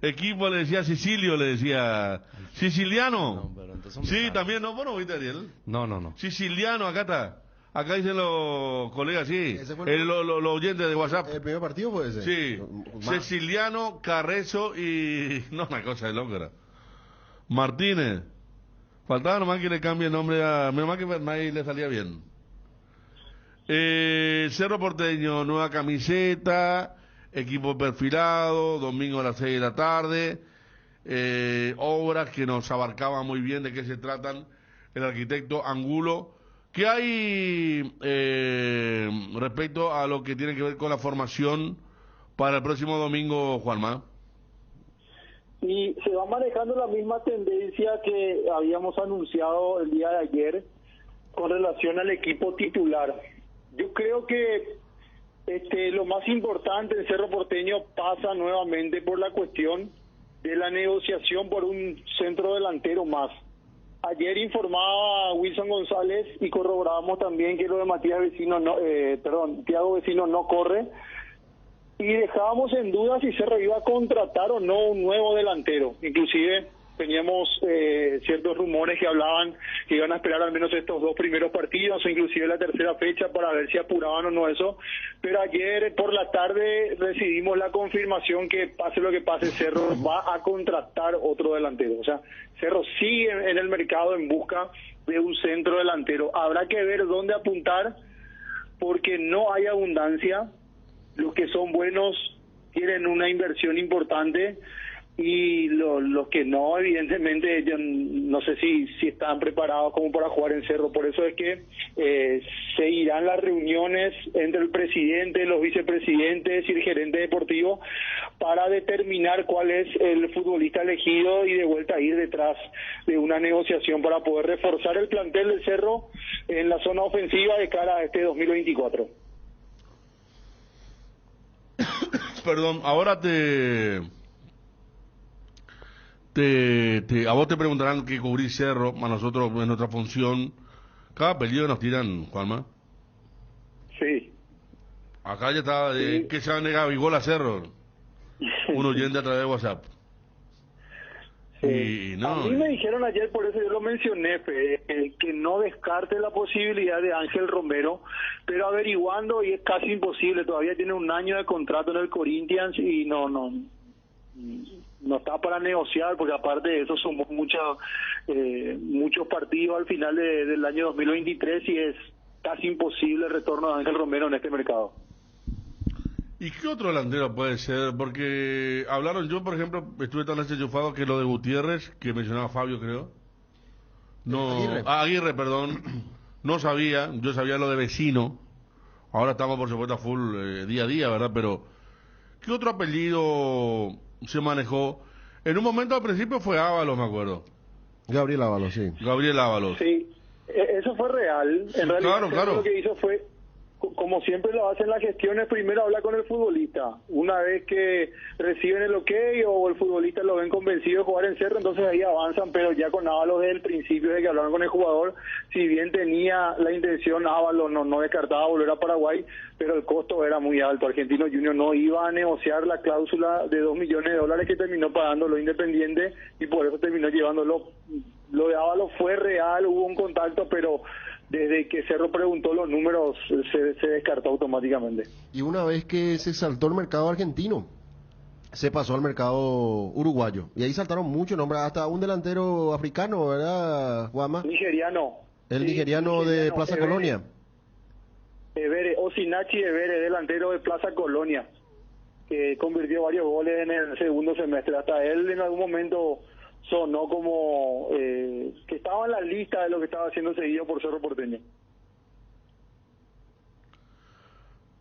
Equipo le decía Sicilio, le decía siciliano. No, sí, también, ¿no? Bueno, ¿viste, Ariel? No. Siciliano, acá está. Acá dicen los colegas, sí. Los oyentes de WhatsApp. ¿El primer partido fue ese? Sí. Siciliano, Carrezo y... No, una cosa de loca. Martínez. Faltaba nomás que le cambie el nombre a... Menos mal que Bernay le salía bien. Cerro Porteño, nueva camiseta, equipo perfilado, domingo a las 6 de la tarde, obras que nos abarcaban muy bien de qué se tratan, el arquitecto Angulo. ¿Qué hay respecto a lo que tiene que ver con la formación para el próximo domingo, Juanma? Y se va manejando la misma tendencia que habíamos anunciado el día de ayer con relación al equipo titular. Yo creo que lo más importante en Cerro Porteño pasa nuevamente por la cuestión de la negociación por un centro delantero más. Ayer informaba Wilson González y corroborábamos también que lo de Thiago Vecino no corre. Y dejábamos en duda si Cerro iba a contratar o no un nuevo delantero. Inclusive teníamos ciertos rumores que hablaban que iban a esperar al menos estos dos primeros partidos o inclusive la tercera fecha para ver si apuraban o no eso. Pero ayer por la tarde recibimos la confirmación que pase lo que pase, Cerro va a contratar otro delantero. O sea, Cerro sigue en el mercado en busca de un centro delantero. Habrá que ver dónde apuntar porque no hay abundancia. Los que son buenos tienen una inversión importante y los que no, evidentemente, yo no sé si están preparados como para jugar en Cerro. Por eso es que se irán las reuniones entre el presidente, los vicepresidentes y el gerente deportivo para determinar cuál es el futbolista elegido y de vuelta ir detrás de una negociación para poder reforzar el plantel del Cerro en la zona ofensiva de cara a este 2024. Perdón, ahora a vos te preguntarán qué cubrir Cerro, a nosotros en nuestra función, cada apellido nos tiran, Juanma. Sí. Acá ya está, ¿qué se va a negar Gabigol a Cerro? Un oyente a través de WhatsApp. Y A no, mí me dijeron ayer, por eso yo lo mencioné, que no descarte la posibilidad de Ángel Romero, pero averiguando, y es casi imposible, todavía tiene un año de contrato en el Corinthians y no está para negociar, porque aparte de eso somos muchos partidos al final del año 2023 y es casi imposible el retorno de Ángel Romero en este mercado. ¿y qué otro delantero puede ser? Porque hablaron, yo por ejemplo, estuve tan enchufado que lo de Gutiérrez, que mencionaba Fabio, creo. No, Aguirre, perdón. No sabía, yo sabía lo de Vecino. Ahora estamos por supuesto a full día a día, ¿verdad? Pero, ¿qué otro apellido se manejó? En un momento al principio fue Ábalos, me acuerdo. Gabriel Ábalos, sí. Gabriel Ábalos. Sí, eso fue real. En realidad, claro. Lo que hizo fue, como siempre lo hacen las gestiones, primero habla con el futbolista. Una vez que reciben el ok o el futbolista lo ven convencido de jugar en Cerro, entonces ahí avanzan, pero ya con Ábalos desde el principio de que hablaron con el jugador, si bien tenía la intención, Ábalos no descartaba volver a Paraguay, pero el costo era muy alto. Argentino Junior no iba a negociar la cláusula de $2 millones que terminó pagándolo Independiente y por eso terminó llevándolo. Lo de Ábalos fue real, hubo un contacto, pero desde que Cerro preguntó los números se descartó automáticamente. Y una vez que se saltó el mercado argentino, se pasó al mercado uruguayo. Y ahí saltaron muchos nombres, hasta un delantero africano, ¿verdad, Juanma? Nigeriano. El nigeriano de Plaza Evere, Colonia. Osinachi Evere, delantero de Plaza Colonia, que convirtió varios goles en el segundo semestre. Hasta él en algún momento sonó como que estaba en la lista de lo que estaba haciendo seguido por Cerro Porteño.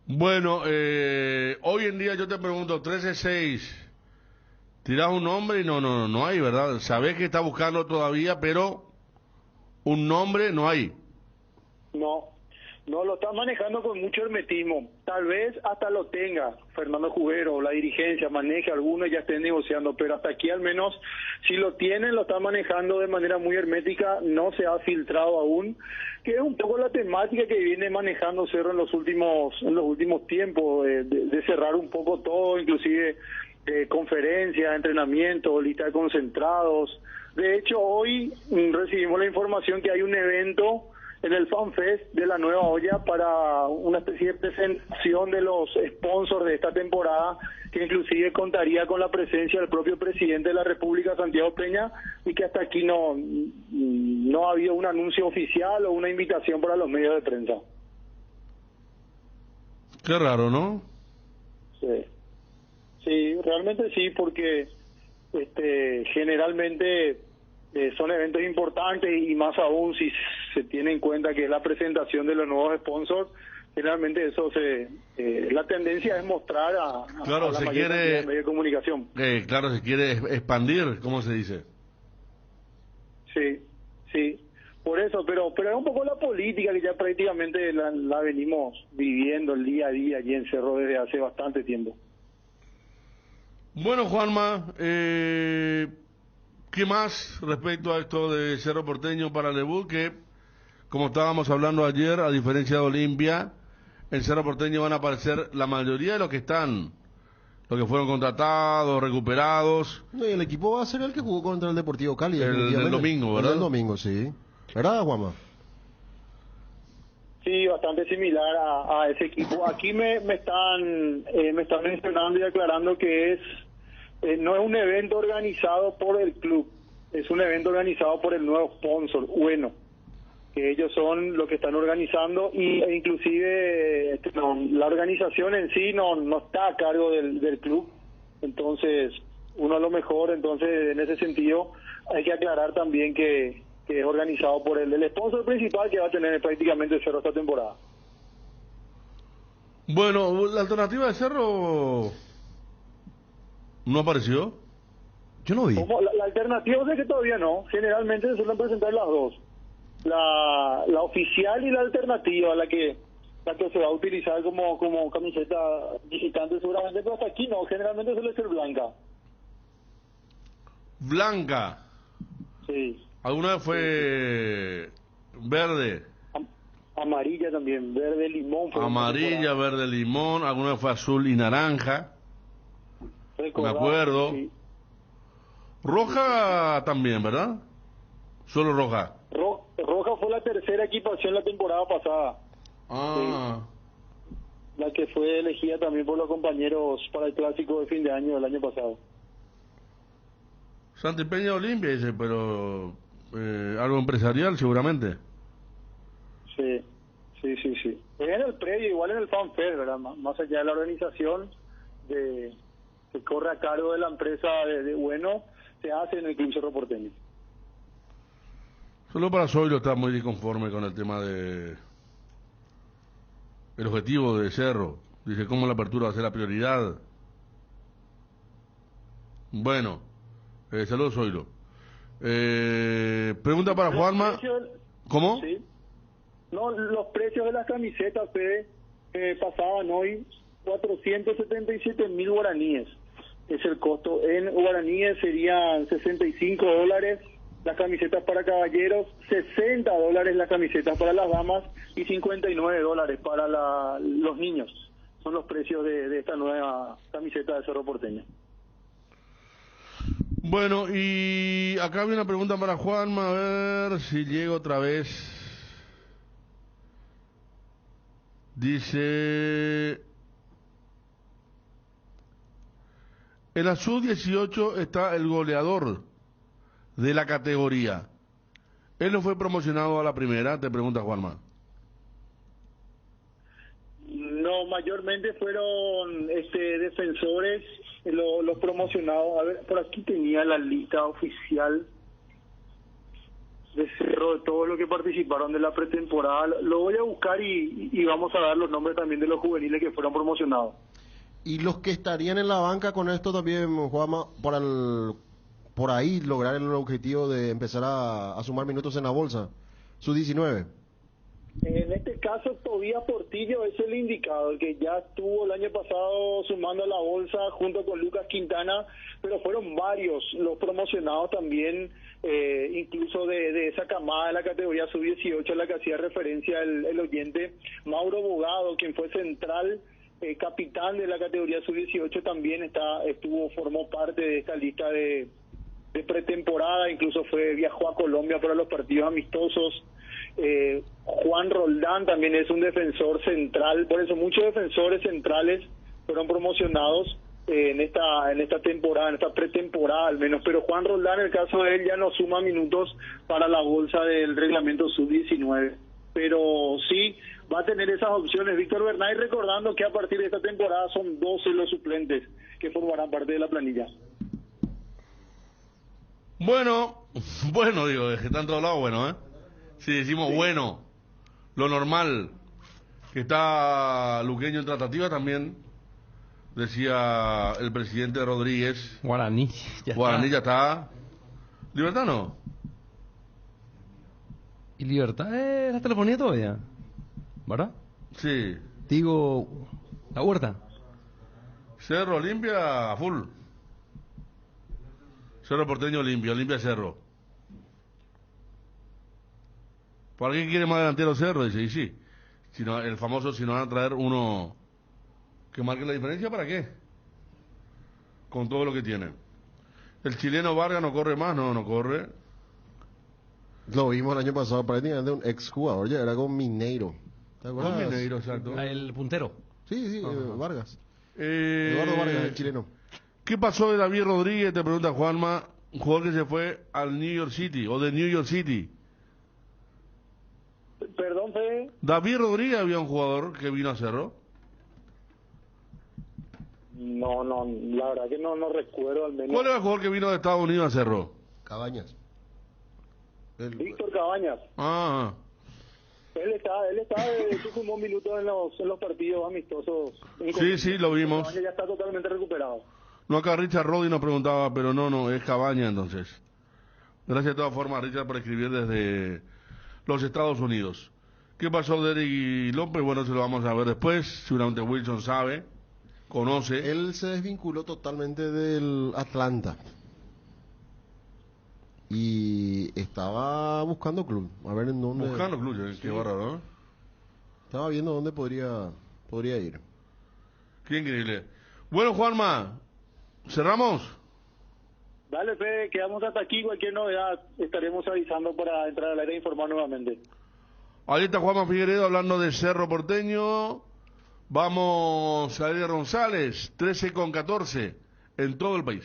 Bueno, hoy en día yo te pregunto, 13-6, tirás un nombre y no hay, ¿verdad? Sabés que está buscando todavía, pero un nombre no hay. No lo está manejando con mucho hermetismo. Tal vez hasta lo tenga Fernando Jubero, la dirigencia maneje alguno y ya estén negociando, pero hasta aquí al menos, si lo tienen, lo están manejando de manera muy hermética, no se ha filtrado aún, que es un poco la temática que viene manejando Cerro en los últimos tiempos, de cerrar un poco todo, inclusive conferencias, entrenamientos, lista de concentrados. De hecho, hoy recibimos la información que hay un evento en el FanFest de la Nueva Olla para una especie de presentación de los sponsors de esta temporada, que inclusive contaría con la presencia del propio presidente de la República, Santiago Peña, y que hasta aquí no ha habido un anuncio oficial o una invitación para los medios de prensa. Qué raro, ¿no? Sí, realmente sí, porque generalmente son eventos importantes y más aún si se tiene en cuenta que es la presentación de los nuevos sponsors. Generalmente eso la tendencia es mostrar a la mayor cantidad de medios de comunicación. Claro, se quiere expandir, ¿cómo se dice? Sí, por eso, pero es un poco la política que ya prácticamente la venimos viviendo el día a día allí en Cerro desde hace bastante tiempo. Bueno, Juanma, ¿qué más respecto a esto de Cerro Porteño para el debut? Que, como estábamos hablando ayer, a diferencia de Olimpia, en Cerro Porteño van a aparecer la mayoría de los que fueron contratados, recuperados. No, y el equipo va a ser el que jugó contra el Deportivo Cali. El domingo, ¿verdad? El domingo, sí. ¿Verdad, Juanma? Sí, bastante similar a ese equipo. Aquí me están mencionando y aclarando que no es un evento organizado por el club, es un evento organizado por el nuevo sponsor, bueno, que ellos son los que están organizando e inclusive la organización en sí no está a cargo del club. Entonces, uno a lo mejor, entonces en ese sentido hay que aclarar también que es organizado por el sponsor principal que va a tener prácticamente Cerro esta temporada. Bueno, la alternativa de Cerro no apareció. Yo no vi. La alternativa es que todavía no. Generalmente se suelen presentar las dos. La oficial y la alternativa, la que se va a utilizar como camiseta visitante seguramente, pero hasta aquí no. Generalmente suele ser blanca. Blanca. Sí. ¿Alguna vez fue verde? Amarilla también, verde limón. Amarilla, verde limón. ¿Alguna vez fue azul y naranja? Me acuerdo. Sí. Roja también, ¿verdad? Solo Roja. Roja fue la tercera equipación la temporada pasada. Ah. La que fue elegida también por los compañeros para el clásico de fin de año del año pasado. Santipeña Olimpia, dice, pero algo empresarial seguramente. Sí. Es en el predio, igual en el fanfare, ¿verdad? Más allá de la organización que corre a cargo de la empresa de Bueno, se hace en el Club Cerro Porteño. Solo para Zoilo está muy disconforme con el tema de el objetivo de Cerro. Dice, ¿cómo la apertura va a ser la prioridad? Bueno, saludos Zoilo. Pregunta para Juanma. ¿Cómo? Sí. No, los precios de las camisetas pasaban hoy 477.000 guaraníes. Es el costo. En guaraníes serían $65 las camisetas para caballeros, $60 las camisetas para las damas y $59 para los niños. Son los precios de esta nueva camiseta de Cerro Porteño. Bueno, y acá había una pregunta para Juanma, a ver si llego otra vez. Dice, en la sub-18 está el goleador de la categoría. Él no fue promocionado a la primera, te pregunta Juanma. No, mayormente fueron defensores los promocionados. A ver, por aquí tenía la lista oficial de Cerro de todos los que participaron de la pretemporada. Lo voy a buscar y vamos a dar los nombres también de los juveniles que fueron promocionados. Y los que estarían en la banca con esto también, Juanma, por ahí lograr el objetivo de empezar a sumar minutos en la bolsa. Sub-19. En este caso, Tobías Portillo es el indicado, el que ya estuvo el año pasado sumando a la bolsa junto con Lucas Quintana, pero fueron varios los promocionados también, incluso de esa camada de la categoría sub-18 a la que hacía referencia el oyente. Mauro Bogado, quien fue central, capitán de la categoría sub-18, también formó parte de esta lista de pretemporada, incluso viajó a Colombia para los partidos amistosos. Juan Roldán también es un defensor central, por eso muchos defensores centrales fueron promocionados en esta temporada, en esta pretemporada al menos, pero Juan Roldán, en el caso de él, ya no suma minutos para la bolsa del reglamento sub-19, pero sí va a tener esas opciones Víctor Bernay, recordando que a partir de esta temporada son 12 los suplentes que formarán parte de la planilla. Bueno, digo, es que está en todos lados bueno, ¿eh? Si decimos bueno, lo normal, que está Luqueño en tratativa también, decía el presidente Rodríguez. Guaraní Ya está. ¿Libertad no? ¿Y Libertad es la telefonía todavía? ¿Verdad? Sí. Digo, la Huerta. Cerro Olimpia a full. Cerro Porteño Olimpia Cerro. ¿Para qué quiere más delantero Cerro? Dice, y sí. Si no, el famoso, si no van a traer uno que marque la diferencia, ¿para qué? Con todo lo que tiene. El chileno Vargas no corre más, no corre. Lo vimos el año pasado, prácticamente un exjugador, ya era con Mineiro. ¿Te acuerdas? Con Mineiro, exacto. El puntero. Sí, Vargas. Eduardo Vargas, el chileno. ¿Qué pasó de David Rodríguez? Te pregunta Juanma, un jugador que se fue al New York City, o de New York City. Perdón, Fede. David Rodríguez había un jugador que vino a Cerro. No, la verdad que no recuerdo al menos. ¿Cuál era el jugador que vino de Estados Unidos a Cerro? Cabañas. Víctor Cabañas. Ah. Él sumó minutos en los partidos amistosos. Sí, lo vimos. Cabañas ya está totalmente recuperado. No, acá Richard Roddy nos preguntaba, pero no, es Cabaña entonces. Gracias de todas formas, Richard, por escribir desde los Estados Unidos. ¿Qué pasó de Eric López? Bueno, se lo vamos a ver después. Seguramente Wilson sabe, conoce. Él se desvinculó totalmente del Atlanta. Y estaba buscando club. A ver en dónde. Buscando club, sí. Qué bárbaro, ¿no? Estaba viendo dónde podría ir. Qué increíble. Bueno, Juanma, ¿cerramos? Dale, Fede, quedamos hasta aquí. Cualquier novedad estaremos avisando para entrar al aire e informar nuevamente. Ahí está Juanma Figueredo hablando de Cerro Porteño. Vamos a Eddie González, 13:14 en todo el país.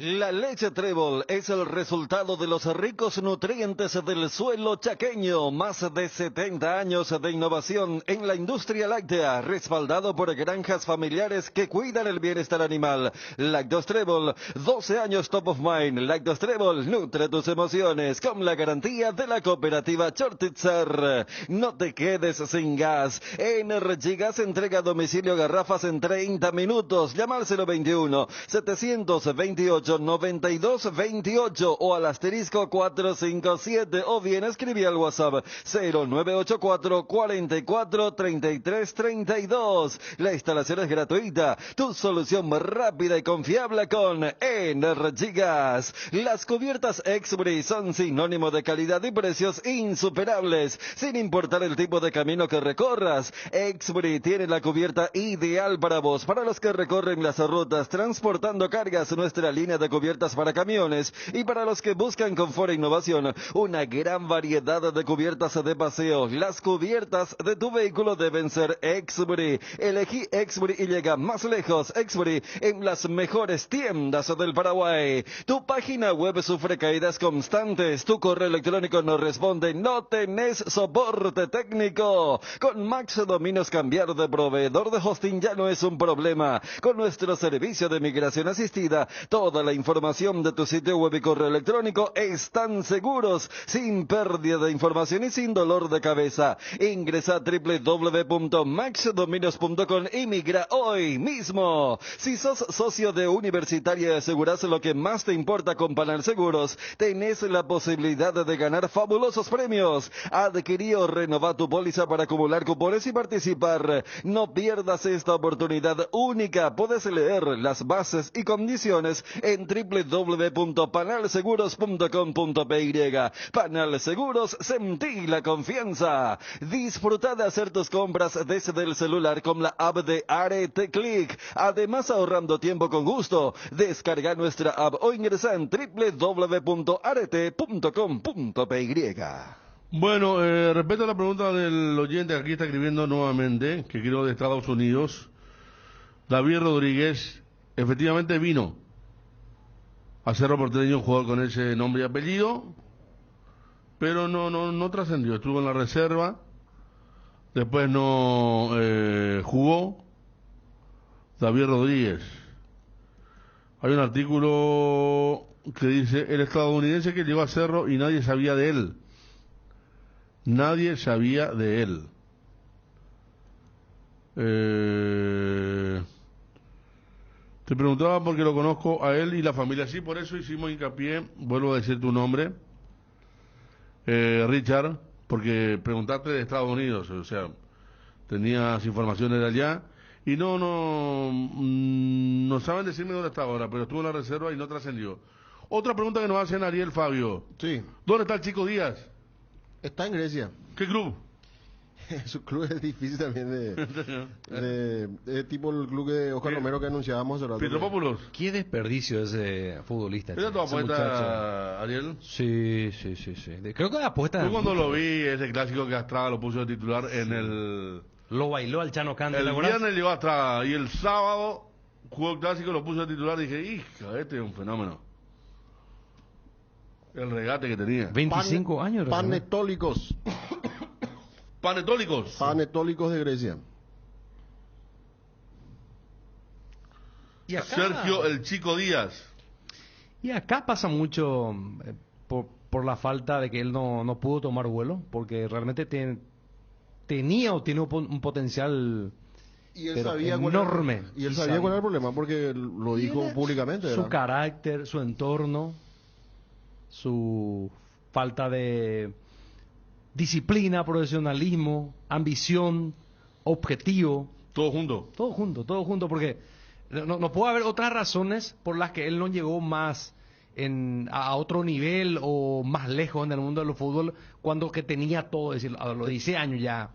La leche Trébol es el resultado de los ricos nutrientes del suelo chaqueño. Más de 70 años de innovación en la industria láctea, respaldado por granjas familiares que cuidan el bienestar animal. Lactos Trébol, 12 años top of mind. Lactos Trébol, nutre tus emociones con la garantía de la cooperativa Chortitzer. No te quedes sin gas. Energy Gas entrega a domicilio garrafas en 30 minutos. Llama al 021 728 9228 o al asterisco 457 o bien escribí al WhatsApp 0984 44 33 32. La instalación es gratuita. Tu solución rápida y confiable con Energy Gas. Las cubiertas Exbury son sinónimo de calidad y precios insuperables, sin importar el tipo de camino que recorras. Exbury tiene la cubierta ideal para vos, para los que recorren las rutas transportando cargas. Nuestra línea de cubiertas para camiones y para los que buscan confort e innovación, una gran variedad de cubiertas de paseo. Las cubiertas de tu vehículo deben ser Exbury. Elegí Exbury y llega más lejos. Exbury en las mejores tiendas del Paraguay. Tu página web sufre caídas constantes, tu correo electrónico no responde, no tenés soporte técnico. Con Max Dominios cambiar de proveedor de hosting ya no es un problema. Con nuestro servicio de migración asistida, toda la información de tu sitio web y correo electrónico están seguros, sin pérdida de información y sin dolor de cabeza. Ingresa a www.maxdominios.com y migra hoy mismo. Si sos socio de Universitaria y aseguras lo que más te importa con Panal Seguros, tenés la posibilidad de ganar fabulosos premios. Adquirí o renová tu póliza para acumular cupones y participar. No pierdas esta oportunidad única. Puedes leer las bases y condiciones en www.panalseguros.com.py. Panal Seguros, sentí la confianza. Disfruta de hacer tus compras desde el celular con la app de Arete Click. Además, ahorrando tiempo con gusto. Descarga nuestra app o ingresa en www.arete.com.py. Bueno, respecto a la pregunta del oyente que aquí está escribiendo nuevamente, que creo de Estados Unidos, David Rodríguez efectivamente vino a Cerro Porteño, un jugador con ese nombre y apellido, pero no trascendió. Estuvo en la reserva, después no jugó. David Rodríguez. Hay un artículo que dice: el estadounidense que llegó a Cerro y nadie sabía de él. Nadie sabía de él. Te preguntaba porque lo conozco a él y la familia. Sí, por eso hicimos hincapié, vuelvo a decir tu nombre, Richard, porque preguntaste de Estados Unidos, o sea, tenías informaciones de allá y no saben decirme dónde está ahora, pero estuvo en la reserva y no trascendió. Otra pregunta que nos hacen Ariel Fabio. Sí. ¿Dónde está el Chico Díaz? Está en Grecia. ¿Qué club? Su club es difícil también de tipo el club de Oscar Romero que anunciábamos hace rato. Petropópulos. Qué desperdicio ese futbolista. ¿Esa es tu apuesta, Ariel? Sí. Creo que la apuesta... Yo cuando lo vi, ese clásico que Astrada lo puso de titular en el... Lo bailó al Chano Cante. El viernes llegó Astrada y el sábado jugó el clásico, lo puso de titular y dije, hija, este es un fenómeno. El regate que tenía. 25 años. Panetólicos. Panetólicos. Panetólicos de Grecia. Y acá, Sergio el Chico Díaz. Y acá pasa mucho por la falta de que él no pudo tomar vuelo, porque realmente tenía un potencial y él sabía enorme. Y él sabía cuál era el problema, porque lo dijo públicamente. Su carácter, su entorno, su falta de disciplina, profesionalismo, ambición, objetivo. Todo junto. Todo junto, porque no puede haber otras razones por las que él no llegó más a otro nivel o más lejos en el mundo del fútbol cuando que tenía todo, es decir, a los 16 años ya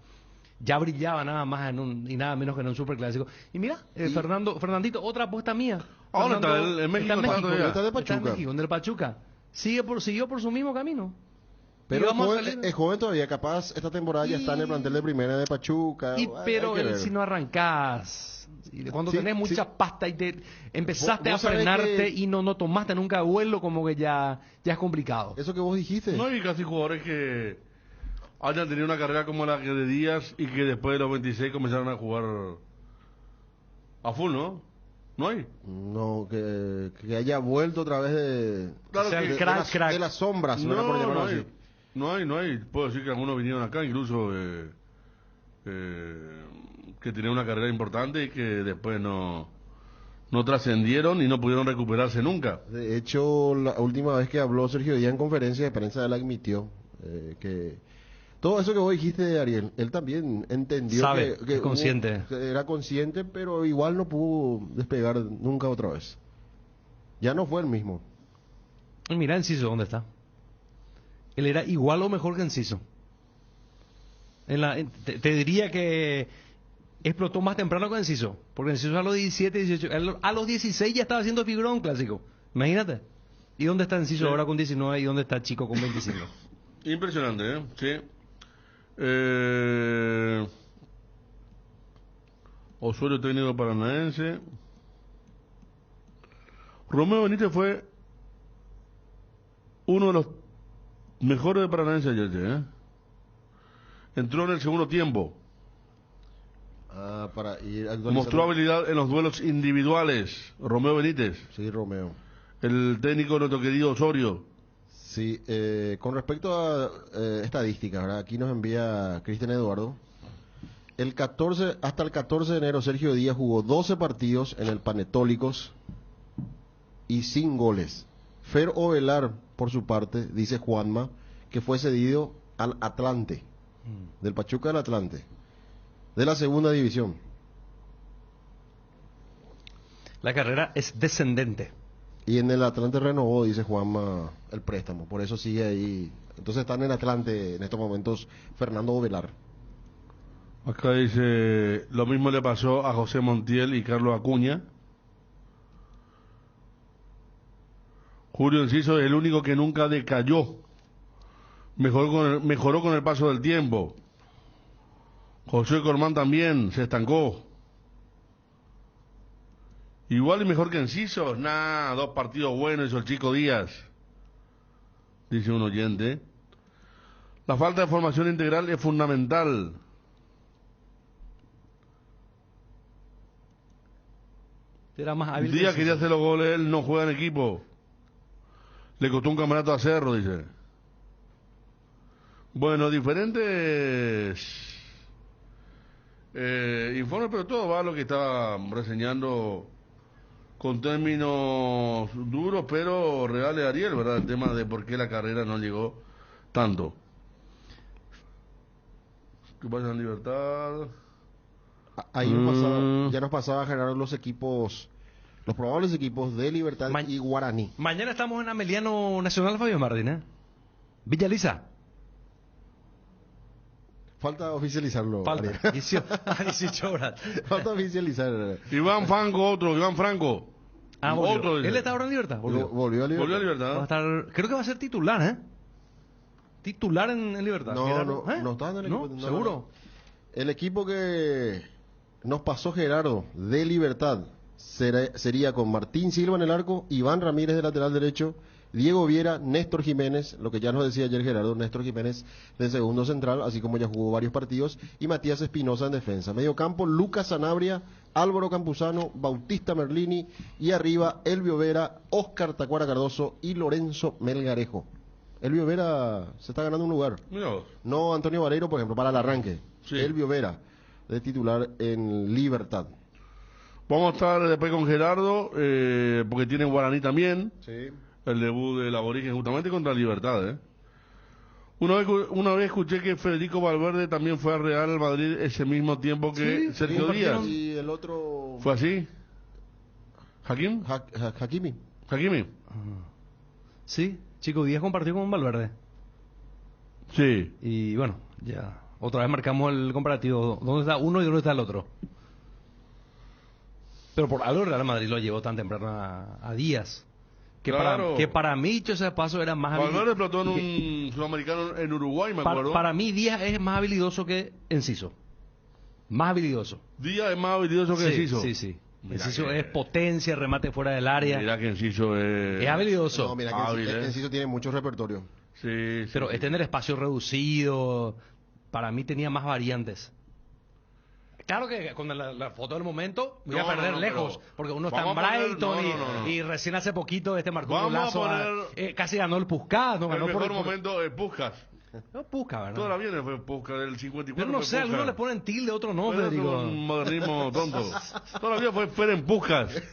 brillaba nada más y nada menos que en un superclásico. Y mira, Fernandito, otra apuesta mía. Ahora está Fernando, en México, está en está México, todavía. Está de está en Pachuca. México, en el Pachuca. Siguió por su mismo camino. Pero Y vamos a es salir- joven todavía, capaz esta temporada ya está en el plantel de primera de Pachuca. Pero hay que ver. si no arrancás, cuando Sí, tenés mucha sí. pasta y te empezaste Vos a sabés frenarte que- y no tomaste nunca vuelo, como que ya es complicado. Eso que vos dijiste. No hay casi jugadores que hayan tenido una carrera como la que de Díaz y que después de los 26 comenzaron a jugar a full, ¿no? No hay. No, que haya vuelto otra vez de, Claro sea, que- el de, crack, las, crack. de las sombras, No, ¿verdad? Por llamarlo no así. hay. No hay. Puedo decir que algunos vinieron acá, incluso que tenían una carrera importante y que después no trascendieron y no pudieron recuperarse nunca. De hecho, la última vez que habló Sergio Díaz en conferencia de prensa, él admitió que todo eso que vos dijiste, Ariel, él también entendió Sabe, que es consciente. que era consciente, pero igual no pudo despegar nunca otra vez. Ya no fue el mismo. Y mira Enciso, ¿dónde está? Él era igual o mejor que Enciso. Te diría que explotó más temprano que Enciso, porque Enciso a los 17, 18, a los 16 ya estaba haciendo figurón clásico. Imagínate. ¿Y dónde está Enciso Sí. ahora con 19 y dónde está Chico con 25? Impresionante, ¿eh? Sí. Osorio, técnico paranaense. Romeo Benítez fue uno de los mejores de Paranaense ayer, ¿eh? Entró en el segundo tiempo. Para ir actualizando. Mostró habilidad en los duelos individuales. Romeo Benítez. Sí, Romeo. El técnico de nuestro querido Osorio. Sí, con respecto a estadísticas, ¿verdad? Aquí nos envía Cristian Eduardo. Hasta el 14 de enero, Sergio Díaz jugó 12 partidos en el Panetólicos y sin goles. Fer Ovelar, por su parte, dice Juanma, que fue cedido al Atlante, del Pachuca del Atlante, de la segunda división. La carrera es descendente. Y en el Atlante renovó, dice Juanma, el préstamo. Por eso sigue ahí. Entonces están en Atlante en estos momentos Fernando Ovelar. Acá dice, lo mismo le pasó a José Montiel y Carlos Acuña. Julio Enciso es el único que nunca decayó. Mejoró con el paso del tiempo. José Cormán también se estancó. Igual y mejor que Enciso. Nah, 2 partidos buenos hizo el Chico Díaz. Dice un oyente. La falta de formación integral es fundamental. Era más hábil que Díaz Enciso. quería hacer los goles, él no juega en equipo. Le costó un campeonato a Cerro, dice. Bueno, diferentes informes, pero todo va a lo que estaba reseñando con términos duros, pero reales, Ariel, ¿verdad? El tema de por qué la carrera no llegó tanto. ¿Qué pasa en Libertad? Ahí ya nos pasaba a generar los equipos, los probables equipos de Libertad y Guaraní. Mañana estamos en Ameliano Nacional, Fabio Martín, ¿eh? Villa Lisa. Falta oficializarlo. Falta Ariel. 18 horas. Falta oficializar. Iván Franco, Iván Franco. Volvió. Otro, dice. Él está ahora en Libertad. Volvió. Volvió a Libertad. Volvió a Libertad. Va a estar, creo que va a ser titular, ¿eh? Titular en Libertad. No, Gerardo, no está en el equipo. ¿No? No, ¿Seguro? no. El equipo que nos pasó Gerardo de Libertad sería con Martín Silva en el arco, Iván Ramírez de lateral derecho, Diego Viera, Néstor Jiménez, lo que ya nos decía ayer Gerardo, Néstor Jiménez de segundo central, así como ya jugó varios partidos, y Matías Espinosa en defensa. Medio campo, Lucas Sanabria, Álvaro Campuzano, Bautista Merlini, y arriba Elvio Vera, Óscar Tacuara Cardoso y Lorenzo Melgarejo. Elvio Vera se está ganando un lugar. Mira vos. No Antonio Vareiro, por ejemplo, para el arranque. Sí. Elvio Vera, de titular en Libertad. Vamos a estar después con Gerardo, porque tiene Guaraní también. Sí. El debut del Aborigen justamente contra Libertad, ¿eh? Una vez escuché que Federico Valverde también fue a Real Madrid ese mismo tiempo que Sí, Sergio Díaz. Y el otro... ¿Fue así? ¿Hakim? Hakimi. ¿Hakimi? Sí, Chico Díaz compartió con Valverde. Sí. Y bueno, ya otra vez marcamos el comparativo. ¿Dónde está uno y dónde está el otro? Pero por algo el Real Madrid lo llevó tan temprano a Díaz. Claro. Que para mí, dicho ese paso, era más Valverde explotó en un sudamericano en Uruguay, me acuerdo. Para mí, Díaz es más habilidoso que Enciso. Más habilidoso. Díaz es más habilidoso que Enciso. Sí. Mira Enciso que- es potencia, remate fuera del área. Mira que Enciso es... Es habilidoso. No, mira que Hábil, Enciso tiene mucho repertorio. Sí, Pero sí. es tener espacio reducido. Para mí tenía más variantes. Claro que con la foto del momento voy a No, perder no, lejos, pero porque uno está en vamos a poner- Brighton no. y recién hace poquito marcó un Vamos a golazo, poner- casi ganó el Puskás, no El ganó mejor momento es Puskás. No, Puskás, ¿verdad? Toda la vida fue Puskás, del 54 Pero no fue sé, Puskás. algunos le ponen tilde, otros no, Pero eso es Federico. un modernismo tonto. Toda la vida fue Ferenc Puskás.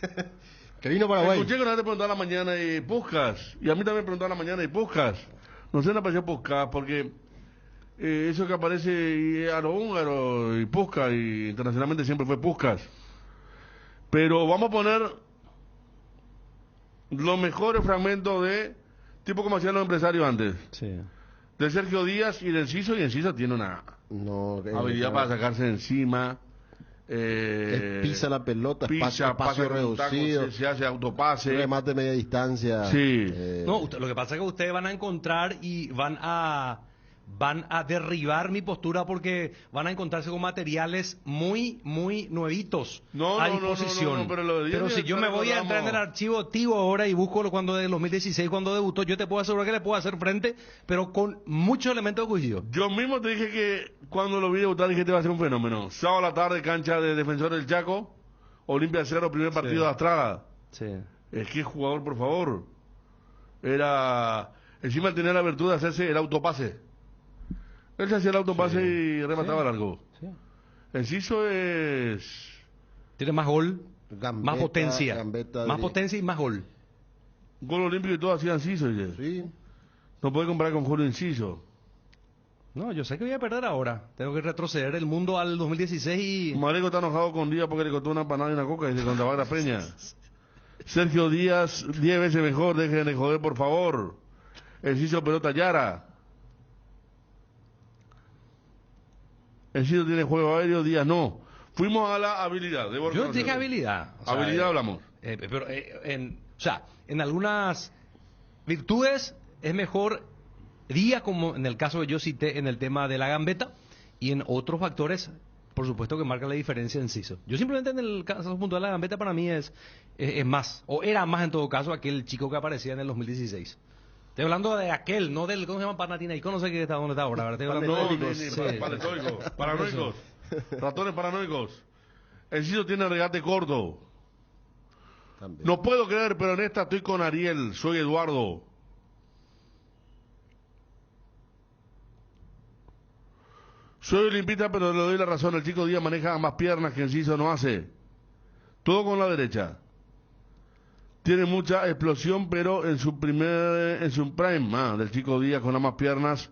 Que vino Paraguay. Escuché que una vez te preguntaba a la mañana y Puskás. Y a mí también me preguntaba a la mañana y Puskás. No sé, me apareció Puskás porque eso que aparece y a lo húngaro y Puskás y internacionalmente siempre fue Puskás. Pero vamos a poner los mejores fragmentos de tipo como hacían los empresarios antes. Sí. De Sergio Díaz y de Enciso, y Enciso tiene una No, habilidad para sacarse de encima. Pisa la pelota, pisa, espacio pasa con un taco, reducido, se hace autopase. remate media distancia. Sí. No, lo que pasa es que ustedes van a encontrar y van a derribar mi postura porque van a encontrarse con materiales muy nuevitos No, a no, no, disposición. no, pero lo de Díaz si yo ya me voy a recordamos. entrar en el archivo activo ahora y busco cuando de 2016, cuando debutó, yo te puedo asegurar que le puedo hacer frente, pero con muchos elementos de juicio. Yo mismo te dije que cuando lo vi debutar dije que te iba a ser un fenómeno. Sábado a la tarde, cancha de Defensor del Chaco, Olimpia 0, primer partido de Astrada. Sí. Es que jugador, por favor. Encima tenía la virtud de hacerse el autopase. Él se hacía el autopase y remataba largo. Sí. Enciso es... Tiene más gol, Gambetta, más potencia. Gambetta Más de- potencia y más gol. Gol olímpico y todo hacía Enciso. Oye. Sí. No puede comparar con Julio Enciso. No, yo sé que voy a perder ahora. Tengo que retroceder el mundo al 2016 y... Marico está enojado con Díaz porque le costó una panada y una coca y se contra la Peña. Sergio Díaz, 10 veces mejor, dejen de joder, por favor. Enciso pelota Yara. Enciso tiene juego aéreo, Díaz no. Fuimos a la habilidad. Debo Yo reconocerlo. dije habilidad. O sea, Habilidad hablamos. Pero en algunas virtudes es mejor Díaz, como en el caso que yo cité en el tema de la gambeta, y en otros factores, por supuesto que marca la diferencia en Enciso. Yo simplemente en el caso puntual de la gambeta para mí es más, o era más en todo caso aquel chico que aparecía en el 2016. Estoy hablando de aquel, no del, ¿cómo se llama? Panathinaikos, no sé qué está, dónde está ahora, ¿verdad? Estoy hablando No, de... ni Sí. paranoicos, paranoicos. Ratones paranoicos. Enciso tiene regate corto. También. No puedo creer, pero en esta estoy con Ariel. Soy Eduardo. Soy olimpista, pero le doy la razón. El chico Díaz maneja más piernas que Enciso no hace. Todo con la derecha. Tiene mucha explosión, pero en su prime, del chico Díaz con las más piernas,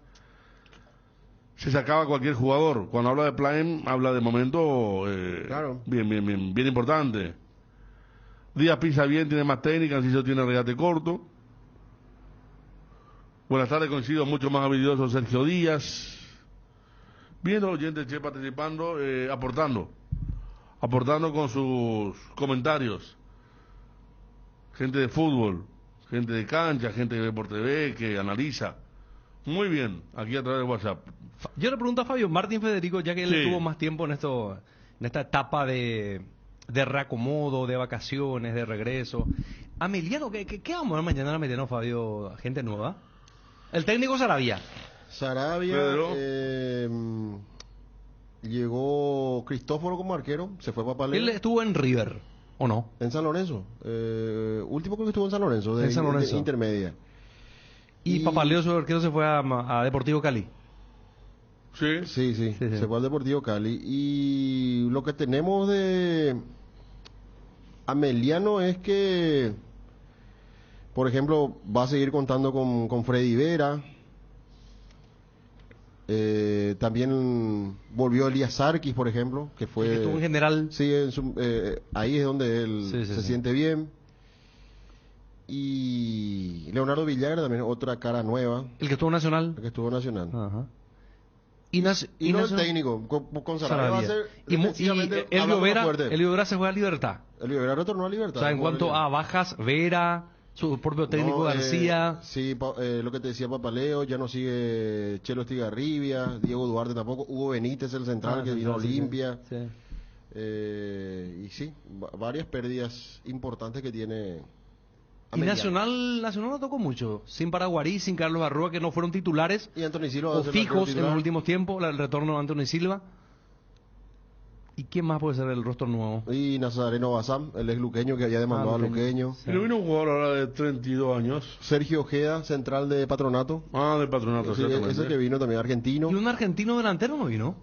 se sacaba cualquier jugador. Cuando habla de prime, habla de momento Claro. bien importante. Díaz pisa bien, tiene más técnica, Enciso tiene regate corto. Buenas tardes, coincido, mucho más habilidoso Sergio Díaz. Bien, los oyentes che participando, aportando con sus comentarios. Gente de fútbol, gente de cancha, gente que ve por TV, que analiza. Muy bien, aquí a través de WhatsApp. Yo le pregunto a Fabio Martín Federico, ya que él Sí. estuvo más tiempo en esta etapa de reacomodo, de vacaciones, de regreso. Ameliano, ¿qué vamos a ver mañana en Ameliano, Fabio? ¿Gente nueva? El técnico Sarabia. Sarabia, Pedro. llegó Cristóforo como arquero, se fue para Él Palermo. estuvo en River, ¿o no? En San Lorenzo. Último creo que estuvo en San Lorenzo, En San Lorenzo. de intermedia. Y Papaleo, su arquero, se fue a Deportivo Cali. Sí. Sí, Sí. se fue al Deportivo Cali. Y lo que tenemos de Ameliano es que, por ejemplo, va a seguir contando con Freddy Vera. También volvió Elías Sarkis, por ejemplo, que fue... El que estuvo en general. Sí, ahí es donde él Sí, se sí. siente bien. Y Leonardo Villagra también, otra cara nueva, El que estuvo en Nacional. que estuvo Nacional. Ajá. Y no el técnico, con Sarabia va a ser defensivamente Elvio más fuerte. Vera se juega a Libertad. Elvio Vera retornó a Libertad. O sea, en cuanto a bajas, Vera, su propio técnico García. Sí, lo que te decía Papaleo, ya no sigue Chelo Estigarribia, Diego Duarte tampoco, Hugo Benítez, el central que vino a Olimpia. Sí. Y sí, varias pérdidas importantes que tiene. Y Nacional no tocó mucho, sin Paraguarí, sin Carlos Arrua, que no fueron titulares y Anthony Silva o fijos en los últimos tiempos, el retorno de Anthony Silva. ¿Y quién más puede ser el rostro nuevo? Y Nazareno Bazán, el ex luqueño que había demandado a Luqueño. Sí. Pero vino un jugador ahora de 32 años. Sergio Ojeda, central de Patronato. De Patronato, sí, ese que vino también argentino. ¿Y un argentino delantero no vino?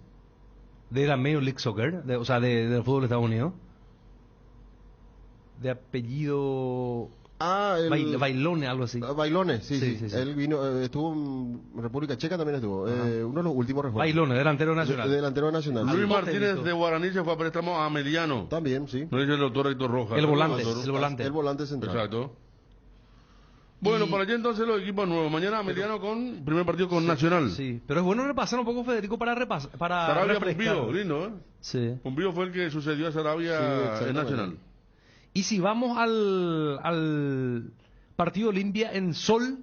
De la Major League Soccer, del fútbol de Estados Unidos. De apellido... Bailone, algo así. Bailone, sí. Él vino, estuvo en República Checa, también estuvo. Uno de los últimos refuerzos. Bailone, delantero nacional. Delantero nacional. Luis Martínez de Guaraní se fue a préstamo a Mediano. También, sí. Lo dice el doctor Héctor Rojas. El volante central. Exacto. Bueno, para allá entonces los equipos nuevos. Mañana Mediano con primer partido con Nacional. Sí, pero es bueno repasar un poco, Federico, para Sarabia Pumpido, lindo, ¿eh? Sí. Pumpido fue el que sucedió a Sarabia en Nacional. Y si vamos al partido Olimpia en Sol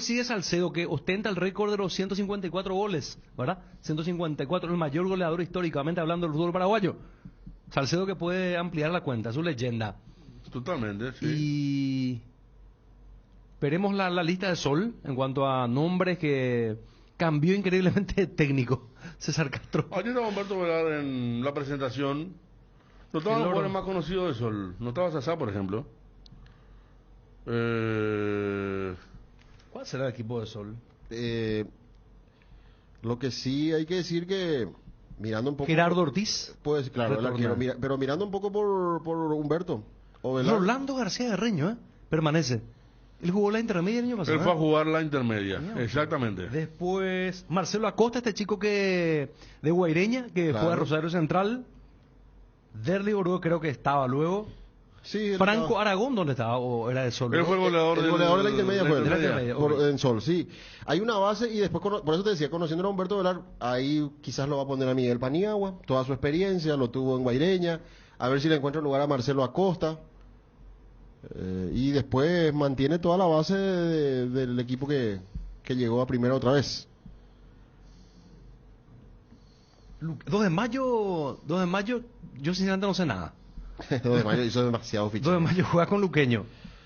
sigue Salcedo, que ostenta el récord de los 154 goles, ¿verdad? 154, el mayor goleador históricamente hablando del fútbol paraguayo. Salcedo que puede ampliar la cuenta, es su leyenda. Totalmente, sí. Y veremos la lista de Sol en cuanto a nombres que cambió increíblemente de técnico. César Castro. Ayer estaba Humberto Velar en la presentación. No estaban los jugadores más conocidos de Sol. No estaba Sasá, por ejemplo. ¿Cuál será el equipo de Sol? Lo que sí hay que decir que mirando un poco... Gerardo Ortiz. Pues claro, el arquero, pero mirando un poco por Humberto. Rolando García de Reño, permanece. Él jugó la intermedia el año pasado. Él fue a jugar la intermedia, exactamente. Después Marcelo Acosta, este chico de Guaireña, que fue a Rosario Central. Derli Oruro creo que estaba luego. Sí, Franco Aragón, ¿dónde estaba? ¿O era de Sol? Él fue el goleador de la intermedia. En Sol, sí. Hay una base y después, por eso te decía, conociendo a Humberto Velar, ahí quizás lo va a poner a Miguel Paniagua, toda su experiencia, lo tuvo en Guaireña, a ver si le encuentra lugar a Marcelo Acosta. Y después mantiene toda la base del equipo que llegó a primera otra vez. 2 de mayo, yo sinceramente no sé nada. 2 de mayo hizo demasiado fichaje. 2 de mayo juega con Luqueño.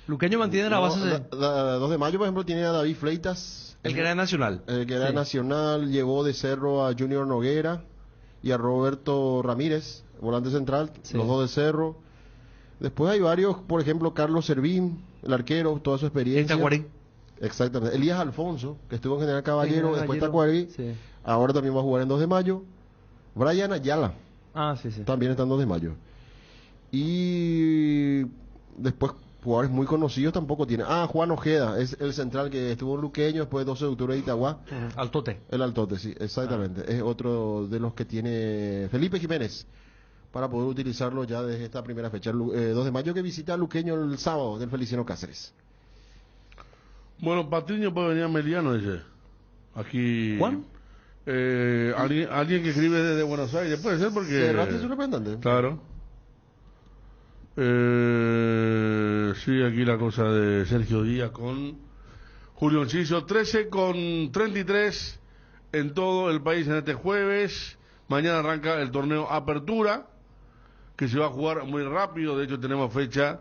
Luqueño mantiene la base. 2 de mayo, por ejemplo, tiene a David Fleitas. El que era de Nacional. El que era de Nacional, llevó de Cerro a Junior Noguera y a Roberto Ramírez, volante central, los dos de Cerro. Después hay varios, por ejemplo, Carlos Servín, el arquero, toda su experiencia. Tacuarí. Exactamente. Elías Alfonso, que estuvo en General Caballero, después Tacuarí. Sí. Ahora también va a jugar en 2 de mayo. Brian Ayala. Sí. También está en 2 de mayo. Y después jugadores muy conocidos tampoco tiene. Juan Ojeda, es el central que estuvo en Luqueño, después 12 de octubre de Itagua. Altote. El Altote, sí, exactamente. Es otro de los que tiene Felipe Jiménez, para poder utilizarlo ya desde esta primera fecha. 2 de mayo que visita a Luqueño el sábado del Feliciano Cáceres. Bueno, Patiño puede venir a Mediano, dice. Aquí... ¿Juan? Alguien que escribe desde Buenos Aires, puede ser porque... ¿Cerraste su representante? Claro. Sí, aquí la cosa de Sergio Díaz con Julio Enciso. 13:33 en todo el país en este jueves. Mañana arranca el torneo Apertura, que se va a jugar muy rápido. De hecho, tenemos fecha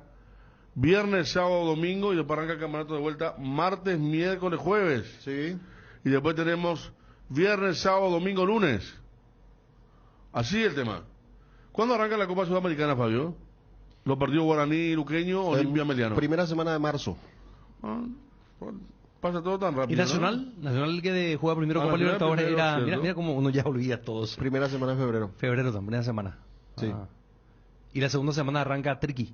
viernes, sábado, domingo, y después arranca el campeonato de vuelta martes, miércoles, jueves. Sí. Y después tenemos viernes, sábado, domingo, lunes. Así el tema. ¿Cuándo arranca la Copa Sudamericana, Fabio? Los partidos Guaraní, Luqueño, Olimpia, Mediano. Primera semana de marzo. Pasa todo tan rápido. ¿Y Nacional? ¿no? Nacional que juega primero Copa Libertadores era... Mira cómo uno ya olvida todos. Primera semana de febrero. Febrero también, primera semana. Sí. Y la segunda semana arranca Triqui.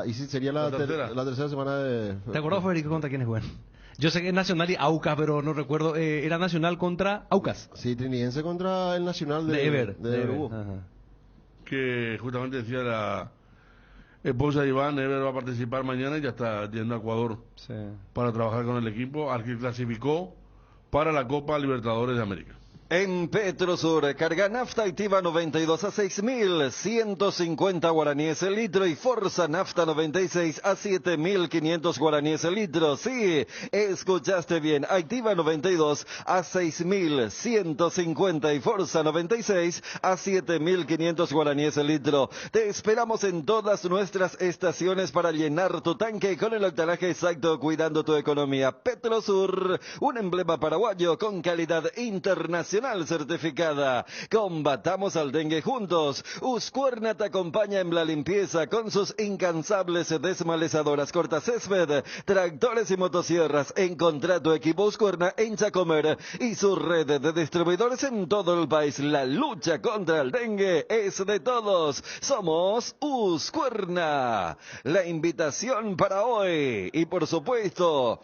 Y sí, sería la tercera semana de... ¿Te acuerdas, Federico, contra quiénes juegan? Yo sé que es Nacional y Aucas, pero no recuerdo. Era Nacional contra Aucas. Sí, Trinidense contra el Nacional de Ever. Que justamente decía la esposa de Iván, Ever va a participar mañana y ya está yendo a Ecuador para trabajar con el equipo, al que clasificó para la Copa Libertadores de América. En Petrosur, carga nafta activa 92 a 6.150 guaraníes el litro y Forza nafta 96 a 7.500 guaraníes el litro. Sí, escuchaste bien, activa 92 a 6.150 y Forza 96 a 7.500 guaraníes el litro. Te esperamos en todas nuestras estaciones para llenar tu tanque con el octanaje exacto, cuidando tu economía. Petrosur, un emblema paraguayo con calidad internacional certificada. Combatamos al dengue juntos. Husqvarna te acompaña en la limpieza con sus incansables desmalezadoras cortacésped, tractores y motosierras. Encontrá tu equipo Husqvarna en Chacomer y su red de distribuidores en todo el país. La lucha contra el dengue es de todos. Somos Husqvarna. La invitación para hoy y por supuesto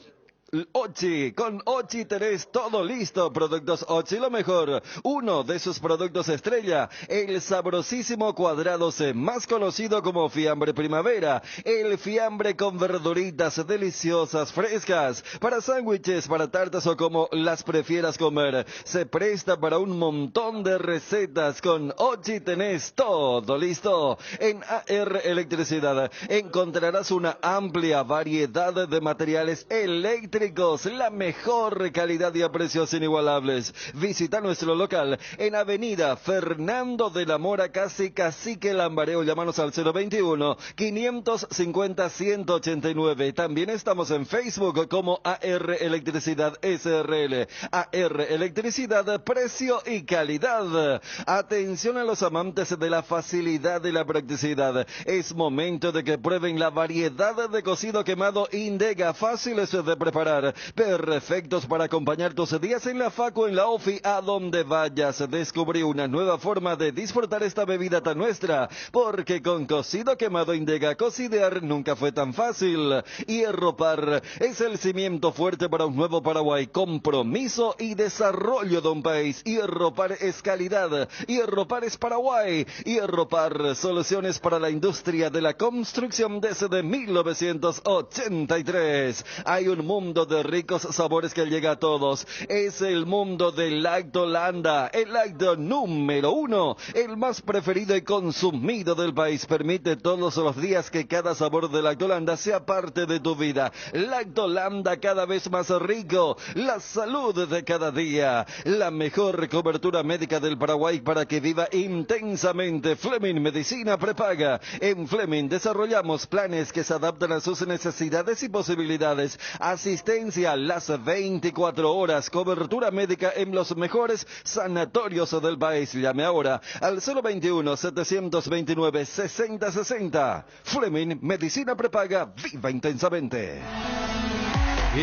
Ochi, con Ochi tenés todo listo. Productos Ochi, lo mejor. Uno de sus productos estrella, el sabrosísimo cuadrado C, más conocido como fiambre primavera. El fiambre con verduritas deliciosas, frescas, para sándwiches, para tartas o como las prefieras comer. Se presta para un montón de recetas. Con Ochi tenés todo listo. En AR Electricidad encontrarás una amplia variedad de materiales eléctricos, la mejor calidad y a precios inigualables. Visita nuestro local en Avenida Fernando de la Mora, casi Cacique Lambareo. Llámanos al 021-550-189. También estamos en Facebook como AR Electricidad SRL. AR Electricidad, precio y calidad. Atención a los amantes de la facilidad y la practicidad. Es momento de que prueben la variedad de cocido quemado Indega, fáciles de preparar, perfectos para acompañar tus días en la facu, en la ofi, a donde vayas. Descubrí una nueva forma de disfrutar esta bebida tan nuestra, porque con cocido quemado Indega, cocidear nunca fue tan fácil. Hierro Par es el cimiento fuerte para un nuevo Paraguay, compromiso y desarrollo de un país. Hierro Par es calidad, Hierro Par es Paraguay, Hierro Par, soluciones para la industria de la construcción desde 1983. Hay un mundo de ricos sabores que llega a todos. Es el mundo del Lactolanda, el lácteo número 1, el más preferido y consumido del país. Permite todos los días que cada sabor de Lactolanda sea parte de tu vida. Lactolanda, cada vez más rico, la salud de cada día, la mejor cobertura médica del Paraguay para que viva intensamente. Fleming Medicina Prepaga. En Fleming desarrollamos planes que se adaptan a sus necesidades y posibilidades. Asistencia las 24 horas, cobertura médica en los mejores sanatorios del país. Llame ahora al 021-729-6060. Fleming Medicina Prepaga, viva intensamente.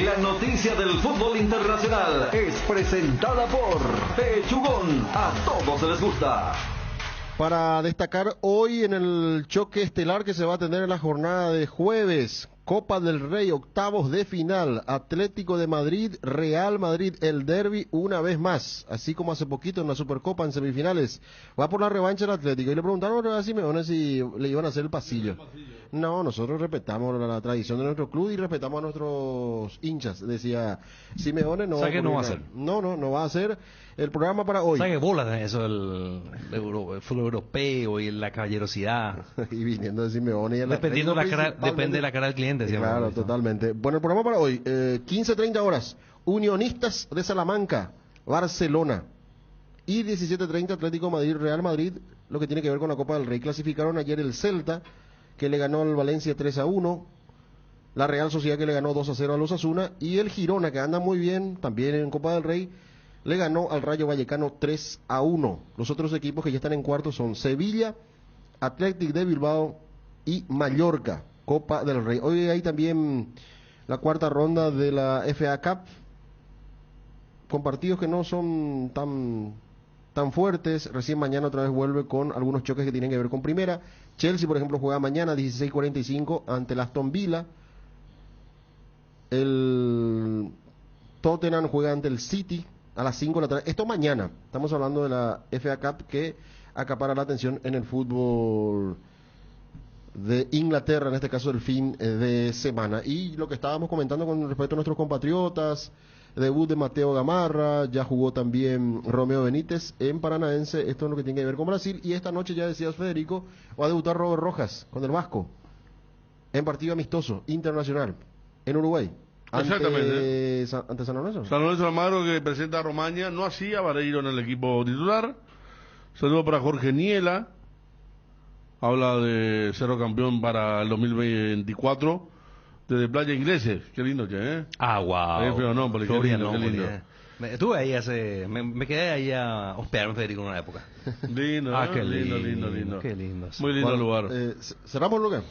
La noticia del fútbol internacional es presentada por Pechugón. A todos les gusta. Para destacar hoy en el choque estelar que se va a tener en la jornada de jueves, Copa del Rey, octavos de final, Atlético de Madrid, Real Madrid, el derbi una vez más, así como hace poquito en la Supercopa en semifinales, va por la revancha el Atlético, y le preguntaron a Simeone si le iban a hacer el pasillo. No, nosotros respetamos la tradición de nuestro club y respetamos a nuestros hinchas, decía Simeone. No, ¿Sabe que no va a hacer? No va a hacer el programa para hoy. ¿Sabe que bolas eso el fútbol europeo y la caballerosidad? Y viniendo de Simeone. Y Dependiendo depende de la cara del cliente. Claro, totalmente. Bueno, el programa para hoy, 15:30 horas, Unionistas de Salamanca, Barcelona, y 17:30 Atlético de Madrid, Real Madrid, lo que tiene que ver con la Copa del Rey. Clasificaron ayer el Celta, que le ganó al Valencia 3-1, la Real Sociedad, que le ganó 2-0 a los Osasuna, y el Girona, que anda muy bien, también en Copa del Rey, le ganó al Rayo Vallecano 3-1. Los otros equipos que ya están en cuartos son Sevilla, Athletic de Bilbao y Mallorca. Copa del Rey. Hoy hay también la cuarta ronda de la FA Cup, con partidos que no son tan fuertes. Recién mañana otra vez vuelve con algunos choques que tienen que ver con primera. Chelsea, por ejemplo, juega mañana 16:45 ante el Aston Villa. El Tottenham juega ante el City a las 5 de la tarde. Esto mañana. Estamos hablando de la FA Cup, que acapara la atención en el fútbol de Inglaterra, en este caso el fin de semana. Y lo que estábamos comentando con respecto a nuestros compatriotas, debut de Mateo Gamarra, ya jugó también Romeo Benítez en Paranaense, esto es lo que tiene que ver con Brasil, y esta noche ya decías Federico, va a debutar Robert Rojas con el Vasco, en partido amistoso, internacional, en Uruguay. Exactamente. Ante San Lorenzo. San Lorenzo Almagro, que presenta a Romaña, no hacía Vareiro en el equipo titular. Saludo para Jorge Niela, habla de ser campeón para el 2024 desde Playa Ingleses. Qué lindo que, ¿eh? Ah, wow. Florianópolis, qué lindo, qué lindo. Estuve ahí me quedé ahí a hospedarme, Federico, en una época. Lindo, qué lindo. Qué lindo. Muy lindo lugar. ¿Cerramos el lugar?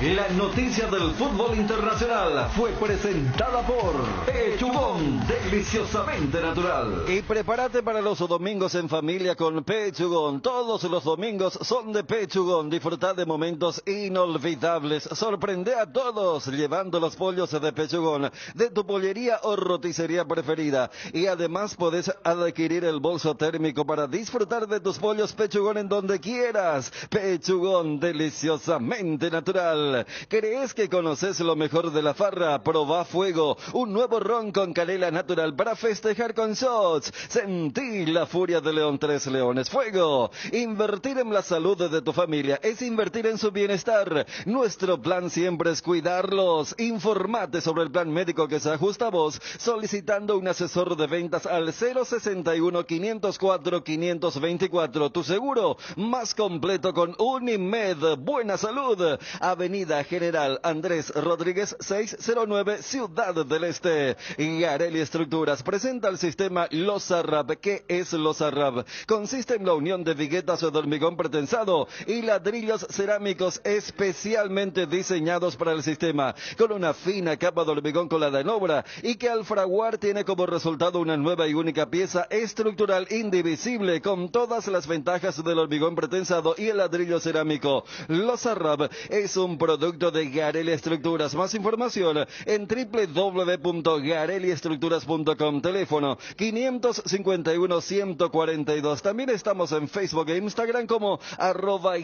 La noticia del fútbol internacional fue presentada por Pechugón, deliciosamente natural. Y prepárate para los domingos en familia con Pechugón. Todos los domingos son de Pechugón. Disfruta de momentos inolvidables. Sorprende a todos llevando los pollos de Pechugón de tu pollería o roticería preferida. Y además podés adquirir el bolso térmico para disfrutar de tus pollos Pechugón en donde quieras. Pechugón, deliciosamente natural. ¿Crees que conoces lo mejor de la farra? Probá Fuego, un nuevo ron con canela natural para festejar con shots. Sentí la furia de León 3 Leones. Fuego. Invertir en la salud de tu familia es invertir en su bienestar. Nuestro plan siempre es cuidarlos. Informate sobre el plan médico que se ajusta a vos solicitando un asesor de ventas al 061-504-524. Tu seguro más completo con Unimed. Buena salud. Avenida General Andrés Rodríguez 609, Ciudad del Este. Garelli Estructuras presenta el sistema Lozarrab. ¿Qué es Lozarrab? Consiste en la unión de viguetas de hormigón pretensado y ladrillos cerámicos especialmente diseñados para el sistema, con una fina capa de hormigón colada en obra y que al fraguar tiene como resultado una nueva y única pieza estructural indivisible con todas las ventajas del hormigón pretensado y el ladrillo cerámico. Lozarrab es un producto de Garelli Estructuras. Más información en www.garelliestructuras.com. Teléfono 551-142. También estamos en Facebook e Instagram como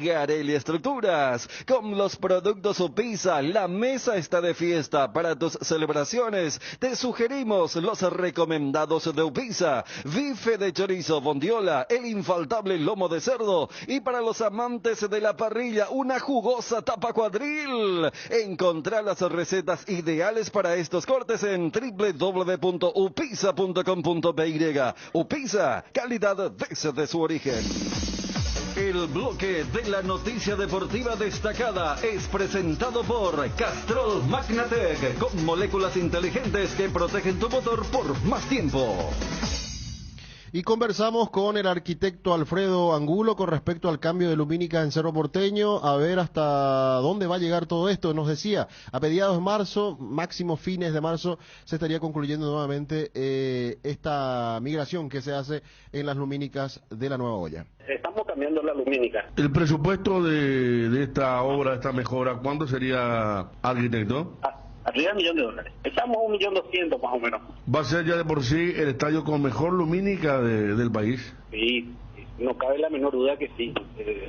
@Garelli Estructuras. Con los productos Upisa, la mesa está de fiesta. Para tus celebraciones, te sugerimos los recomendados de Upisa: bife de chorizo, bondiola, el infaltable lomo de cerdo y para los amantes de la parrilla, una jugosa tapa cuadril. Encontrar las recetas ideales para estos cortes en www.upisa.com.py. Upisa, calidad desde su origen. El bloque de la noticia deportiva destacada es presentado por Castrol Magnatec, con moléculas inteligentes que protegen tu motor por más tiempo. Y conversamos con el arquitecto Alfredo Angulo con respecto al cambio de lumínica en Cerro Porteño, a ver hasta dónde va a llegar todo esto. Nos decía, a mediados de marzo, máximo fines de marzo, se estaría concluyendo nuevamente esta migración que se hace en las lumínicas de la Nueva Olla. Estamos cambiando la lumínica. El presupuesto de esta obra, esta mejora, ¿cuánto sería, arquitecto? Arriba $1.000.000. Estamos a 1.200.000 más o menos. ¿Va a ser ya de por sí el estadio con mejor lumínica del país? Sí, no cabe la menor duda que sí,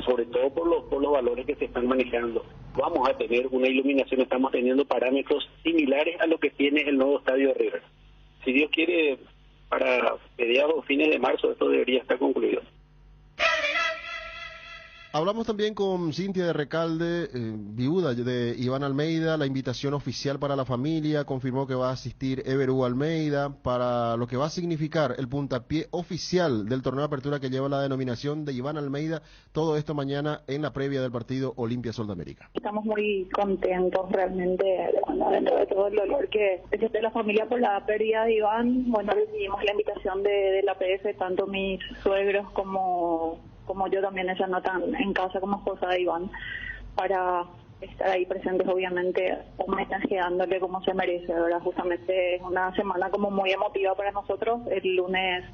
sobre todo por los valores que se están manejando. Vamos a tener una iluminación, estamos teniendo parámetros similares a lo que tiene el nuevo estadio de River. Si Dios quiere, para mediados o fines de marzo esto debería estar concluido. Hablamos también con Cintia de Recalde, viuda de Iván Almeida, la invitación oficial para la familia, confirmó que va a asistir Ever Hugo Almeida, para lo que va a significar el puntapié oficial del torneo de apertura que lleva la denominación de Iván Almeida, todo esto mañana en la previa del partido Olimpia Sol de América. Estamos muy contentos realmente, bueno, dentro de todo el dolor que siente la familia por la pérdida de Iván. Bueno, recibimos la invitación de la PS, tanto mis suegros como yo también, ella no tan en casa como esposa de Iván, para estar ahí presentes, obviamente homenajeándole como se merece, ¿verdad? Justamente es una semana como muy emotiva para nosotros. El lunes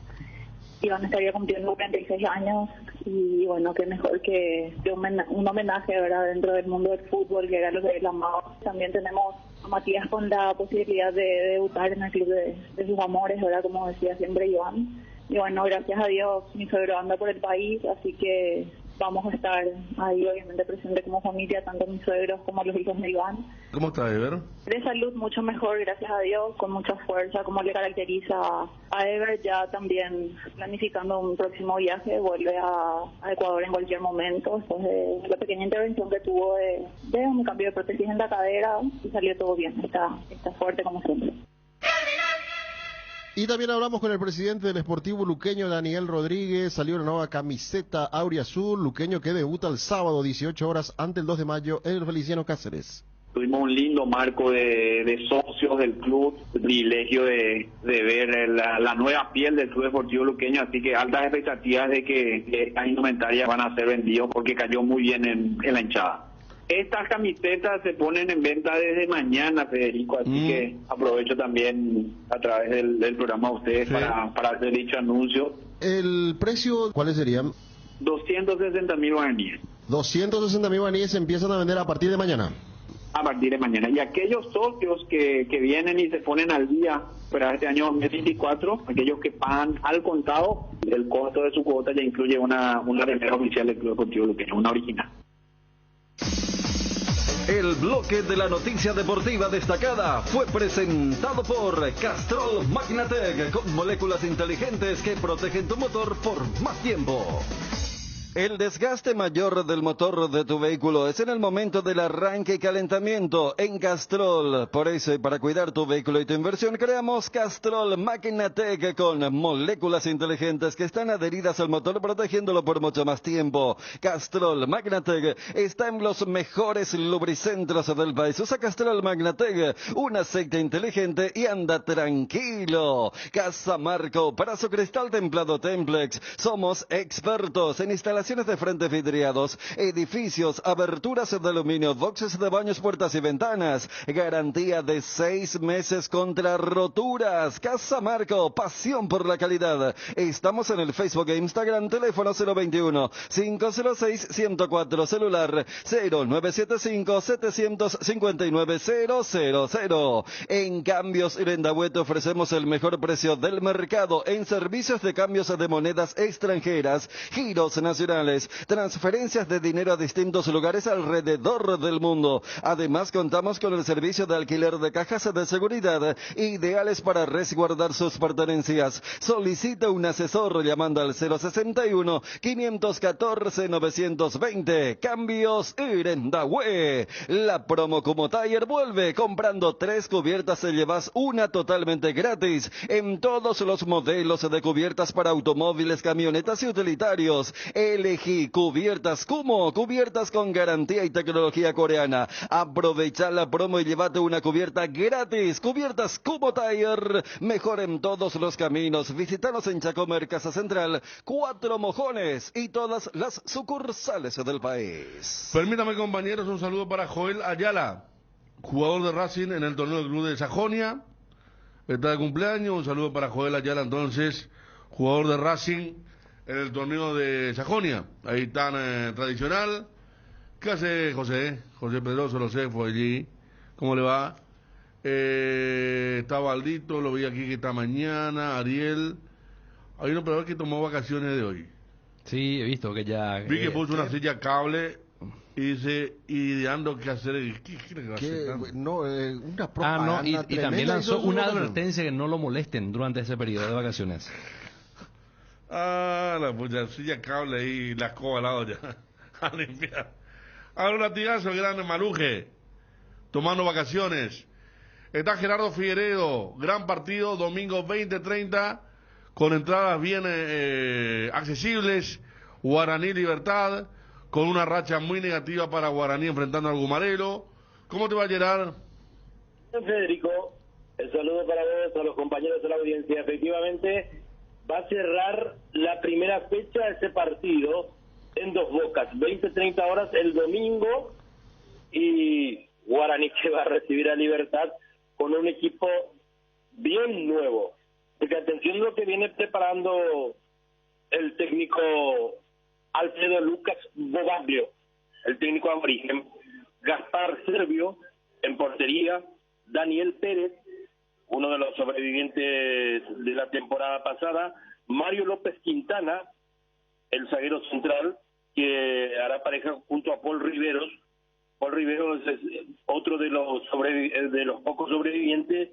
Iván estaría cumpliendo 36 años y bueno, qué mejor que un homenaje, ¿verdad?, dentro del mundo del fútbol, que era lo que él amaba. También tenemos a Matías con la posibilidad de debutar en el club de sus amores, ¿verdad?, como decía siempre Iván. Y bueno, gracias a Dios mi suegro anda por el país, así que vamos a estar ahí obviamente presente como familia, tanto mis suegros como los hijos de Iván. ¿Cómo está, Ever? De salud mucho mejor, gracias a Dios, con mucha fuerza, como le caracteriza a Ever, ya también planificando un próximo viaje, vuelve a Ecuador en cualquier momento, después de la pequeña intervención que tuvo de un cambio de prótesis en la cadera, y salió todo bien, está fuerte como siempre. Y también hablamos con el presidente del Sportivo Luqueño, Daniel Rodríguez. Salió una nueva camiseta auriazul, Luqueño, que debuta el sábado 18 horas ante el 2 de mayo en el Feliciano Cáceres. Tuvimos un lindo marco de socios del club, el privilegio de ver la nueva piel del Club Deportivo Luqueño, así que altas expectativas de que estas indumentarias van a ser vendidos porque cayó muy bien en la hinchada. Estas camisetas se ponen en venta desde mañana, Federico, así que aprovecho también a través del programa de ustedes para hacer dicho anuncio. ¿El precio cuáles serían? 260.000 guaraníes. 260.000 guaraníes se empiezan a vender a partir de mañana. A partir de mañana. Y aquellos socios que vienen y se ponen al día para este año 2024, aquellos que pagan al contado, el costo de su cuota ya incluye una remera oficial del Club Deportivo Luqueño, una original. El bloque de la noticia deportiva destacada fue presentado por Castrol Magnatec, con moléculas inteligentes que protegen tu motor por más tiempo. El desgaste mayor del motor de tu vehículo es en el momento del arranque y calentamiento en Castrol. Por eso, y para cuidar tu vehículo y tu inversión, creamos Castrol Magnatec con moléculas inteligentes que están adheridas al motor, protegiéndolo por mucho más tiempo. Castrol Magnatec está en los mejores lubricentros del país. Usa Castrol Magnatec, un aceite inteligente y anda tranquilo. Casamarco, para su cristal templado Templex, somos expertos en instalaciones de frente vidriados, edificios, aberturas de aluminio, boxes de baños, puertas y ventanas. Garantía de 6 meses contra roturas. Casamarco, pasión por la calidad. Estamos en el Facebook e Instagram, teléfono 021-506-104, celular 0975-759-000. En Cambios Irendahué te ofrecemos el mejor precio del mercado en servicios de cambios de monedas extranjeras, giros nacionales, transferencias de dinero a distintos lugares alrededor del mundo. Además, contamos con el servicio de alquiler de cajas de seguridad, ideales para resguardar sus pertenencias. Solicita un asesor llamando al 061-514-920. Cambios Irendahué. La promo Como Tire vuelve. Comprando 3 cubiertas se llevas una totalmente gratis en todos los modelos de cubiertas para automóviles, camionetas y utilitarios. Elegí Cubiertas Kumo, cubiertas con garantía y tecnología coreana. Aprovecha la promo y llévate una cubierta gratis. Cubiertas Kumo Tire, mejor en todos los caminos. Visítanos en Chacomer, Casa Central, 4 Mojones y todas las sucursales del país. Permítame, compañeros, un saludo para Joel Ayala, jugador de Racing en el torneo del Club de Sajonia. Está de cumpleaños. Un saludo para Joel Ayala, entonces, jugador de Racing en el torneo de Sajonia, ahí tan tradicional. ¿Qué hace José? José Pedroso, lo sé, fue allí. ¿Cómo le va? Está Valdito, lo vi aquí que está mañana. Ariel. Hay un operador que tomó vacaciones de hoy. Sí, he visto que ya... Vi que puso una silla cable y dice, ideando qué hacer. ¿Qué va a hacer? No, una propaganda y también lanzó una advertencia advertencia que no lo molesten durante ese periodo de vacaciones. La pucha, silla cable y la escoba al lado ya. A limpiar. Ahora un latigazo, el gran Maruje, tomando vacaciones. Está Gerardo Figueredo, gran partido, domingo 20:30, con entradas bien accesibles. Guaraní Libertad, con una racha muy negativa para Guaraní enfrentando al Gumarelo. ¿Cómo te va, Gerard? Federico, el saludo para vos, a los compañeros de la audiencia. Efectivamente, va a cerrar la primera fecha de ese partido en Dos Bocas, 20-30 horas el domingo, y Guaraní que va a recibir a Libertad con un equipo bien nuevo. Porque atención a lo que viene preparando el técnico Alfredo Lucas Bobaglio, el técnico aborigen. Gaspar Servio en portería, Daniel Pérez, uno de los sobrevivientes de la temporada pasada, Mario López Quintana, el zaguero central, que hará pareja junto a Paul Riveros. Paul Riveros es otro de los pocos sobrevivientes,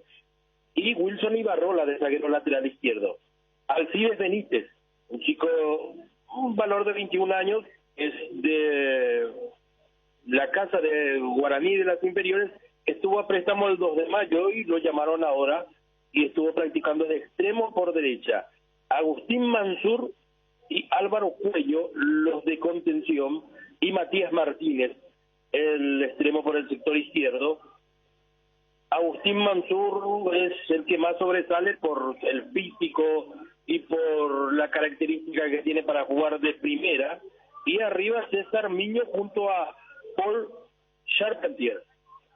y Wilson Ibarrola, de zaguero lateral izquierdo. Alcides Benítez, un chico, un valor de 21 años, es de la casa de Guaraní de las inferiores, estuvo a préstamo el 2 de mayo y lo llamaron ahora y estuvo practicando de extremo por derecha. Agustín Mansur y Álvaro Cuello, los de contención, y Matías Martínez, el extremo por el sector izquierdo. Agustín Mansur es el que más sobresale por el físico y por la característica que tiene para jugar de primera, y arriba César Miño junto a Paul Charpentier.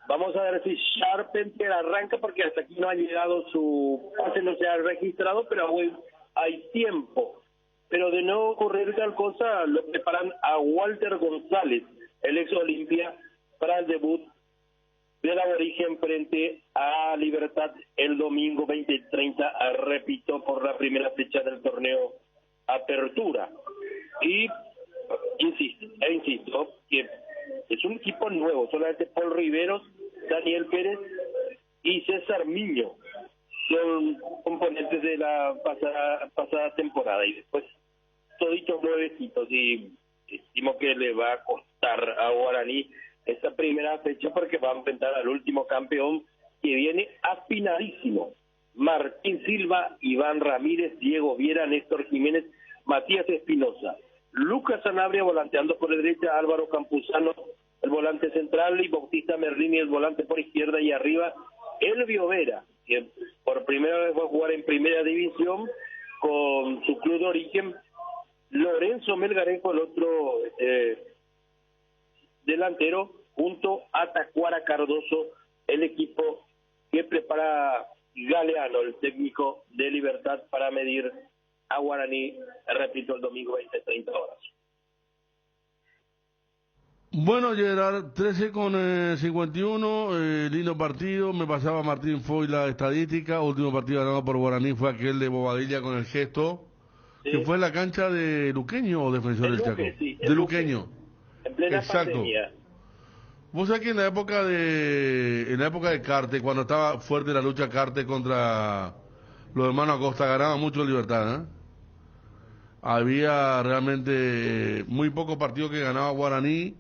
Vamos a ver si Charpentier arranca, porque hasta aquí no ha llegado su pase, no se ha registrado, pero aún hay tiempo. Pero de no ocurrir tal cosa, lo preparan a Walter González, el ex Olimpia, para el debut del Aborigen frente a Libertad el domingo 20:30, repito, por la primera fecha del torneo Apertura. Y insisto que es un equipo nuevo, solamente Paul Riveros, Daniel Pérez y César Miño son componentes de la pasada temporada, y después toditos nuevecitos, y estimo que le va a costar a Guaraní esta primera fecha, porque va a enfrentar al último campeón, que viene afinadísimo: Martín Silva, Iván Ramírez, Diego Viera, Néstor Jiménez, Matías Espinosa, Lucas Sanabria volanteando por la derecha, Álvaro Campuzano el volante central, y Bautista Merlini el volante por izquierda, y arriba Elvio Vera, que por primera vez va a jugar en primera división con su club de origen. Lorenzo Melgarejo, el otro delantero, junto a Tacuara Cardoso, el equipo que prepara Galeano, el técnico de Libertad, para medir a Guaraní, repito, el domingo 20:30 horas. Bueno, Gerard, 13:51, lindo partido. Me pasaba Martín Foy la estadística. Último partido ganado por Guaraní fue aquel de Bobadilla con el gesto, sí, que fue en la cancha de Luqueño o Defensor del Chaco. Sí, de Luqueño. En plena exacto. Pandemia. Vos sabés que en la época de Carte, cuando estaba fuerte la lucha Carte contra los hermanos Acosta, ganaba mucho Libertad, ¿eh? Había realmente muy pocos partidos que ganaba Guaraní,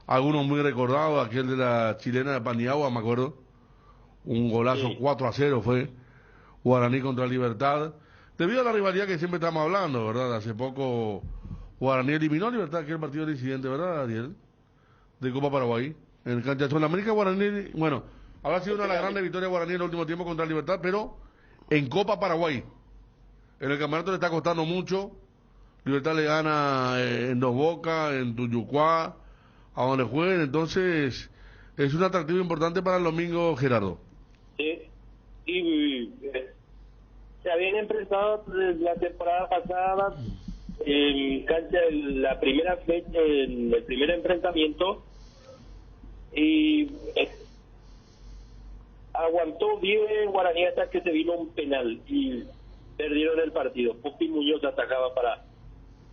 algunos muy recordados, aquel de la chilena de Paniagua, me acuerdo, un golazo, sí, 4-0 fue Guaraní contra Libertad, debido a la rivalidad que siempre estamos hablando, ¿verdad? Hace poco Guaraní eliminó a Libertad, aquel partido del incidente, ¿verdad, Ariel? De Copa Paraguay, en el cancha de América. Guaraní, bueno, habrá sido una de las grandes victorias de Guaraní en el último tiempo contra Libertad, pero en Copa Paraguay. En el campeonato le está costando mucho. Libertad le gana en Dos Bocas, en Tuyucuá, a donde jueguen. Entonces, es un atractivo importante para el domingo, Gerardo. Sí, y se habían enfrentado la temporada pasada en cancha la primera fecha, en el primer enfrentamiento, y aguantó bien Guaraní hasta que se vino un penal y perdieron el partido. Pupi Muñoz atacaba para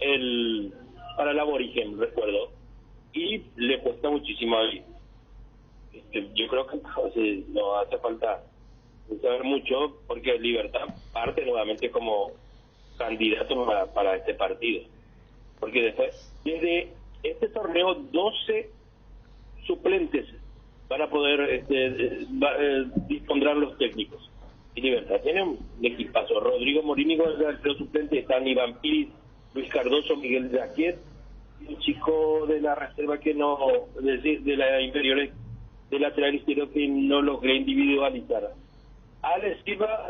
el Aborigen, recuerdo, y le cuesta muchísimo. Yo creo que no hace falta saber mucho, porque Libertad parte nuevamente como candidato para este partido, porque después, desde este torneo, 12 suplentes van a poder dispondrar los técnicos, y Libertad tiene un equipazo. Rodrigo Morínigo es el suplente, están Iván Piris, Luis Cardoso, Miguel Jaquiet, un chico de la reserva que no, es decir, de la inferior de lateral izquierdo, que no logré individualizar. Alex Silva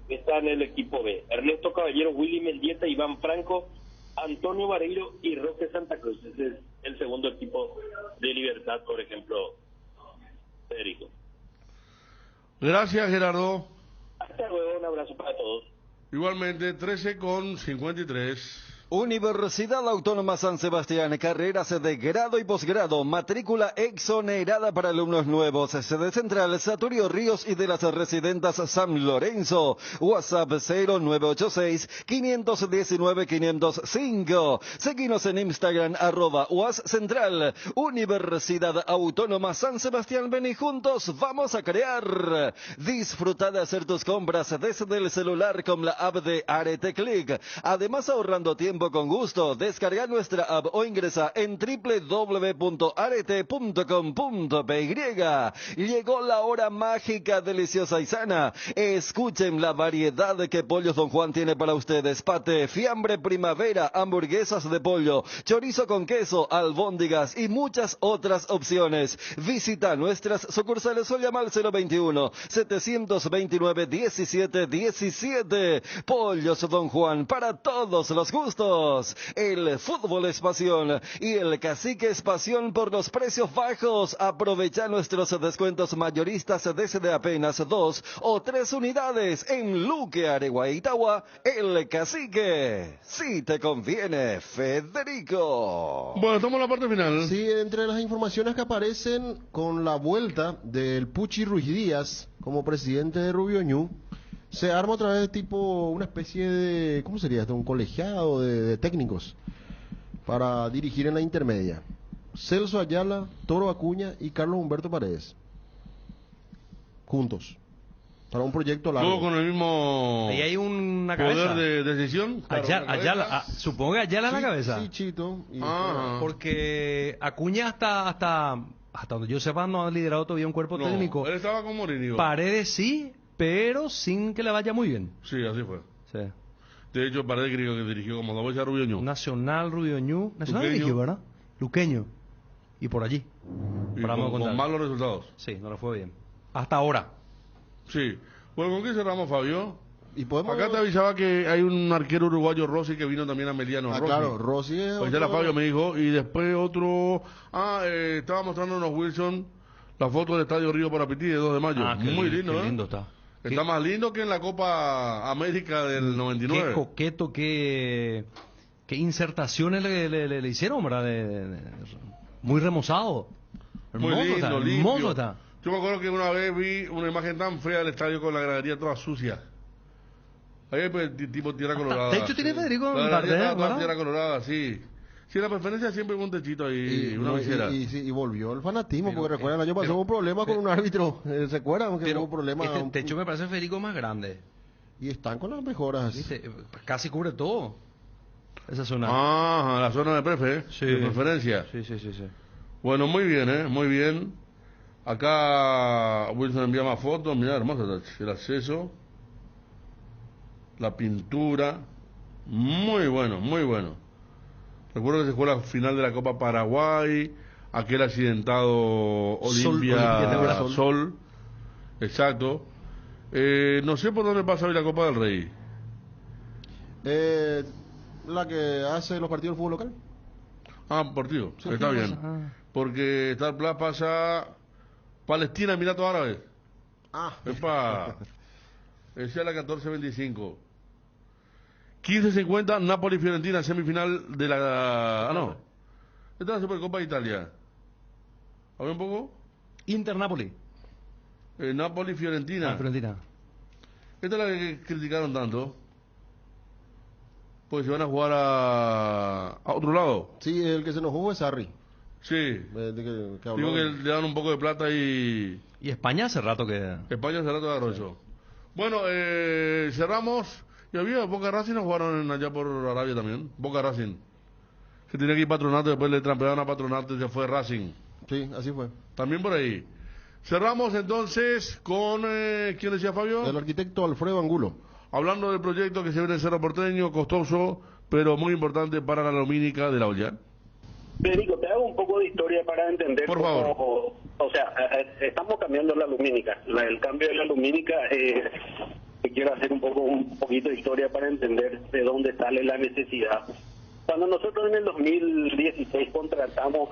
está en el equipo B. Ernesto Caballero, Willy Mendieta, Iván Franco, Antonio Vareiro y Roque Santa Cruz. Ese es el segundo equipo de Libertad, por ejemplo, Federico. Gracias, Gerardo. Hasta luego, un abrazo para todos. Igualmente, 13:53. Universidad Autónoma San Sebastián, carreras de grado y posgrado, matrícula exonerada para alumnos nuevos, sede central Saturio Ríos y de las residentas San Lorenzo, WhatsApp 0986-519-505, seguinos en Instagram @UASCentral, Universidad Autónoma San Sebastián, ven y juntos vamos a crear. Disfruta de hacer tus compras desde el celular con la app de Arete Click, además ahorrando tiempo con gusto. Descarga nuestra app o ingresa en www.arete.com.py. Llegó la hora mágica, deliciosa y sana. Escuchen la variedad que Pollos Don Juan tiene para ustedes: pate, fiambre primavera, hamburguesas de pollo, chorizo con queso, albóndigas y muchas otras opciones. Visita nuestras sucursales o llama al 021-729-1717. Pollos Don Juan, para todos los gustos. El fútbol es pasión y el cacique es pasión por los precios bajos. Aprovecha nuestros descuentos mayoristas desde apenas 2 o 3 unidades en Luque, Aregua y Itagua. El cacique, si te conviene, Federico. Bueno, estamos en la parte final. Sí, entre las informaciones que aparecen con la vuelta del Puchi Ruiz Díaz como presidente de Rubio Ñu, se arma otra vez tipo una especie de, ¿cómo sería esto? Un colegiado de técnicos para dirigir en la intermedia. Celso Ayala, Toro Acuña y Carlos Humberto Paredes. Juntos. Para un proyecto largo. Todo con el mismo Ahí hay una poder cabeza de decisión. Ayala, supongo que Ayala en la cabeza. Sí, Chito. Y porque Acuña hasta donde yo sepa no ha liderado todavía un cuerpo técnico. Él estaba con Mourinho. Paredes sí, pero sin que le vaya muy bien. Sí, así fue. Sí. De hecho, Paredes creo que dirigió como 2 veces a Rubio Ñu. Nacional, Rubio Ñu. Nacional Luqueño. dirigió, ¿verdad? Luqueño. Y por allí. Y Para no con contar. malos resultados. Sí, no le fue bien. Hasta ahora. Sí. Bueno, ¿con qué cerramos, Fabio? Y podemos... Acá te avisaba que hay un arquero uruguayo, Rossi, que vino también a Meliano. Ah, Rossi. claro, Rossi es Pues ya la otro- Fabio me dijo. Y después otro... estaba mostrándonos Wilson la foto del Estadio Río Parapití de 2 de mayo. Muy lindo, qué ¿eh? lindo está. Está más lindo que en la Copa América del 99. Qué coqueto, qué insertaciones le hicieron, ¿verdad? Muy remozado. Muy Hermoso lindo, está, limpio. hermoso está. Yo me acuerdo que una vez vi una imagen tan fea del estadio con la gradería toda sucia. Ahí pues, tipo tierra colorada. De hecho tiene Federico La en gradería parte, estaba toda ¿verdad? tierra colorada, sí. Sí, la preferencia siempre con un techito ahí, una visera. y volvió el fanatismo, Pero, porque recuerdan, el año pasado hubo un problema con un árbitro. ¿Se acuerdan? Que hubo problema. Este techo me parece Federico más grande. Y están con las mejoras. ¿Viste? Casi cubre todo. Esa zona. Ah, la zona de prefe, Sí. de preferencia. Sí. Bueno, muy bien, muy bien. Acá Wilson envía más fotos, mira, hermoso el acceso, la pintura, muy bueno, muy bueno. Recuerdo que se jugó la final de la Copa Paraguay, aquel accidentado Olimpia Sol, exacto. No sé por dónde pasa hoy la Copa del Rey. La que hace los partidos del fútbol local. Ah, partido, está bien. Porque Star Plus pasa Palestina, Emiratos Árabes. Epa. Esa es la 14:25. 15:50, Napoli-Fiorentina, semifinal de la... no. Esta es la Supercopa de Italia. ¿A ver un poco? Inter-Napoli. Napoli-Fiorentina. Fiorentina. Esta es la que criticaron tanto. Pues se van a jugar a otro lado. Sí, el que se nos jugó es Sarri. Sí. Que Digo que le dan un poco de plata y... Y España hace rato que... España hace rato agarró eso. Bueno, cerramos. Y había Boca Racing, nos jugaron allá por Arabia también. Boca Racing. Que tenía que ir Patronato, después le trampearon a Patronato y se fue Racing. Sí, así fue. También por ahí. Cerramos entonces con... ¿quién decía, Fabio? El arquitecto Alfredo Angulo. Hablando del proyecto que se viene en Cerro Porteño, costoso, pero muy importante para la lumínica de la olla. Federico, te hago un poco de historia para entender. Por favor. O sea, estamos cambiando la lumínica. El cambio de la lumínica, quiero hacer un poquito de historia para entender de dónde sale la necesidad. Cuando nosotros en el 2016 contratamos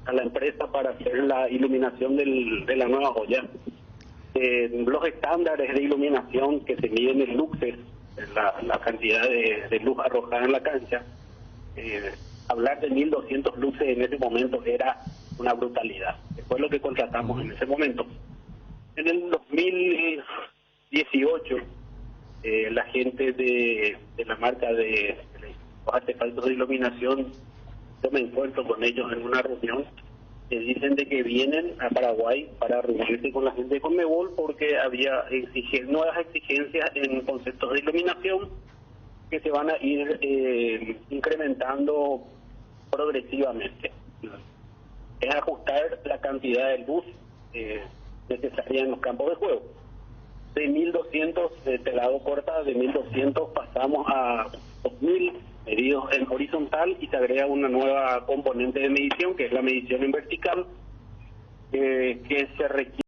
a la empresa para hacer la iluminación de la nueva olla, los estándares de iluminación que se miden en luxes la cantidad de luz arrojada en la cancha. Hablar de 1.200 luces en ese momento era una brutalidad. Fue lo que contratamos en ese momento. En el 2018, la gente de la marca de los artefactos de iluminación, yo me encuentro con ellos en una reunión, que dicen de que vienen a Paraguay para reunirse con la gente de Conmebol porque había nuevas exigencias en conceptos de iluminación que se van a ir incrementando progresivamente. Es ajustar la cantidad de luz necesaria en los campos de juego. De 1.200 de telado corta, de 1.200 pasamos a 2.000 medidos en horizontal y se agrega una nueva componente de medición que es la medición en vertical, que se requiere